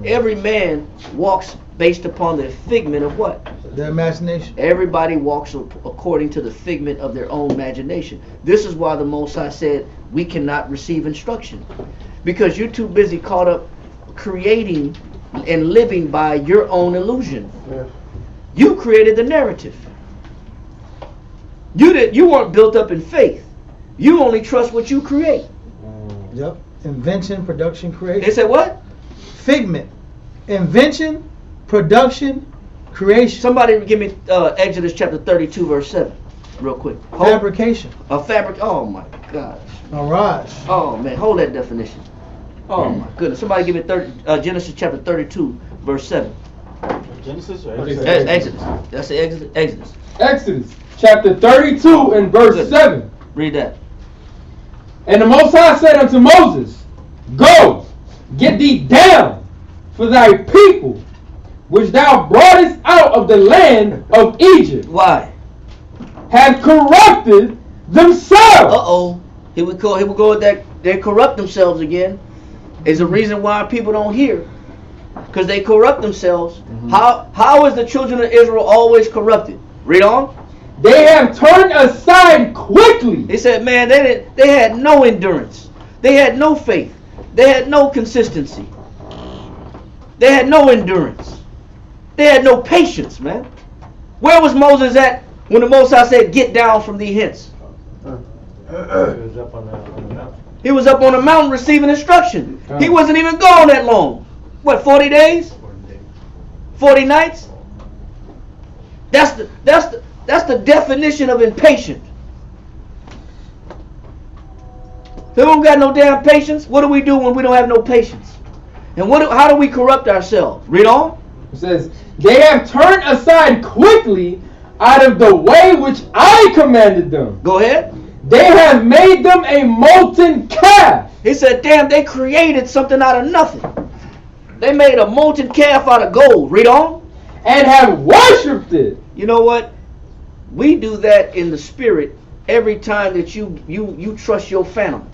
Every man walks based upon the figment of what? Their imagination. Everybody walks according to the figment of their own imagination. This is why the Most High said we cannot receive instruction. Because you're too busy caught up creating and living by your own illusion. Yeah. You created the narrative. You weren't built up in faith. You only trust what you create. Yep. Invention, production, creation. They said what? Figment. Invention, production, creation. Somebody give me Exodus chapter 32 verse 7 real quick. Fabrication. Oh my gosh. Mirage. Oh man, hold that definition. Oh my goodness. Somebody give me Genesis chapter 32 verse 7. Genesis or Exodus. That's the Exodus. Exodus chapter 32 and verse 7. Read that. And the Most High said unto Moses, Go, get thee down, for thy people, which thou broughtest out of the land of Egypt. Why? Have corrupted themselves. Here we go with that. They corrupt themselves again. Is the reason why people don't hear. Because they corrupt themselves. Mm-hmm. How is the children of Israel always corrupted? Read on. They have turned aside quickly. They said, man, they had no endurance. They had no faith. They had no consistency. They had no endurance. They had no patience, man. Where was Moses at when the Most High said, get down from thee hence? He was up on the mountain. He was up on the mountain receiving instruction. He wasn't even gone that long. What, 40 days? 40 nights? That's the definition of impatient. If we don't got no damn patience, what do we do when we don't have no patience? And how do we corrupt ourselves? Read on. It says, they have turned aside quickly out of the way which I commanded them. Go ahead. They have made them a molten calf. He said, damn, they created something out of nothing. They made a molten calf out of gold. Read on. And have worshipped it. You know what? We do that in the spirit every time that you trust your phantom.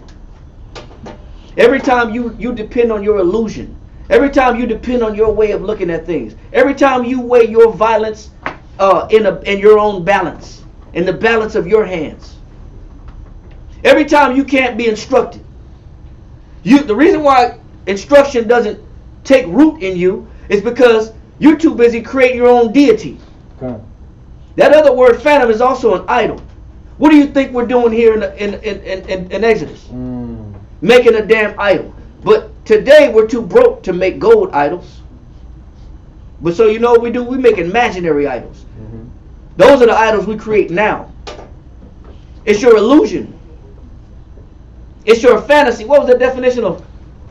Every time you depend on your illusion. Every time you depend on your way of looking at things. Every time you weigh your violence in your own balance, in the balance of your hands. Every time you can't be instructed. The reason why instruction doesn't take root in you is because you're too busy creating your own deity. Okay. That other word, phantom, is also an idol. What do you think we're doing here in Exodus? Making a damn idol. But today we're too broke to make gold idols. But so you know what we do? We make imaginary idols. Mm-hmm. Those are the idols we create now. It's your illusion. It's your fantasy. What was the definition of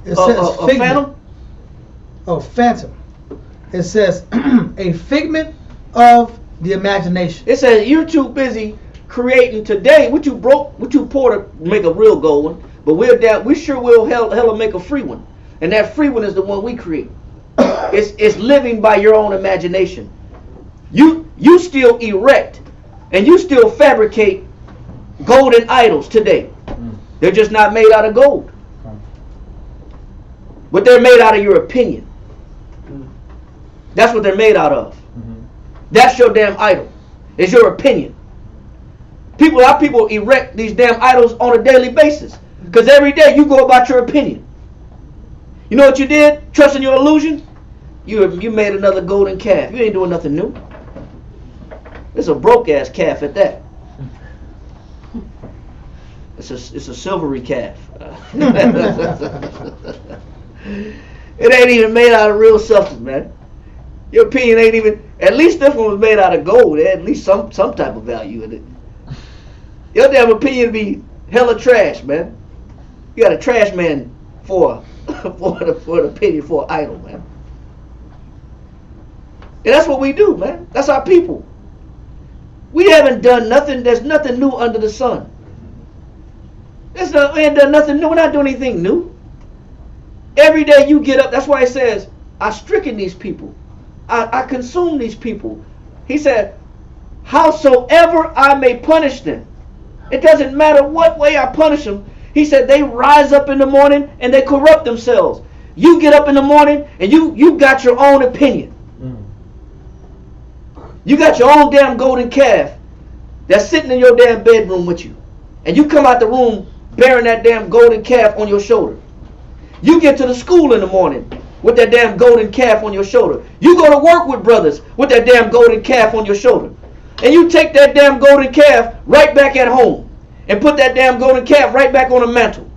a phantom? Oh, phantom. It says a figment of the imagination. It says you're too busy creating today. We're too broke. We're too poor to make a real gold one. But we sure will hella make a free one. And that free one is the one we create. It's living by your own imagination. You still erect and you still fabricate golden idols today. They're just not made out of gold. But they're made out of your opinion. That's what they're made out of. That's your damn idol. It's your opinion. Our people erect these damn idols on a daily basis. Because every day you go about your opinion. You know what you did? Trusting your illusion? You made another golden calf. You ain't doing nothing new. It's a broke ass calf at that. It's a silvery calf. It ain't even made out of real substance, man. Your opinion ain't even. At least this one was made out of gold. It had at least some type of value in it. Your damn opinion be hella trash, man. You got a trash man for an opinion, for an idol, man. And that's what we do, man. That's our people. We haven't done nothing. There's nothing new under the sun. We ain't done nothing new. We're not doing anything new. Every day you get up. That's why it says, I stricken these people. I consume these people. He said, howsoever I may punish them. It doesn't matter what way I punish them. He said they rise up in the morning and they corrupt themselves. You get up in the morning and you got your own opinion. You got your own damn golden calf that's sitting in your damn bedroom with you. And you come out the room bearing that damn golden calf on your shoulder. You get to the school in the morning with that damn golden calf on your shoulder. You go to work with brothers with that damn golden calf on your shoulder. And you take that damn golden calf right back at home and put that damn golden calf right back on the mantle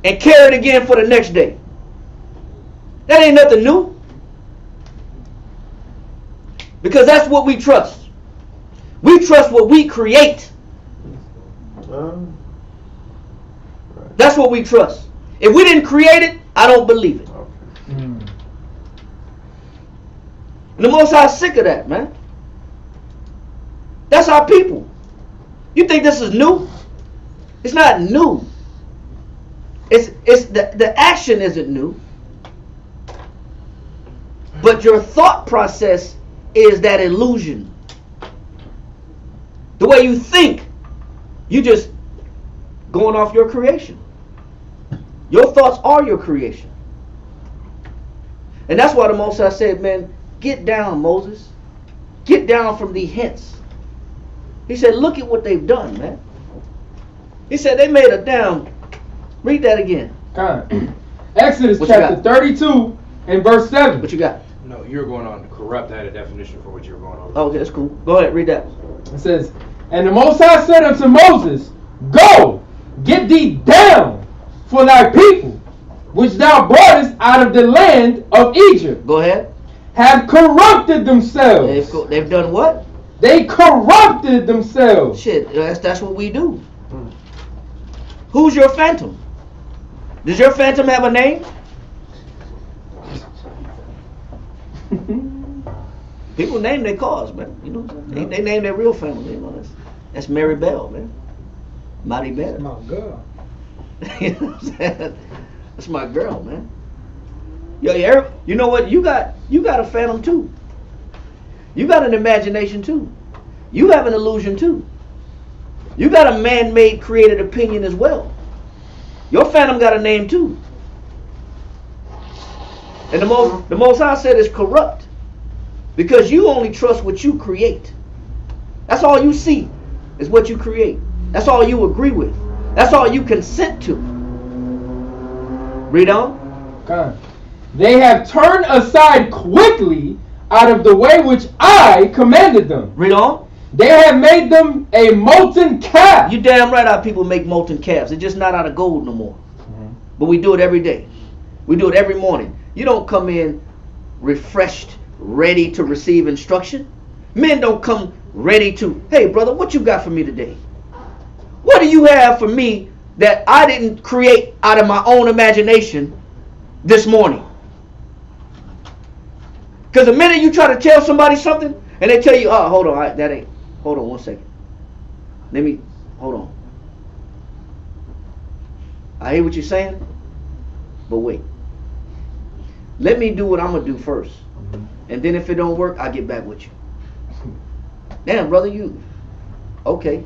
and carry it again for the next day. That ain't nothing new. Because that's what we trust. We trust what we create. That's what we trust. If we didn't create it, I don't believe it. And the Most High is sick of that, man. That's our people. You think this is new? It's not new. It's the action isn't new. But your thought process is that illusion. The way you think, you just going off your creation. Your thoughts are your creation. And that's why the Most High said, man, get down, Moses. Get down from the hints. He said, look at what they've done, man. He said they made a damn. Read that again. Exodus chapter 32 and verse 7. What you got? No, you're going on to corrupt. I had a definition for what you were going on. Oh, okay, that's cool. Go ahead, read that. It says, and the Most High said unto Moses, go, get thee down for thy people, which thou broughtest out of the land of Egypt. Go ahead. Have corrupted themselves. They've done what? They corrupted themselves. Shit, that's what we do. Who's your phantom? Does your phantom have a name? People name their cars, man. You know what I'm saying? They name their real family. You know, that's Mary Bell, man. Mighty Bell. That's my girl. You know what I'm saying? That's my girl, man. Yo, you know what? You got a phantom too. You got an imagination too. You have an illusion too. You got a man-made created opinion as well. Your phantom got a name too. And the Most High said it's corrupt. Because you only trust what you create. That's all you see is what you create. That's all you agree with. That's all you consent to. Read on. Okay. They have turned aside quickly out of the way which I commanded them. Read on. They have made them a molten calf. You damn right our people make molten calves. It's just not out of gold no more. But we do it every day. We do it every morning. You don't come in refreshed, ready to receive instruction. Men don't come ready to, hey brother, what you got for me today? What do you have for me that I didn't create out of my own imagination this morning? Because the minute you try to tell somebody something and they tell you, oh, hold on, that ain't, hold on one second. Hold on. I hear what you're saying, but wait. Let me do what I'm going to do first. And then if it don't work, I'll get back with you. Damn, brother, you. Okay.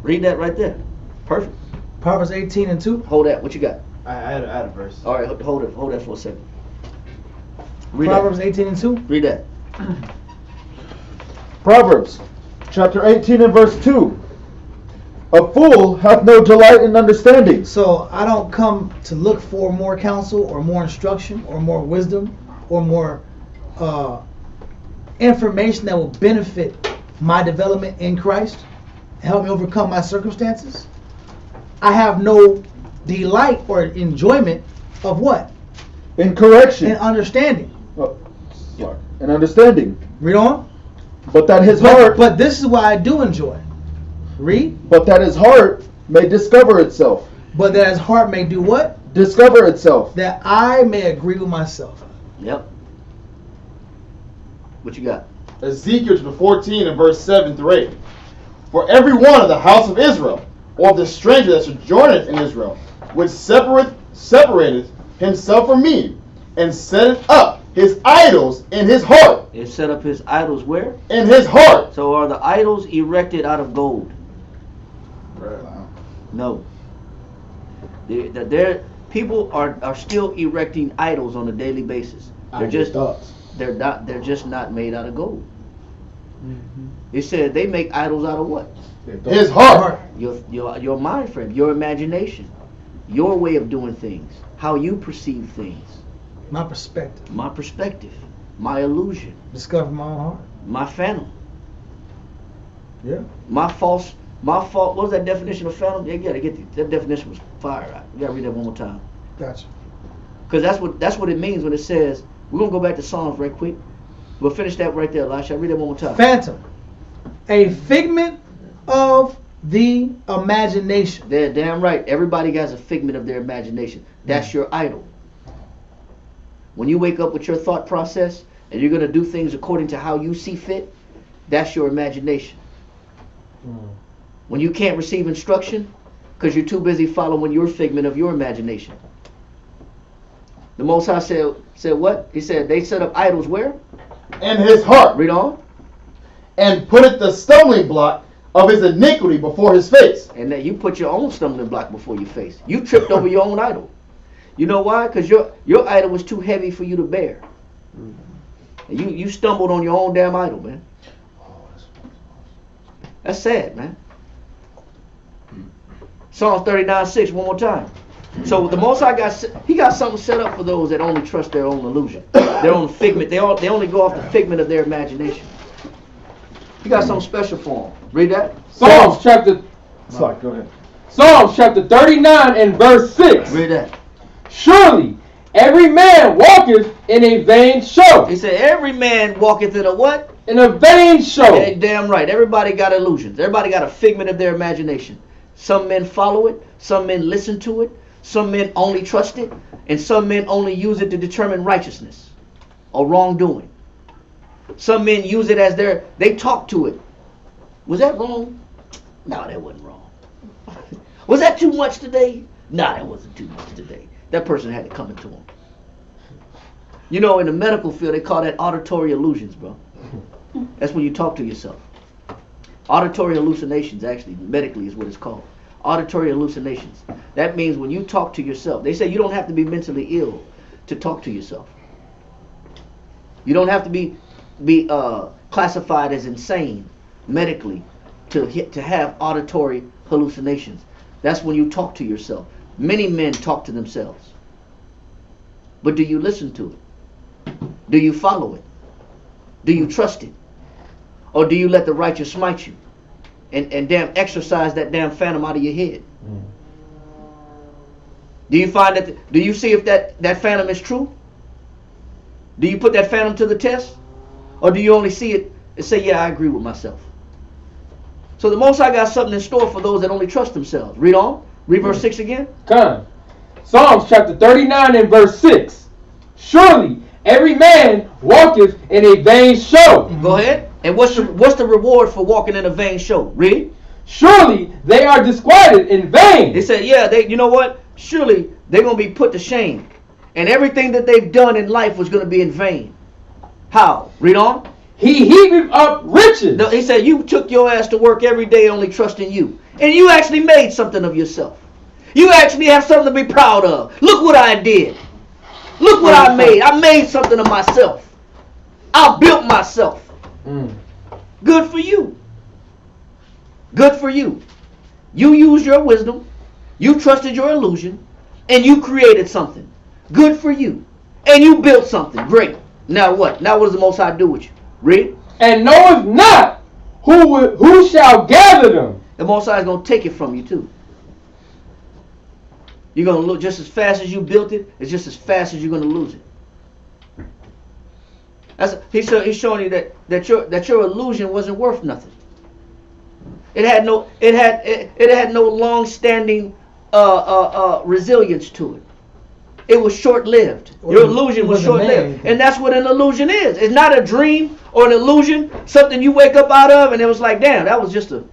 Read that right there. Perfect. Proverbs 18:2. Hold that. What you got? I had a verse. All right, hold that for a second. Read Proverbs that. 18:2. Read that. Proverbs chapter 18 and verse 2. A fool hath no delight in understanding. So I don't come to look for more counsel or more instruction or more wisdom or more information that will benefit my development in Christ and help me overcome my circumstances. I have no delight or enjoyment of what? In correction. In understanding. In understanding. Read on. But that his heart. But this is what I do enjoy. Read. But that his heart may discover itself. But that his heart may do what? Discover itself. That I may agree with myself. Yep. What you got? Ezekiel chapter 14 and verse 7 through 8. For every one of the house of Israel, or of the stranger that sojourneth in Israel, which separateth himself from me, and setteth up his idols in his heart. It set up his idols where? In his heart. So are the idols erected out of gold? No. People are still erecting idols on a daily basis. They're just not made out of gold. It said they make idols out of what? His heart. Your mind frame, your imagination, your way of doing things, how you perceive things. My perspective. My perspective. My illusion. Discover my own heart. My phantom. Yeah. My fault. What was that definition of phantom? You gotta get that definition was fire. Right? You gotta read that one more time. Gotcha. Because that's what it means when it says. We're gonna go back to Psalms right quick. We'll finish that right there, Elisha. Read that one more time. Phantom. A figment of the imagination. They're damn right. Everybody has a figment of their imagination. That's your idol. When you wake up with your thought process and you're gonna do things according to how you see fit, that's your imagination. When you can't receive instruction because you're too busy following your figment of your imagination. The Most High said what? He said they set up idols where? In his heart. Read on. And putteth the stumbling block of his iniquity before his face. And then you put your own stumbling block before your face. You tripped over your own idol. You know why? Because your idol was too heavy for you to bear. And you stumbled on your own damn idol, man. That's sad, man. Psalms 39:6, one more time. So the Most High got something set up for those that only trust their own illusion, their own figment. They only go off the figment of their imagination. He got something special for them. Read that. Psalms chapter. Sorry, go ahead. Psalms chapter 39 and verse 6. Read that. Surely every man walketh in a vain show. He said every man walketh in a what? In a vain show. Yeah, damn right. Everybody got illusions. Everybody got a figment of their imagination. Some men follow it. Some men listen to it. Some men only trust it. And some men only use it to determine righteousness or wrongdoing. Some men use it as they talk to it. Was that wrong? No, that wasn't wrong. Was that too much today? No, that wasn't too much today. That person had it coming to him. You know, in the medical field, they call that auditory illusions, bro. That's when you talk to yourself. Auditory hallucinations, actually, medically is what it's called. Auditory hallucinations. That means when you talk to yourself. They say you don't have to be mentally ill to talk to yourself. You don't have to be classified as insane medically to have auditory hallucinations. That's when you talk to yourself. Many men talk to themselves. But do you listen to it? Do you follow it? Do you trust it? Or do you let the righteous smite you and damn exercise that damn phantom out of your head? Do you find that? Do you see if that phantom is true? Do you put that phantom to the test? Or do you only see it and say, yeah, I agree with myself? So the Most High got something in store for those that only trust themselves. Read on. Read verse 6 again. Come. Psalms chapter 39 and verse 6. Surely every man walketh in a vain show. Go ahead. And what's the reward for walking in a vain show? Read. Surely they are disquieted in vain. They said, yeah, you know what? Surely they're going to be put to shame. And everything that they've done in life was going to be in vain. How? Read on. He heapeth up riches. No, he said, you took your ass to work every day only trusting you. And you actually made something of yourself. You actually have something to be proud of. Look what I did. Look what I made. I made something of myself. I built myself. Good for you. Good for you. You used your wisdom. You trusted your illusion. And you created something. Good for you. And you built something. Great. Now what? Now what does the Most High do with you? Read. And knoweth not who shall gather them. The Most High is going to take it from you too. You're going to look just as fast as you built it. It's just as fast as you're going to lose it. He's showing you that your illusion wasn't worth nothing. It had no long-standing resilience to it. It was short-lived. Your illusion was short-lived. And that's what an illusion is. It's not a dream or an illusion, something you wake up out of and it was like, damn, that was just that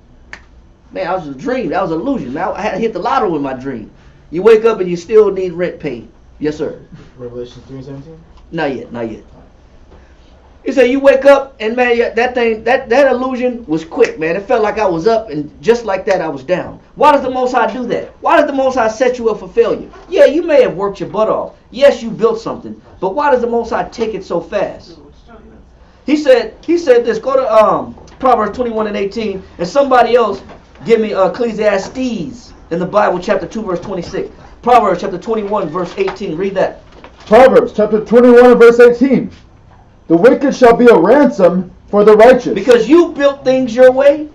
was a dream. That was an illusion. I had hit the lotto in my dream. You wake up and you still need rent paid. Yes, sir. Revelation 3:17? Not yet. He said you wake up and man, that illusion was quick, man. It felt like I was up and just like that I was down. Why does the Most High do that? Why does the Most High set you up for failure? Yeah, you may have worked your butt off. Yes, you built something. But why does the Most High take it so fast? He said this. Go to Proverbs 21 and 18. And somebody else give me Ecclesiastes in the Bible, chapter 2, verse 26. Proverbs chapter 21, verse 18. Read that. Proverbs chapter 21 and verse 18. The wicked shall be a ransom for the righteous. Because you built things your way.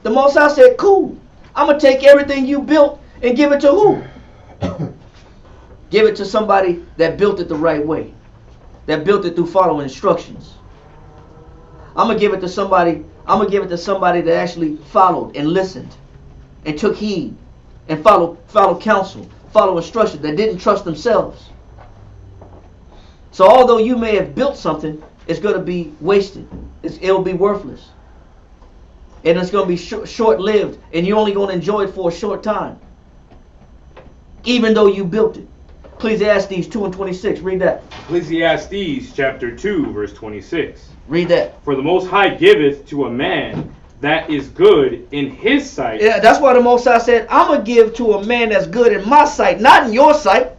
The Most High said, cool. I'm going to take everything you built and give it to who? Give it to somebody that built it the right way. That built it through following instructions. I'm going to give it to somebody that actually followed and listened and took heed and followed counsel, followed instructions, that didn't trust themselves. So although you may have built something, it's going to be wasted. It'll be worthless. And it's going to be short-lived. And you're only going to enjoy it for a short time. Even though you built it. Ecclesiastes 2 and 26. Read that. Ecclesiastes chapter 2 verse 26. Read that. For the Most High giveth to a man that is good in his sight. Yeah, that's why the Most High said, I'm going to give to a man that's good in my sight, not in your sight.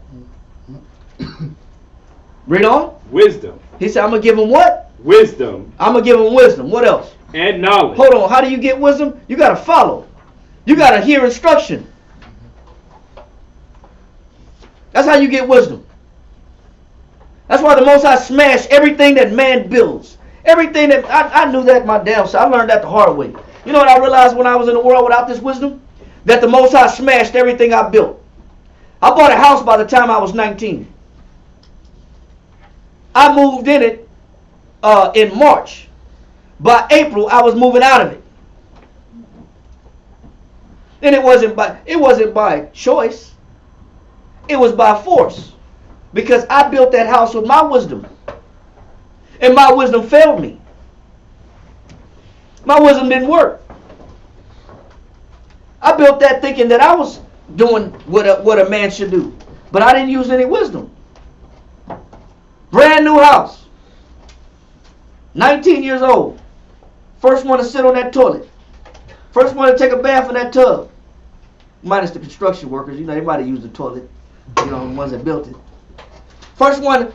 Read on. Wisdom. He said, I'm going to give him what? Wisdom. I'm going to give him wisdom. What else? And knowledge. Hold on. How do you get wisdom? You got to follow. You got to hear instruction. That's how you get wisdom. That's why the Most High smashed everything that man builds. Everything that, I knew that my damn self. I learned that the hard way. You know what I realized when I was in the world without this wisdom? That the Most High smashed everything I built. I bought a house by the time I was 19. I moved in it in March. By April, I was moving out of it. And it wasn't by choice. It was by force. Because I built that house with my wisdom. And my wisdom failed me. My wisdom didn't work. I built that thinking that I was doing what a man should do. But I didn't use any wisdom. Brand new house. 19 years old. First one to sit on that toilet. First one to take a bath in that tub. Minus the construction workers, they might have used the toilet. The ones that built it. First one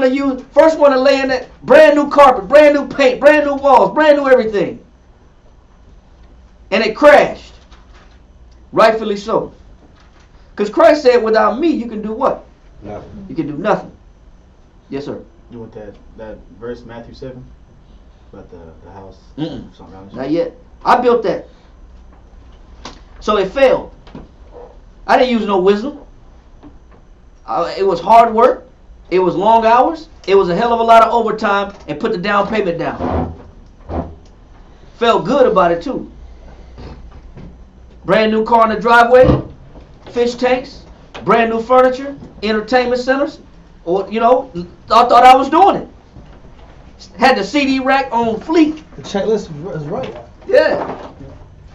to lay in that brand new carpet, brand new paint, brand new walls, brand new everything. And it crashed. Rightfully so. Because Christ said, without me, you can do what? Nothing. You can do nothing. Yes, sir. You want that verse, Matthew 7? About the house? Something else? Not yet. I built that. So it failed. I didn't use no wisdom. It was hard work. It was long hours. It was a hell of a lot of overtime and put the down payment down. Felt good about it too. Brand new car in the driveway, fish tanks, brand new furniture, entertainment centers. Or I thought I was doing it. Had the CD rack on fleek. The checklist is right. Yeah.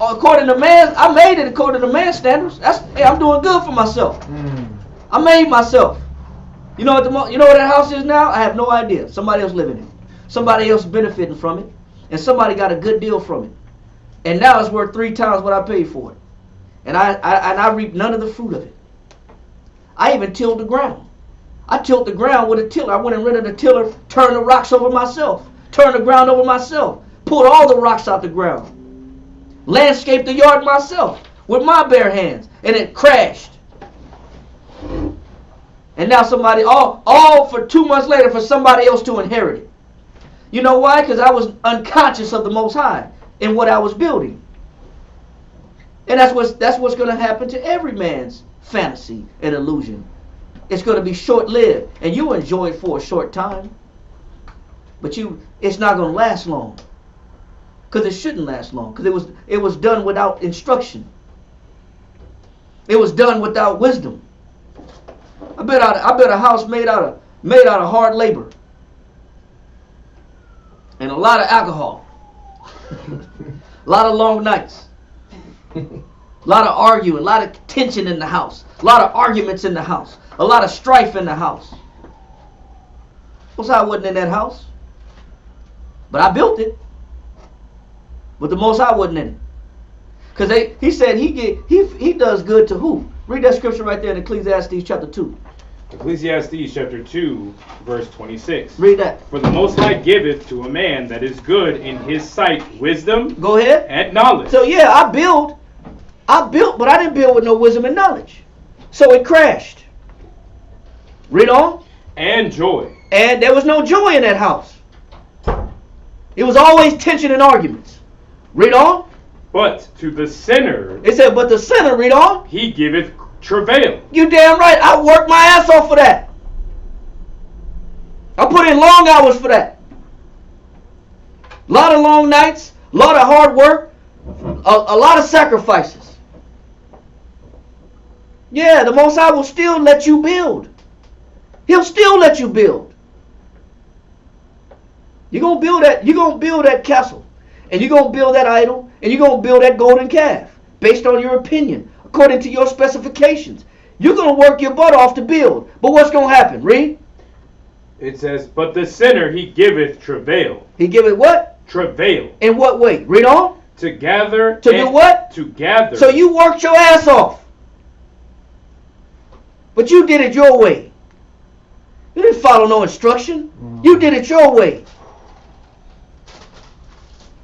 According to man, I made it according to man's standards. I'm doing good for myself. I made myself. You know what that house is now? I have no idea. Somebody else living in it. Somebody else benefiting from it. And somebody got a good deal from it. And now it's worth 3 times what I paid for it. And I reap none of the fruit of it. I even tilled the ground. I tilled the ground with a tiller. I went and rented a tiller, turned the rocks over myself, turned the ground over myself, pulled all the rocks out the ground, landscaped the yard myself with my bare hands, and it crashed. And now somebody, all for 2 months later, for somebody else to inherit it. You know why? Because I was unconscious of the Most High in what I was building. And that's what's going to happen to every man's fantasy and illusion. It's going to be short-lived, and you enjoy it for a short time. But it's not going to last long. Because it shouldn't last long. Because it was done without instruction. It was done without wisdom. I bet a house made out of hard labor. And a lot of alcohol. A lot of long nights. A lot of arguing, a lot of tension in the house. A lot of arguments in the house. A lot of strife in the house. Most High wasn't in that house. But I built it. But the Most High wasn't in it. Because he said he does good to who? Read that scripture right there in Ecclesiastes chapter 2. Ecclesiastes chapter 2, verse 26. Read that. For the Most High giveth to a man that is good in his sight wisdom. Go ahead. And knowledge. So yeah, I built, but I didn't build with no wisdom and knowledge. So it crashed. Read on. And joy. And there was no joy in that house. It was always tension and arguments. Read on. But to the sinner. It said, but the sinner, read on. He giveth travail. You damn right. I worked my ass off for that. I put in long hours for that. A lot of long nights, a lot of hard work, a lot of sacrifices. Yeah, the Most High will still let you build. He'll still let you build. You're gonna build that castle, and you're gonna build that idol, and you're gonna build that golden calf based on your opinion, according to your specifications. You're gonna work your butt off to build, but what's gonna happen? Read. It says, but the sinner he giveth travail. He giveth what? Travail. In what way? Read on. To gather. To do what? To gather. So you worked your ass off, but you did it your way. You didn't follow no instruction. You did it your way.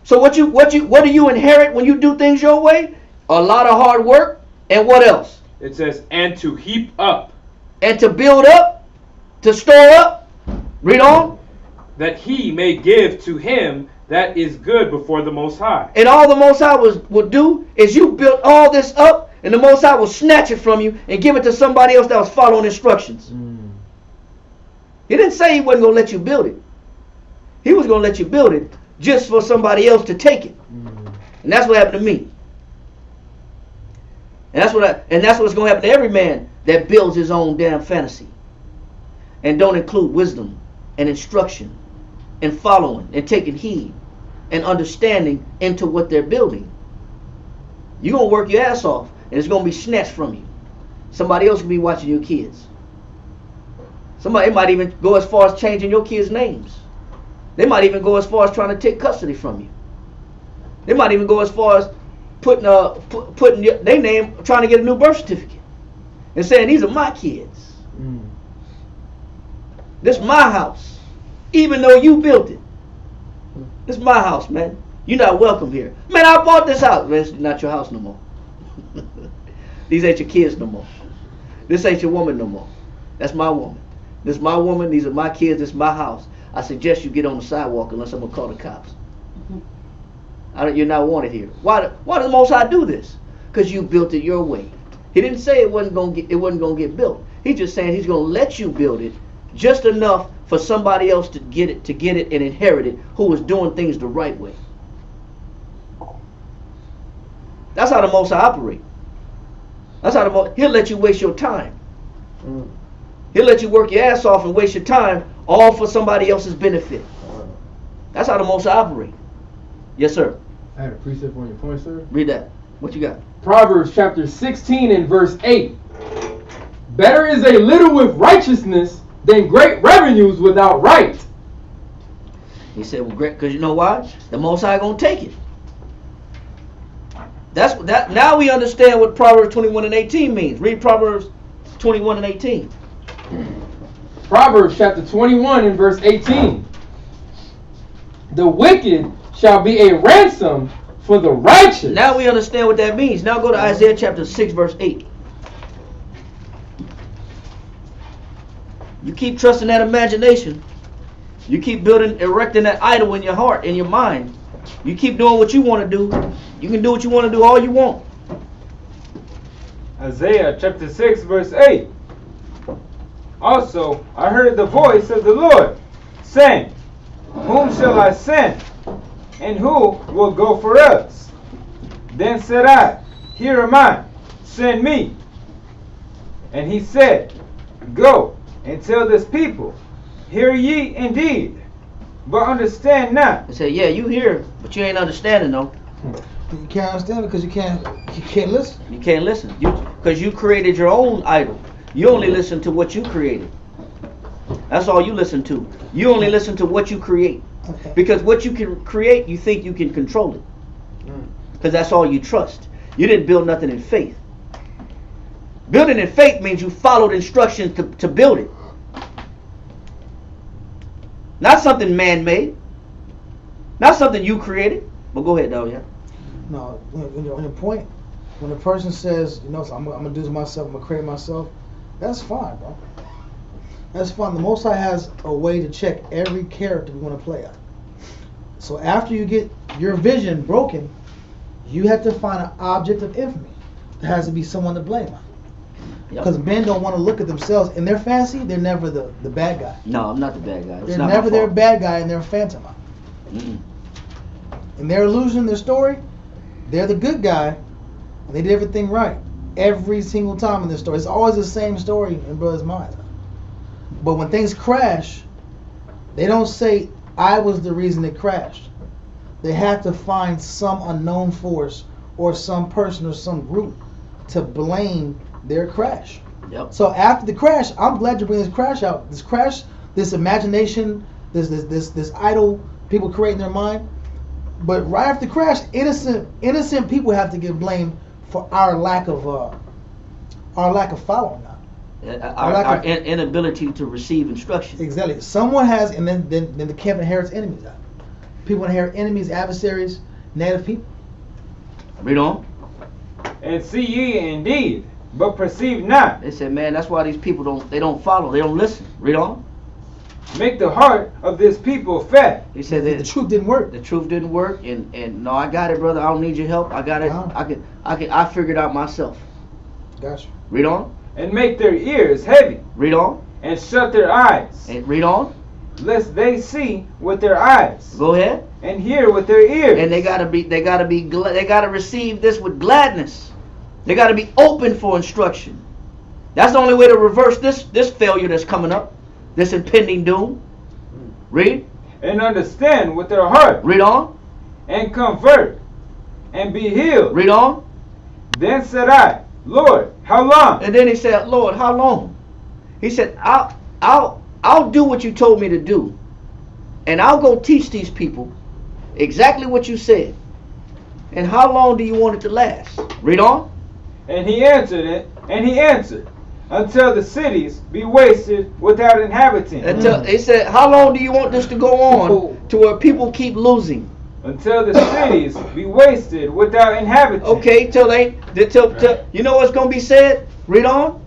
So what do you inherit when you do things your way? A lot of hard work, and what else? It says, and to heap up. And to build up, to store up. Read on. That he may give to him that is good before the Most High. And all the Most High will do is you built all this up, and the Most High will snatch it from you and give it to somebody else that was following instructions. He didn't say he wasn't going to let you build it. He was going to let you build it just for somebody else to take it. And that's what happened to me. And that's what's going to happen to every man that builds his own damn fantasy and don't include wisdom and instruction and following and taking heed and understanding into what they're building. You're going to work your ass off, and it's going to be snatched from you. Somebody else will be watching your kids. Somebody might even go as far as changing your kids' names. They might even go as far as trying to take custody from you. They might even go as far as putting their name, trying to get a new birth certificate, and saying these are my kids. This is my house, even though you built it. This is my house, man. You're not welcome here, man. I bought this house. Man, it's not your house no more. These ain't your kids no more. This ain't your woman no more. That's my woman. This is my woman. These are my kids. This is my house. I suggest you get on the sidewalk unless I'm gonna call the cops. You're not wanted here. Why does the Most High do this? Because you built it your way. He didn't say it wasn't gonna get built. He's just saying he's gonna let you build it just enough for somebody else to get it and inherit it, who was doing things the right way. That's how the Most High operate. That's how he'll let you waste your time. He'll let you work your ass off and waste your time, all for somebody else's benefit. That's how the Most High operate. Yes, sir. I had a precept on your point, sir. Read that. What you got? Proverbs chapter 16 and verse 8. Better is a little with righteousness than great revenues without right. He said, well, great, because you know why? The Most High gonna take it. Now we understand what Proverbs 21 and 18 means. Read Proverbs 21 and 18. Proverbs chapter 21 and verse 18. The wicked shall be a ransom for the righteous. Now we understand what that means. Now go to Isaiah chapter 6 verse 8. You keep trusting that imagination. You keep erecting that idol in your heart, in your mind. You keep doing what you want to do. You can do what you want to do all you want. Isaiah chapter 6 verse 8. Also I heard the voice of the Lord saying, whom shall I send? And who will go for us? Then said I, here am I, send me. And he said, go and tell this people, hear ye indeed, but understand not. He said, yeah, you hear, but you ain't understanding though. You can't understand it because you can't listen. You can't listen. Because you created your own idol. You only listen to what you created. That's all you listen to. You only listen to what you create. Okay. Because what you can create, you think you can control it. Because that's all you trust. You didn't build nothing in faith. Building in faith means you followed instructions to build it. Not something man-made. Not something you created. But go ahead, though, yeah. No, on your point, when a person says, you know, I'm gonna do this myself, I'm gonna create myself, that's fine, bro. That's fine. The Most High has a way to check every character we want to play out. So after you get your vision broken, you have to find an object of infamy. There has to be someone to blame on. Because men don't want to look at themselves. In their fantasy, they're never the bad guy. No, I'm not the bad guy. They're never their bad guy in their phantom. In their illusion, their story, they're the good guy, and they did everything right. Every single time in this story. It's always the same story in brothers' minds. But when things crash, they don't say, I was the reason it crashed. They have to find some unknown force or some person or some group to blame their crash. Yep. So after the crash, I'm glad you bring this crash out. This crash, this imagination, this idol people create in their mind. But right after the crash, innocent people have to get blamed for our lack of following. Our inability to receive instruction. Exactly. Someone has, and then the camp inherits enemies. People inherit enemies, adversaries, native people. Read on. And see ye indeed, but perceive not. They said, man, that's why these people don't follow. They don't listen. Read on. Make the heart of this people fat. He said the truth didn't work. The truth didn't work, and no, I got it, brother. I don't need your help. I got it. I figured out myself. Gotcha. Read on. And make their ears heavy. Read on. And shut their eyes. And read on. Lest they see with their eyes. Go ahead. And hear with their ears. And they gotta receive this with gladness. They gotta be open for instruction. That's the only way to reverse this failure that's coming up, this impending doom. Read. And understand with their heart. Read on. And convert. And be healed. Read on. Then said I, Lord, how long? And then he said, Lord, how long? He said, I'll do what you told me to do. And I'll go teach these people exactly what you said. And how long do you want it to last? Read on. And he answered, until the cities be wasted without inhabiting. Until he said, how long do you want this to go on to where people keep losing? Until the cities be wasted without inhabiting. Okay, till you know what's gonna be said? Read on.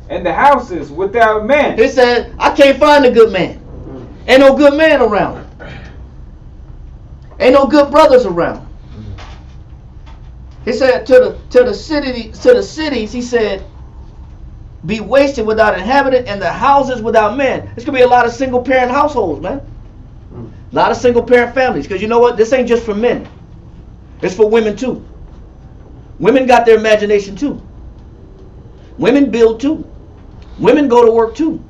And the houses without men. He said, I can't find a good man. Ain't no good man around. Ain't no good brothers around. He said to the cities, he said, be wasted without inhabitant, and the houses without men. There's gonna be a lot of single parent households, man. A lot of single parent families. Because you know what? This ain't just for men. It's for women too. Women got their imagination too. Women build too. Women go to work too.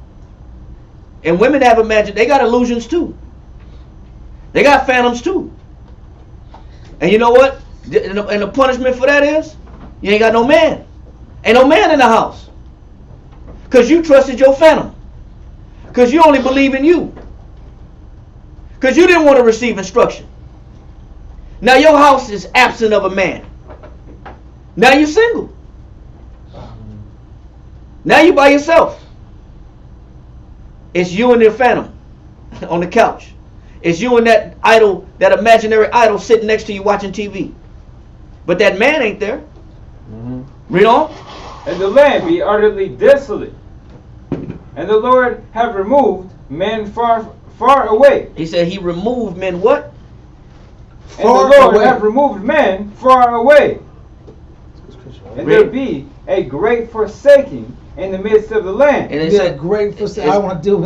And women have they got illusions too. They got phantoms too. And you know what? And the punishment for that is, you ain't got no man. Ain't no man in the house. Because you trusted your phantom. Because you only believe in you. Because you didn't want to receive instruction. Now your house is absent of a man. Now you're single. Now you by yourself. It's you and your phantom on the couch. It's you and that idol, that imaginary idol sitting next to you watching TV. But that man ain't there. Read on. And the land be utterly desolate. And the Lord have removed men far away. He said he removed men what? And the Lord have removed men far away. And there be a great forsaking in the midst of the land. And it's a great forsaking. I want to deal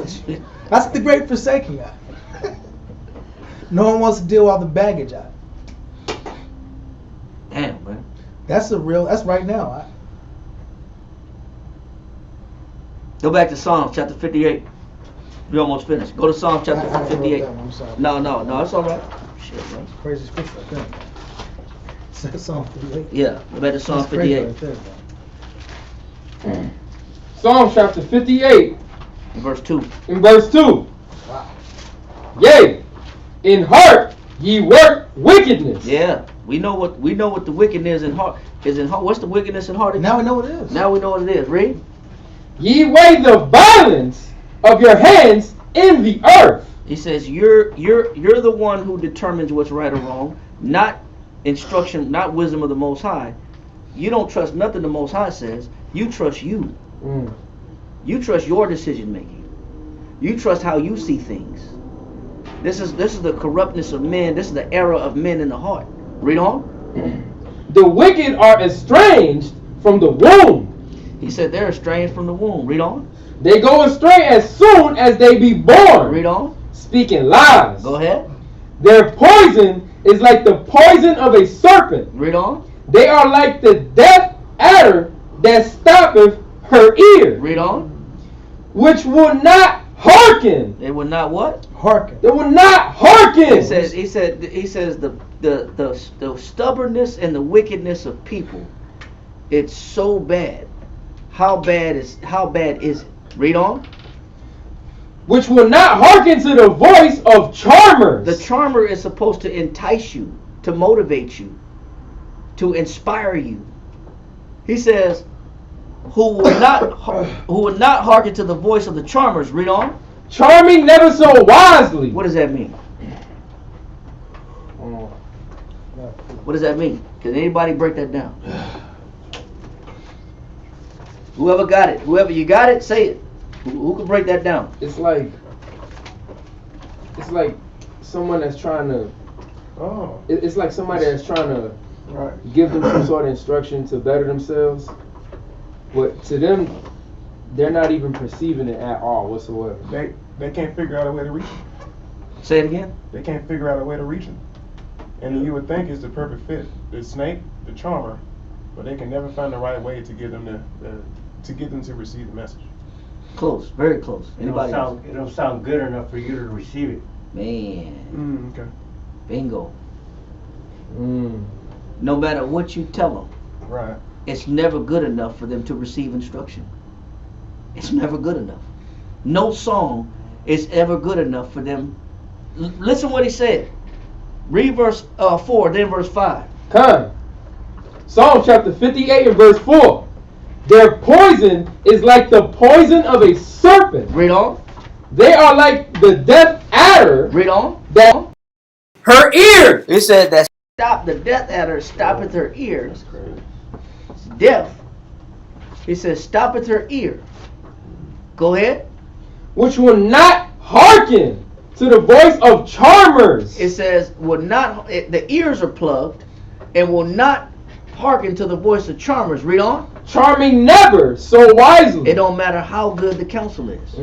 with you. That's the great forsaking. No one wants to deal with all the baggage. Damn, man. That's right now. Go back to Psalms chapter 58. We almost finished. Go to Psalms chapter 58. I'm sorry. No, it's all right. Shit, man. Crazy scripture, I think. Psalm 58. Yeah, go back to Psalm 58. Psalm chapter 58. In verse 2. Wow. Yea, in heart ye work wickedness. Yeah, we know what the wickedness in heart is in heart. What's the wickedness in heart? Now we know what it is. Now we know what it is. Read. Ye weigh the violence of your hands in the earth. He says you're the one who determines what's right or wrong, not instruction, not wisdom of the Most High. You don't trust nothing the Most High says. You trust you. You trust your decision making. You trust how you see things. This is the corruptness of men. This is the error of men in the heart. Read on. The wicked are estranged from the womb. He said they're estranged from the womb. Read on. They go astray as soon as they be born. Read on. Speaking lies. Go ahead. Their poison is like the poison of a serpent. Read on. They are like the deaf adder that stoppeth her ear. Read on. Which will not hearken. They will not what? Hearken. They will not hearken. He says the stubbornness and the wickedness of people, it's so bad. How bad is it? Read on. Which will not hearken to the voice of charmers. The charmer is supposed to entice you, to motivate you, to inspire you. He says, who will not hearken to the voice of the charmers. Read on. Charming never so wisely. What does that mean? What does that mean? Can anybody break that down? Whoever got it, whoever you got it, say it. Who can break that down? It's like someone that's trying to. It's like somebody that's trying to give them some sort of instruction to better themselves, but to them, they're not even perceiving it at all whatsoever. They can't figure out a way to reach it. Say it again. They can't figure out a way to reach it. And you would think it's the perfect fit. The snake, the charmer, but they can never find the right way to get them to receive the message. Close, very close. Anybody else? It don't sound good enough for you to receive it. Man. Okay. Bingo. No matter what you tell them, Right. it's never good enough for them to receive instruction. It's never good enough. No song is ever good enough for them. Listen what he said. Read verse 4, then verse 5. Come. Psalm chapter 58 and verse 4. Their poison is like the poison of a serpent. Read on. They are like the death adder. Read on. That her ear. It said that the death adder stoppeth her ear. It's death. He says stoppeth her ear. Go ahead. Which will not hearken to the voice of charmers. It says will not. The ears are plugged, and will not hearken to the voice of charmers. Read on. Charming never so wisely. It don't matter how good the counsel is.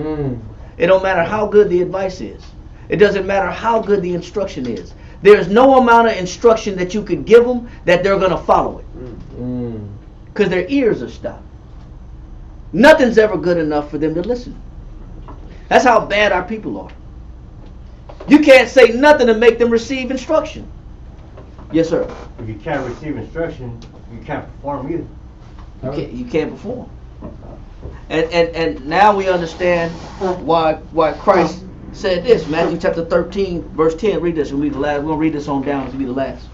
It don't matter how good the advice is. It doesn't matter how good the instruction is. There's no amount of instruction that you could give them that they're going to follow it. Because their ears are stopped. Nothing's ever good enough for them to listen. That's how bad our people are. You can't say nothing to make them receive instruction. Yes, sir. If you can't receive instruction, you can't perform either. You can't perform. And now we understand why Christ said this. Matthew chapter 13, verse 10. Read this. We'll be the last. We're going to read this on down. It'll be the last.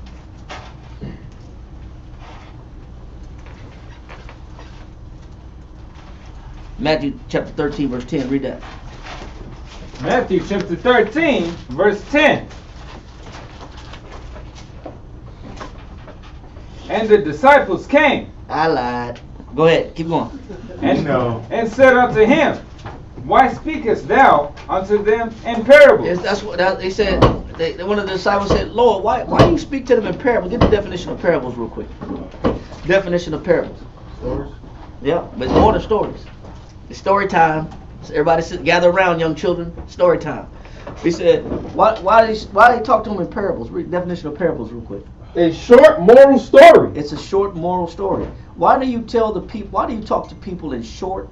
Matthew chapter 13, verse 10. Read that. Matthew chapter 13, verse 10. And the disciples came. I lied. Go ahead. Keep going. And said unto him, Why speakest thou unto them in parables? Yes, that's what they said. One of the disciples said, Lord, why do you speak to them in parables? Get the definition of parables real quick. Definition of parables. Stories? Yeah, but it's more than stories. It's story time. So everybody gather around, young children. Story time. He said, why they talk to them in parables? Read the definition of parables real quick. A short moral story. It's a short moral story. Why do you tell the people? Why do you talk to people in short?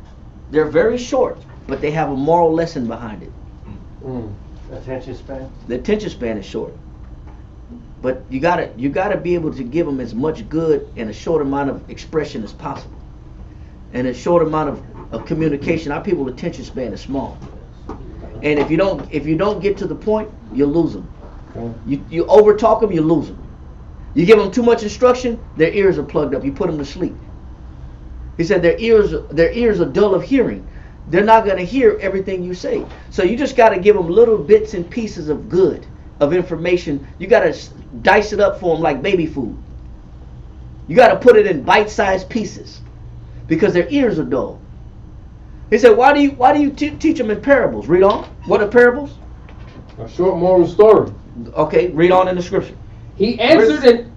They're very short, but they have a moral lesson behind it. Attention span. The attention span is short, but you gotta be able to give them as much good in a short amount of expression as possible, and a short amount of communication. Our people's attention span is small, and if you don't get to the point, you lose them. You over talk them, you lose them. You give them too much instruction, their ears are plugged up. You put them to sleep. He said their ears are dull of hearing. They're not going to hear everything you say. So you just got to give them little bits and pieces of good, of information. You got to dice it up for them like baby food. You got to put it in bite-sized pieces because their ears are dull. He said, why do you teach them in parables? Read on. What are parables? A short moral story. Okay, read on in the scripture. He answered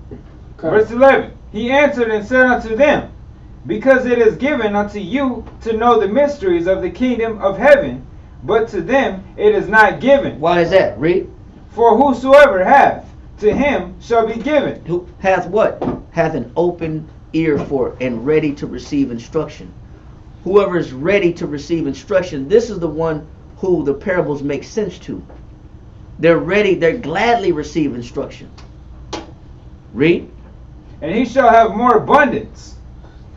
Verse 11. He answered and said unto them, Because it is given unto you to know the mysteries of the kingdom of heaven, but to them it is not given. Why is that? Read. For whosoever hath, to him shall be given. Who hath what? Hath an open ear for and ready to receive instruction. Whoever is ready to receive instruction, this is the one who the parables make sense to. They're ready, they gladly receive instruction. Read. And he shall have more abundance.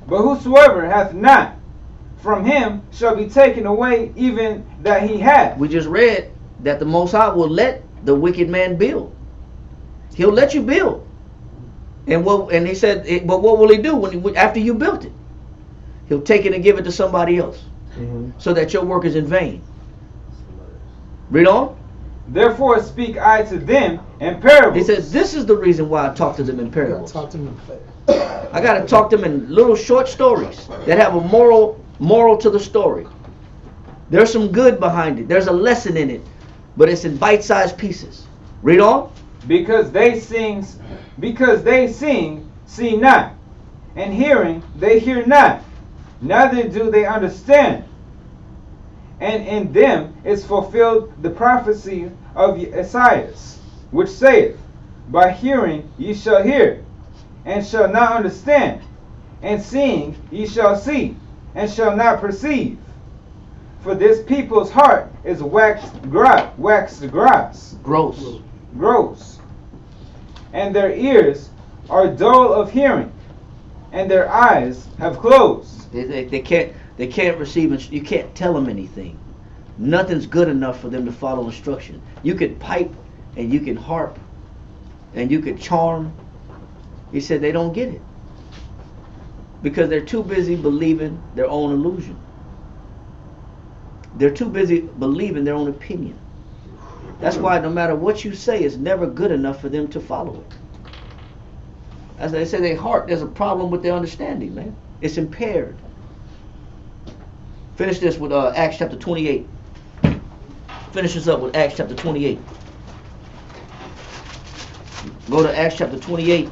But whosoever hath not, from him shall be taken away even that he hath. We just read that the Most High will let the wicked man build. He'll let you build. And he said, but what will he do after you built it? He'll take it and give it to somebody else, so that your work is in vain. Read on. Therefore speak I to them in parables. He says, this is the reason why I talk to them in parables. Talk to me. I got to talk to them in little short stories that have a moral to the story. There's some good behind it. There's a lesson in it, but it's in bite-sized pieces. Read on. Because they sing, see not, and hearing, they hear not, neither do they understand. And in them is fulfilled the prophecy of Isaiah, which saith, By hearing ye shall hear, and shall not understand, and seeing ye shall see, and shall not perceive. For this people's heart is waxed gross, and their ears are dull of hearing, and their eyes have closed. They can't receive. You can't tell them anything. Nothing's good enough for them to follow instruction. You can pipe and you can harp, and you could charm. He said they don't get it. Because they're too busy believing their own illusion. They're too busy believing their own opinion. That's why no matter what you say, it's never good enough for them to follow it. As they say, their heart, there's a problem with their understanding, man. It's impaired. Finish this with Acts chapter 28. Finish this up with Acts chapter 28. Go to Acts chapter 28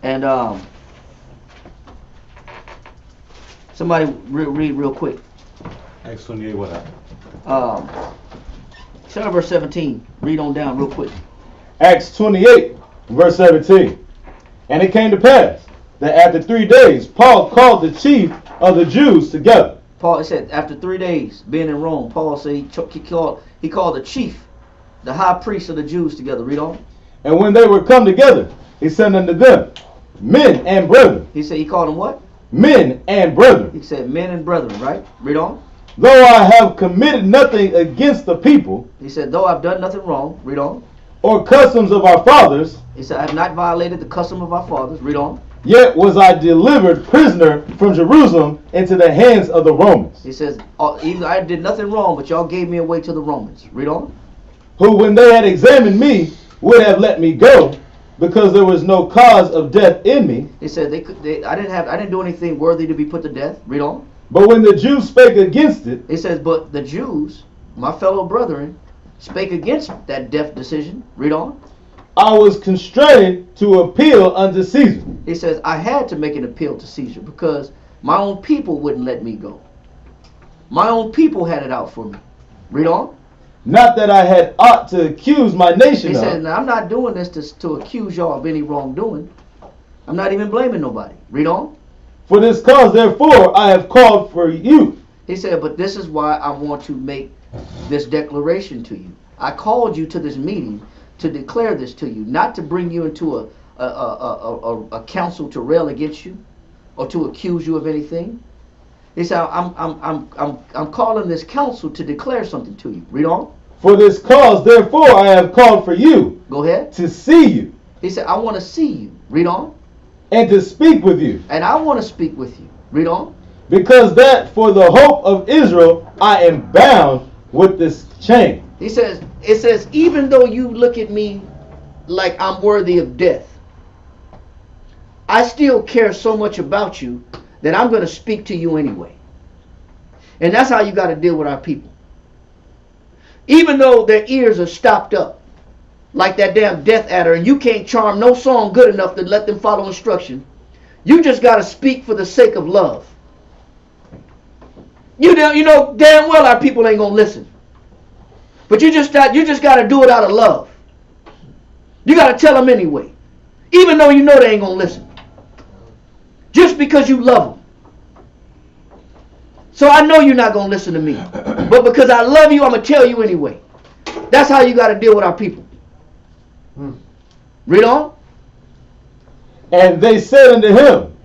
and somebody read real quick. Acts 28, what happened? Start at verse 17. Read on down real quick. Acts 28, verse 17. And it came to pass that after 3 days, Paul called the chief of the Jews together. Paul, it said, after 3 days being in Rome, Paul said he called the chief, the high priest of the Jews together. Read on. And when they were come together, he said unto them, men and brethren. He said he called them what? Men and brethren. He said men and brethren, right? Read on. Though I have committed nothing against the people. He said, though I've done nothing wrong. Read on. Or customs of our fathers. He said, I have not violated the custom of our fathers. Read on. Yet was I delivered prisoner from Jerusalem into the hands of the Romans. He says, even I did nothing wrong, but y'all gave me away to the Romans. Read on. Who, when they had examined me, would have let me go, because there was no cause of death in me. He said, I didn't do anything worthy to be put to death. Read on. But when the Jews spake against it. He says, but the Jews, my fellow brethren, spake against that death decision. Read on. I was constrained to appeal unto Caesar. He says, I had to make an appeal to Caesar because my own people wouldn't let me go. My own people had it out for me. Read on. Not that I had ought to accuse my nation He of. says, now I'm not doing this to accuse y'all of any wrongdoing. I'm not even blaming nobody. Read on. For this cause, therefore, I have called for you. He said, but this is why I want to make this declaration to you. I called you to this meeting to declare this to you, not to bring you into a council to rail against you or to accuse you of anything. He said, I'm calling this council to declare something to you. Read on. For this cause, therefore, I have called for you. Go ahead. To see you. He said, I want to see you. Read on. And to speak with you. And I want to speak with you. Read on. Because that for the hope of Israel, I am bound with this chain. He says, it says, even though you look at me like I'm worthy of death, I still care so much about you that I'm going to speak to you anyway. And that's how you got to deal with our people. Even though their ears are stopped up like that damn death adder, and you can't charm no song good enough to let them follow instruction, you just got to speak for the sake of love. You know damn well our people ain't going to listen. But you just got to do it out of love. You got to tell them anyway. Even though you know they ain't going to listen. Just because you love them. So I know you're not going to listen to me. But because I love you, I'm going to tell you anyway. That's how you got to deal with our people. Read on. And they said unto him,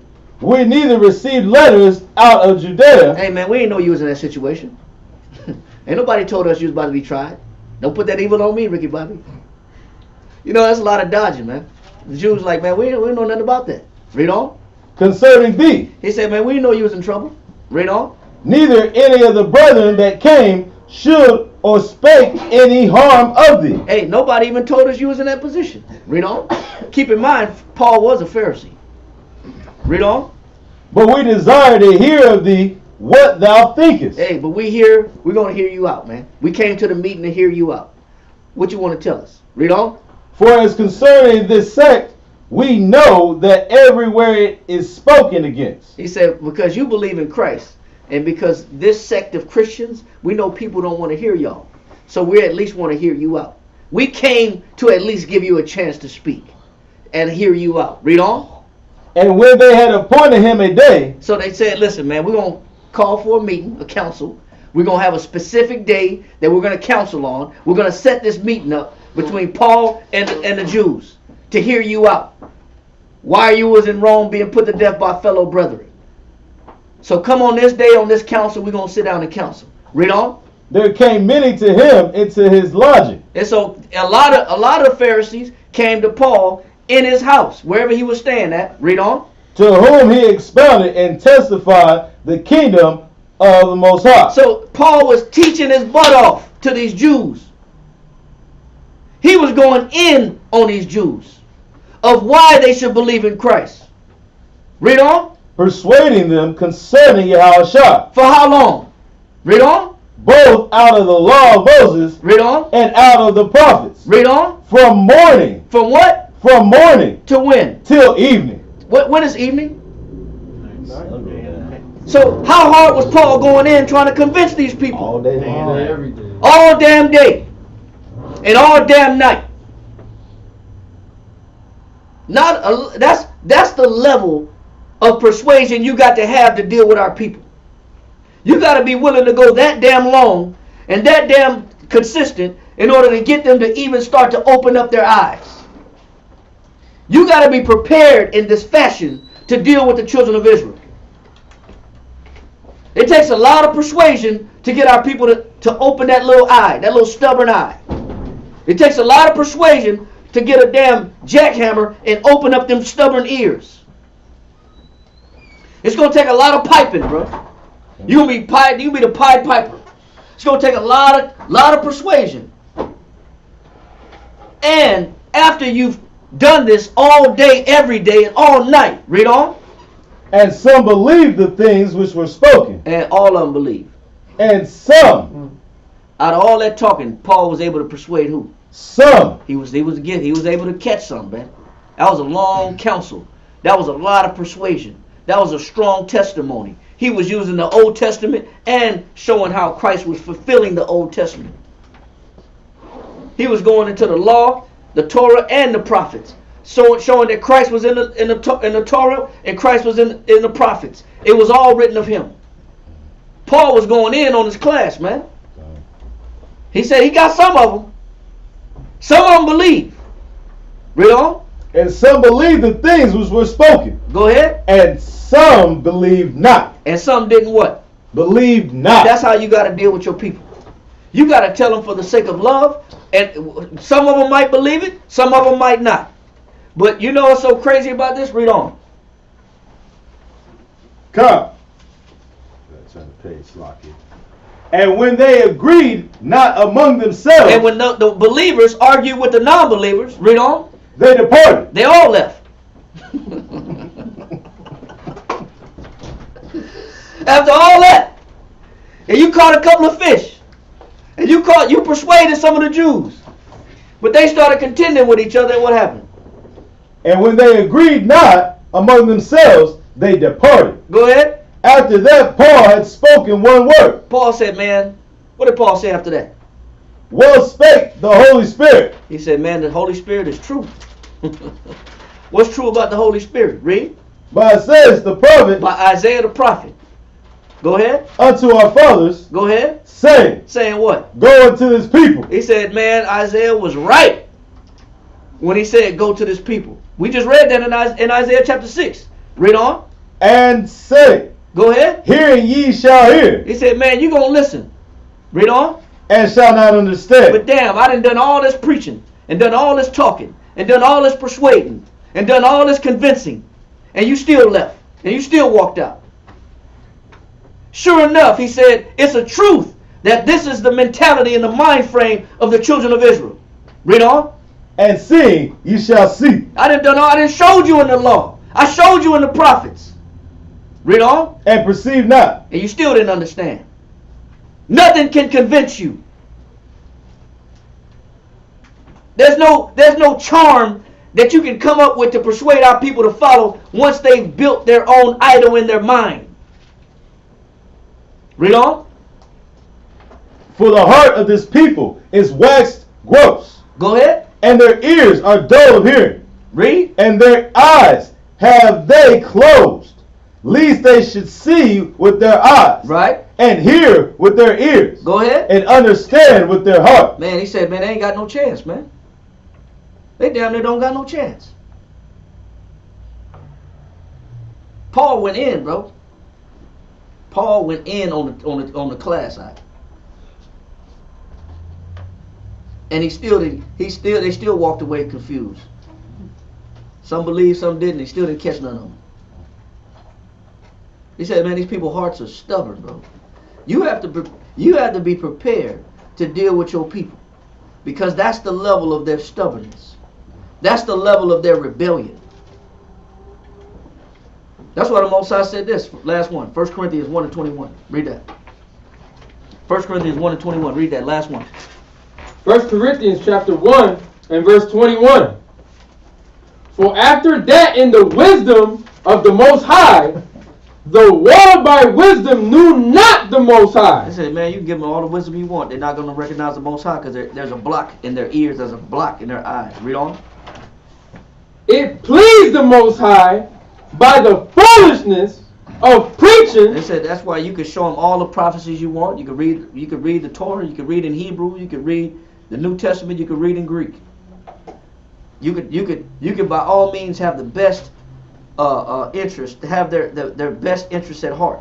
we neither received letters out of Judea. Hey man, we didn't know you was in that situation. Ain't nobody told us you was about to be tried. Don't put that evil on me, Ricky Bobby. You know, that's a lot of dodging, man. The Jews like, man, we don't know nothing about that. Read on. Concerning thee. He said, man, we didn't know you was in trouble. Read on. Neither any of the brethren that came should or spake any harm of thee. Hey, nobody even told us you was in that position. Read on. Keep in mind, Paul was a Pharisee. Read on. But we desire to hear of thee what thou thinkest. Hey, but we're going to hear you out, man. We came to the meeting to hear you out. What you want to tell us? Read on. For as concerning this sect, we know that everywhere it is spoken against. He said, because you believe in Christ, and because this sect of Christians, we know people don't want to hear y'all. So we at least want to hear you out. We came to at least give you a chance to speak and hear you out. Read on. And when they had appointed him a day. So they said, listen, man, we're going to call for a meeting, a council. We're going to have a specific day that we're going to counsel on. We're going to set this meeting up between Paul and the Jews to hear you out. Why you was in Rome being put to death by fellow brethren. So come on this day on this council, we're going to sit down and counsel. Read on. There came many to him into his lodging. And so a lot of Pharisees came to Paul in his house, wherever he was staying at. Read on. To whom he expounded and testified the kingdom of the Most High. So Paul was teaching his butt off to these Jews. He was going in on these Jews of why they should believe in Christ. Read on. Persuading them concerning Yahushua. For how long? Read on. Both out of the law of Moses. Read on. And out of the prophets. Read on. From morning. From what? From morning. To when? Till evening. When is evening? So how hard was Paul going in trying to convince these people? All day, every day. All damn day. And all damn night. That's the level of persuasion you got to have to deal with our people. You got to be willing to go that damn long and that damn consistent in order to get them to even start to open up their eyes. You got to be prepared in this fashion to deal with the children of Israel. It takes a lot of persuasion to get our people to open that little eye, that little stubborn eye. It takes a lot of persuasion to get a damn jackhammer and open up them stubborn ears. It's going to take a lot of piping, bro. You be the Pied Piper. It's going to take a lot of persuasion. And after you've done this all day, every day, and all night, read on. And some believed the things which were spoken. And all of them believed. And some. Out of all that talking, Paul was able to persuade who? Some. He was able to catch some, man. That was a long counsel. That was a lot of persuasion. That was a strong testimony. He was using the Old Testament and showing how Christ was fulfilling the Old Testament. He was going into the law, the Torah, and the prophets, showing that Christ was in the Torah and Christ was in the prophets. It was all written of him. Paul was going in on his class, man. He said he got some of them. Some of them believe. Read on. And some believed the things which were spoken. Go ahead. And some believed not. And some didn't what? Believed not. That's how you got to deal with your people. You got to tell them for the sake of love. And some of them might believe it. Some of them might not. But you know what's so crazy about this? Read on. Come. Turn the page, Slocky. And when they agreed not among themselves. And when the believers argued with the non-believers, read on. They departed. They all left. After all that, and you caught a couple of fish, and you persuaded some of the Jews, but they started contending with each other, and what happened? And when they agreed not among themselves, they departed. Go ahead. After that, Paul had spoken one word. Paul said, man, what did Paul say after that? Well spake the Holy Spirit. He said, man, the Holy Spirit is true. What's true about the Holy Spirit? Read. By Isaiah the prophet. By Isaiah the prophet. Go ahead. Unto our fathers. Go ahead. Saying. Saying what? Go unto this people. He said, man, Isaiah was right when he said, go to this people. We just read that in Isaiah chapter 6. Read on. And say. Go ahead. Hearing ye shall hear. He said, man, you going to listen. Read on. And shall not understand. But damn, I done all this preaching and done all this talking and done all this persuading and done all this convincing, and you still left and you still walked out. Sure enough, he said, it's a truth that this is the mentality and the mind frame of the children of Israel. Read on. And seeing you shall see. I done showed you in the law. I showed you in the prophets. Read on. And perceive not. And you still didn't understand. Nothing can convince you. There's no charm that you can come up with to persuade our people to follow once they've built their own idol in their mind. Read on. For the heart of this people is waxed gross. Go ahead. And their ears are dull of hearing. Read. And their eyes have they closed, lest they should see with their eyes. Right. And hear with their ears. Go ahead. And understand with their heart. Man, he said, man, they ain't got no chance, man. They damn near don't got no chance. Paul went in, bro. Paul went in on the class side. And they still walked away confused. Some believed, some didn't. They still didn't catch none of them. He said, man, these people's hearts are stubborn, bro. You have to be prepared to deal with your people, because that's the level of their stubbornness. That's the level of their rebellion. That's why the Most High said this. Last one, 1 Corinthians 1 and 21. Read that. 1 Corinthians 1 and 21. Read that last one. 1 Corinthians chapter 1 and verse 21. For after that, in the wisdom of the Most High, the world by wisdom knew not the Most High. I said, man, you can give them all the wisdom you want. They're not going to recognize the Most High because there's a block in their ears. There's a block in their eyes. Read on. It pleased the Most High by the foolishness of preaching. They said that's why you can show them all the prophecies you want. You can read the Torah. You can read in Hebrew. You can read the New Testament. You can read in Greek. You could by all means have the best interest, have their best interest at heart,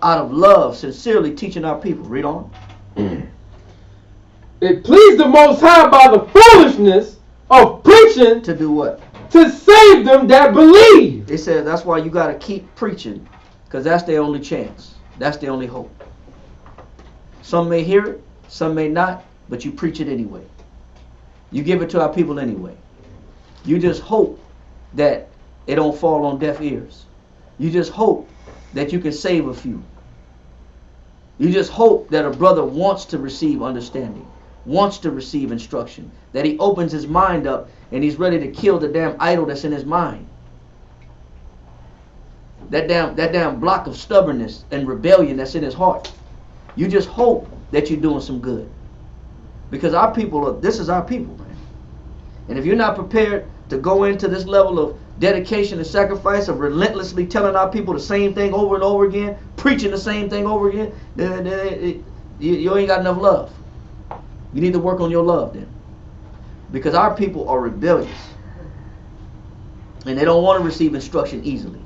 out of love, sincerely teaching our people. Read on. It pleased the Most High by the foolishness of preaching to do what? To save them that believe. They said that's why you got to keep preaching, because that's their only chance. That's their only hope. Some may hear it, some may not, but you preach it anyway. You give it to our people anyway. You just hope that it don't fall on deaf ears. You just hope that you can save a few. You just hope that a brother wants to receive understanding, wants to receive instruction, that he opens his mind up and he's ready to kill the damn idol that's in his mind. That damn block of stubbornness and rebellion that's in his heart. You just hope that you're doing some good. Because our people, this is our people, man. And if you're not prepared to go into this level of dedication and sacrifice, of relentlessly telling our people the same thing over and over again, preaching the same thing over again, then you ain't got enough love. You need to work on your love then. Because our people are rebellious. And they don't want to receive instruction easily.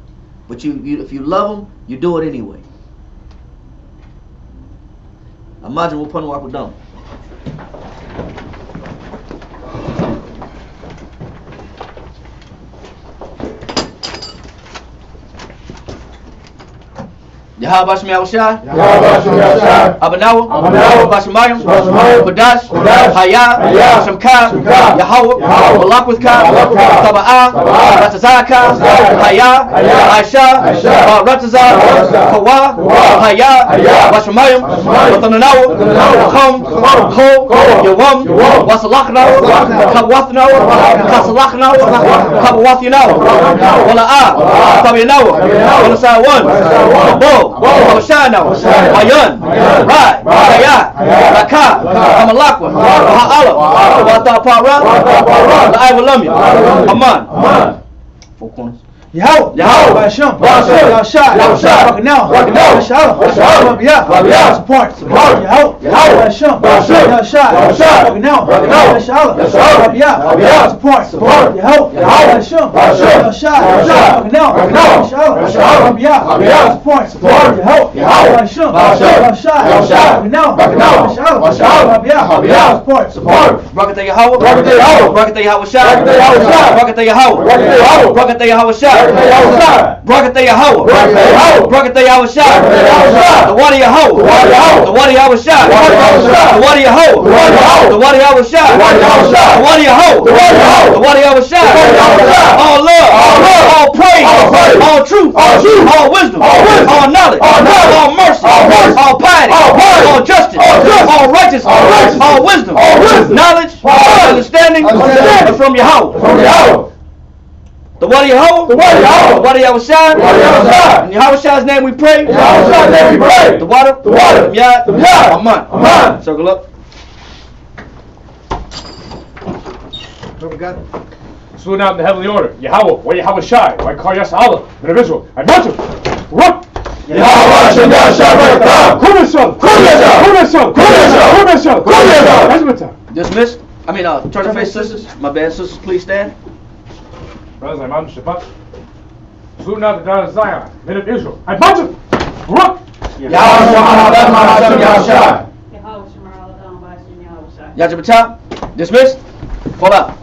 But if you love them, you do it anyway. Imagine what Panu Wako done. Yahweh Shmi Awashai, Abanawa, Bashamayim, Badash, Haya, Shamka, Yahweh, Malakwithka, Taba'ah, Ratazaka, Haya, Aisha, Ratazah, Kawa, Haya, Bashamayim, Watananawa, Kham, Ho, Yawam, Wasalachnawa, Kabwathnawa, Kasalachnawa, Kabwathinawa, Wala'ah, Tabinawa, Walasai 1, Bo. Hawashana, Mayan, Rai, Kaya, Raka, Amalakwa, Ha'ala, Wata Para, La'aywalamya, Aman. 4 corners. Yahweh, Hashem, Yahshai, now, Yahweh, support, Yahweh, Hashem, Yahshai, now, Yahweh, support, Yahweh, Hashem, Yahshai, now, Yahweh, support, Yahweh, Hashem, Yahshai, now, Yahweh, support, Rakata Yahweh, Rakata Yahweh Shai, Rakata Yahweh, Rakata Yahweh Shai. Brakata Yahweh, Brakata Yahweh Shai, the Wadi Yahweh, the Wadi Yahweh Shai, the Wadi Yahweh, the Wadi Yahweh Shai, the Wadi Yahweh, the Wadi Yahweh Shai. All love, all praise, all truth, all wisdom, all knowledge, all mercy, all piety, all justice, all righteousness, all wisdom, knowledge, understanding, from Yahweh. The Wadi Yahweh, the Wadi Yahweh Shai, in Yahweh Shai's name we pray. The water, Yah, Aman. Circle up. What we got? Salute out in the heavenly order. Yahweh, Wadi Yahweh Shai, I call Yas Allah, men of Israel. I want you. Run. Yahweh Shem Yahshai, Kum Dismissed. Turn to face sisters. My bad, sisters, please stand. Brothers, I'm on Shabbat. Salute out the God of Zion, men of Israel. I want you. Run. Yahweh Shem Yahshai. Yajabata, dismissed. Fall out.